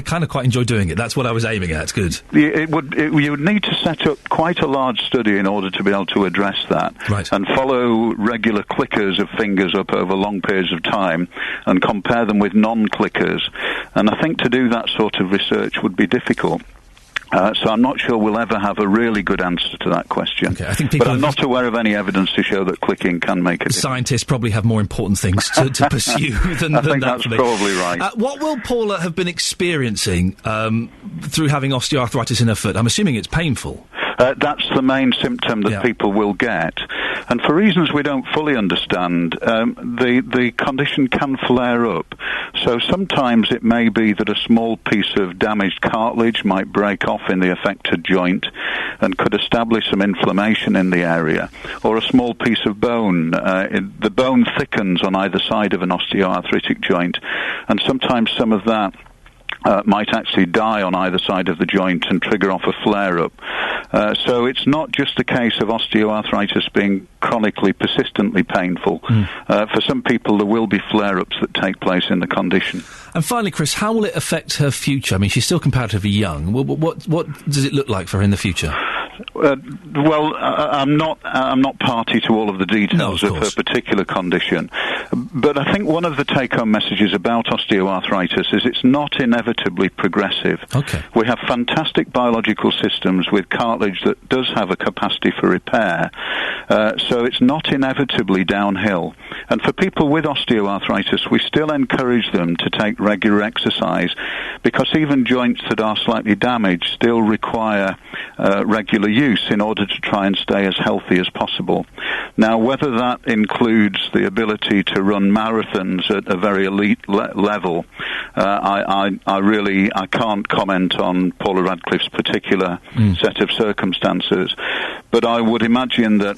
kind of quite enjoy doing it. That's what I was aiming at. Good. You would need to set up quite a large study in order to be able to address that. Right. And follow regular clickers of fingers up over long periods of time and compare them with non-clickers. And I think to do that sort of research would be difficult. So I'm not sure we'll ever have a really good answer to that question. Okay, I think but I'm not aware of any evidence to show that clicking can make a difference. Scientists probably have more important things to pursue than I think that. That's probably right. What will Paula have been experiencing through having osteoarthritis in her foot? I'm assuming it's painful. That's the main symptom that people will get. And for reasons we don't fully understand, the condition can flare up. So sometimes it may be that a small piece of damaged cartilage might break off in the affected joint and could establish some inflammation in the area. Or a small piece of bone. The bone thickens on either side of an osteoarthritic joint, and sometimes some of that might actually die on either side of the joint and trigger off a flare-up. So it's not just a case of osteoarthritis being chronically, persistently painful. For some people, there will be flare-ups that take place in the condition. And finally, Chris, how will it affect her future? I mean, she's still comparatively young. What does it look like for her in the future? Well, I'm not party to all of the details of her particular condition, but I think one of the take-home messages about osteoarthritis is it's not inevitably progressive. Okay. We have fantastic biological systems with cartilage that does have a capacity for repair, so it's not inevitably downhill. And for people with osteoarthritis, we still encourage them to take regular exercise, because even joints that are slightly damaged still require regular use in order to try and stay as healthy as possible. Now, whether that includes the ability to run marathons at a very elite level, I can't comment on Paula Radcliffe's particular set of circumstances, but I would imagine that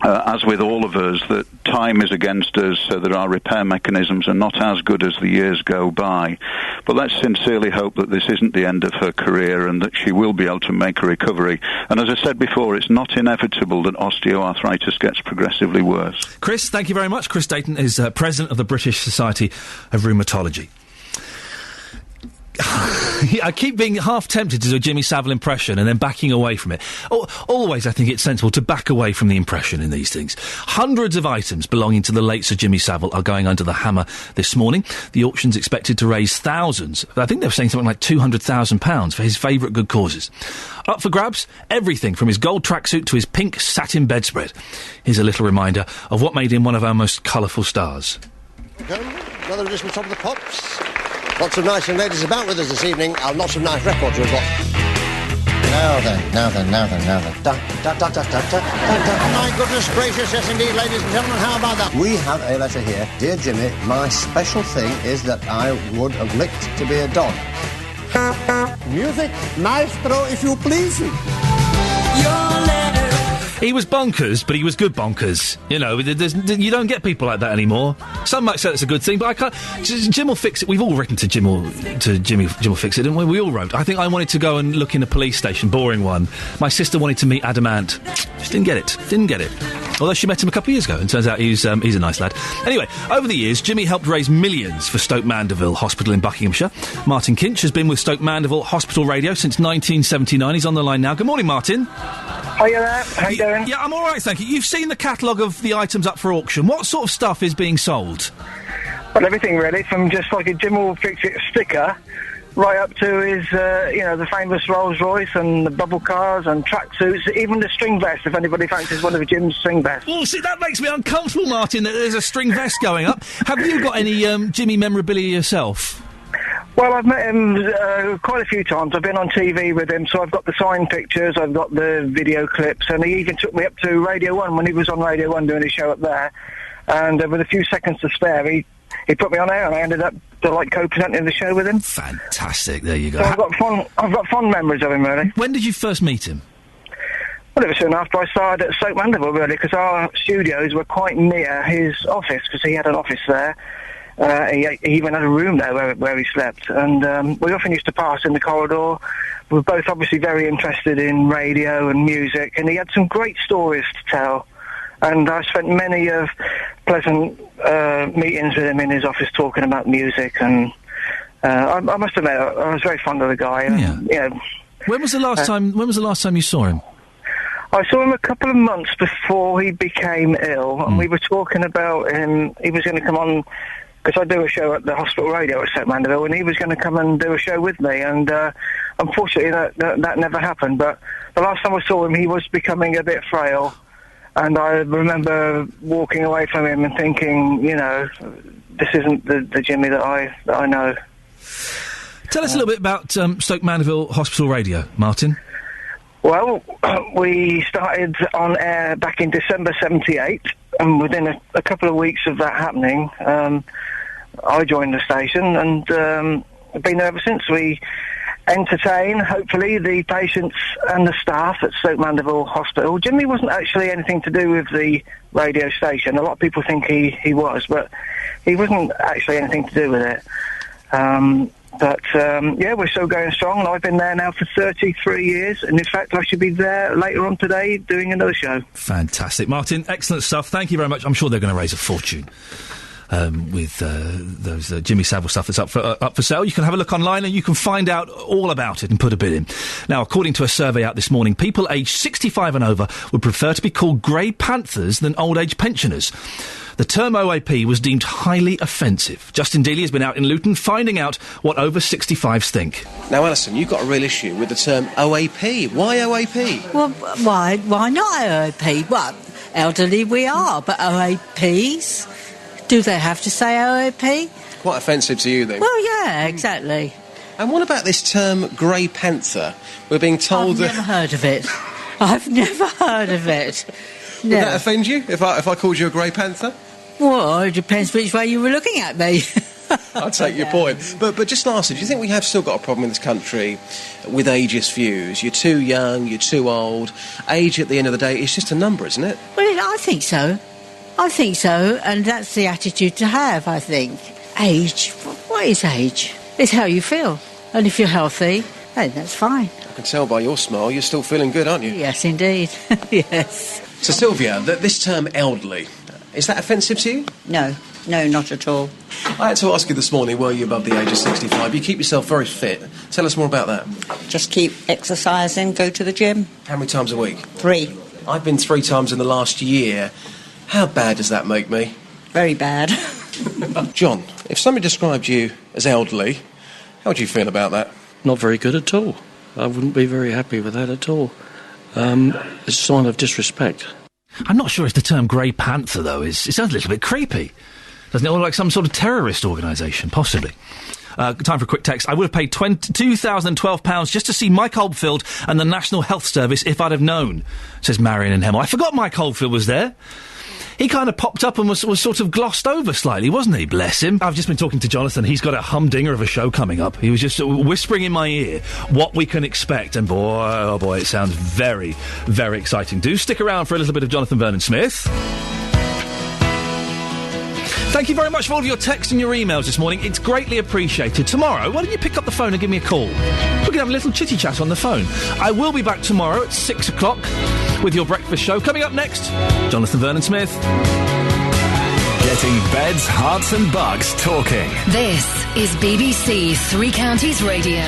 as with all of us, that time is against us, so that our repair mechanisms are not as good as the years go by. But let's sincerely hope that this isn't the end of her career and that she will be able to make a recovery. And as I said before, it's not inevitable that osteoarthritis gets progressively worse. Chris, thank you very much. Chris Dayton is president of the British Society of Rheumatology. I keep being half tempted to do a Jimmy Savile impression and then backing away from it. Always, I think it's sensible to back away from the impression in these things. Hundreds of items belonging to the late Sir Jimmy Savile are going under the hammer this morning. The auction's expected to raise thousands. I think they're saying something like £200,000 for his favourite good causes. Up for grabs, everything from his gold tracksuit to his pink satin bedspread. Here's a little reminder of what made him one of our most colourful stars. Another edition of Top of the Pops. Lots of nice young ladies about with us this evening, and lots of nice records we've got. Now then. Da, da, da, da, da, da. My goodness gracious, yes indeed, ladies and gentlemen, how about that? We have a letter here. Dear Jimmy, my special thing is that I would have licked to be a dog. Music, maestro, if you please. He was bonkers, but he was good bonkers. You know, you don't get people like that anymore. Some might say that's a good thing, but I can't. Jim will fix it. We've all written to Jim will fix it, didn't we? We all wrote. I think I wanted to go and look in a police station, boring one. My sister wanted to meet Adamant. Just didn't get it. Although she met him a couple of years ago, and turns out he's a nice lad. Anyway, over the years, Jimmy helped raise millions for Stoke Mandeville Hospital in Buckinghamshire. Martin Kinch has been with Stoke Mandeville Hospital Radio since 1979. He's on the line now. Good morning, Martin. Hiya there. How you doing? Yeah, I'm all right, thank you. You've seen the catalogue of the items up for auction. What sort of stuff is being sold? Well, everything really, from just like a Jim will fix it sticker, right up to his, the famous Rolls Royce and the bubble cars and tracksuits, even the string vest, if anybody fancies one of Jim's string vests. Oh, see, that makes me uncomfortable, Martin, that there's a string vest going up. Have you got any Jimmy memorabilia yourself? Well, I've met him quite a few times. I've been on TV with him, so I've got the signed pictures, I've got the video clips, and he even took me up to Radio 1 when he was on Radio 1 doing his show up there. And with a few seconds to spare, he put me on air, and I ended up co-presenting the show with him. Fantastic! There you go. So I've got fond memories of him, really. When did you first meet him? Well, it was soon after I started at Stoke Mandeville, really, because our studios were quite near his office, because he had an office there. He even had a room there where he slept, and we often used to pass in the corridor. We were both obviously very interested in radio and music, and he had some great stories to tell. And I spent many of pleasant meetings with him in his office talking about music, and I must admit I was very fond of the guy. And, yeah. When was the last time you saw him? I saw him a couple of months before he became ill, and we were talking about him. He was going to come on, because I do a show at the hospital radio at Stoke Mandeville, and he was going to come and do a show with me, and unfortunately that never happened. But the last time I saw him, he was becoming a bit frail, and I remember walking away from him and thinking, this isn't the Jimmy that I know. Tell us a little bit about Stoke Mandeville Hospital Radio, Martin. Well, we started on air back in December '78, and within a couple of weeks of that happening, I joined the station, and I've been there ever since. We entertain, hopefully, the patients and the staff at Stoke Mandeville Hospital. Jimmy wasn't actually anything to do with the radio station. A lot of people think he was, but he wasn't actually anything to do with it. But we're still going strong, and I've been there now for 33 years, and in fact I should be there later on today doing another show. Fantastic. Martin, excellent stuff. Thank you very much. I'm sure they're going to raise a fortune with those Jimmy Savile stuff that's up for sale. You can have a look online and you can find out all about it and put a bid in. Now, according to a survey out this morning, people aged 65 and over would prefer to be called Grey Panthers than old age pensioners. The term OAP was deemed highly offensive. Justin Dealey has been out in Luton finding out what over 65s think. Now, Alison, you've got a real issue with the term OAP. Why OAP? Well, why not OAP? Well, elderly we are, but OAPs? Do they have to say OAP? Quite offensive to you, then. Well, yeah, exactly. And what about this term Grey Panther? We're being told I've never heard of it. I've never heard of it. No. Would that offend you if I called you a Grey Panther? Well, it depends which way you were looking at me. I take your point. But just lastly, do you think we have still got a problem in this country with ageist views? You're too young, you're too old. Age, at the end of the day, is just a number, isn't it? Well, I think so. I think so, and that's the attitude to have, I think. Age, what is age? It's how you feel. And if you're healthy, then that's fine. I can tell by your smile you're still feeling good, aren't you? Yes, indeed. Yes. So, Sylvia, this term elderly, is that offensive to you? No, not at all. I had to ask you this morning, were you above the age of 65? You keep yourself very fit. Tell us more about that. Just keep exercising, go to the gym. How many times a week? 3. I've been 3 times in the last year. How bad does that make me? Very bad. John, if somebody described you as elderly, how would you feel about that? Not very good at all. I wouldn't be very happy with that at all. It's a sign of disrespect. I'm not sure if the term Grey Panther, though, it sounds a little bit creepy. Doesn't it look like some sort of terrorist organisation? Possibly. Time for a quick text. I would have paid £2,012 just to see Mike Oldfield and the National Health Service if I'd have known, says Marion in Hemel. I forgot Mike Oldfield was there. He kind of popped up and was sort of glossed over slightly, wasn't he? Bless him. I've just been talking to Jonathan. He's got a humdinger of a show coming up. He was just whispering in my ear what we can expect. And boy, oh boy, it sounds very, very exciting. Do stick around for a little bit of Jonathan Vernon-Smith. Thank you very much for all of your texts and your emails this morning. It's greatly appreciated. Tomorrow, why don't you pick up the phone and give me a call? We can have a little chitty chat on the phone. I will be back tomorrow at 6 o'clock with your breakfast show. Coming up next, Jonathan Vernon-Smith. Getting beds, hearts and bugs talking. This is BBC Three Counties Radio.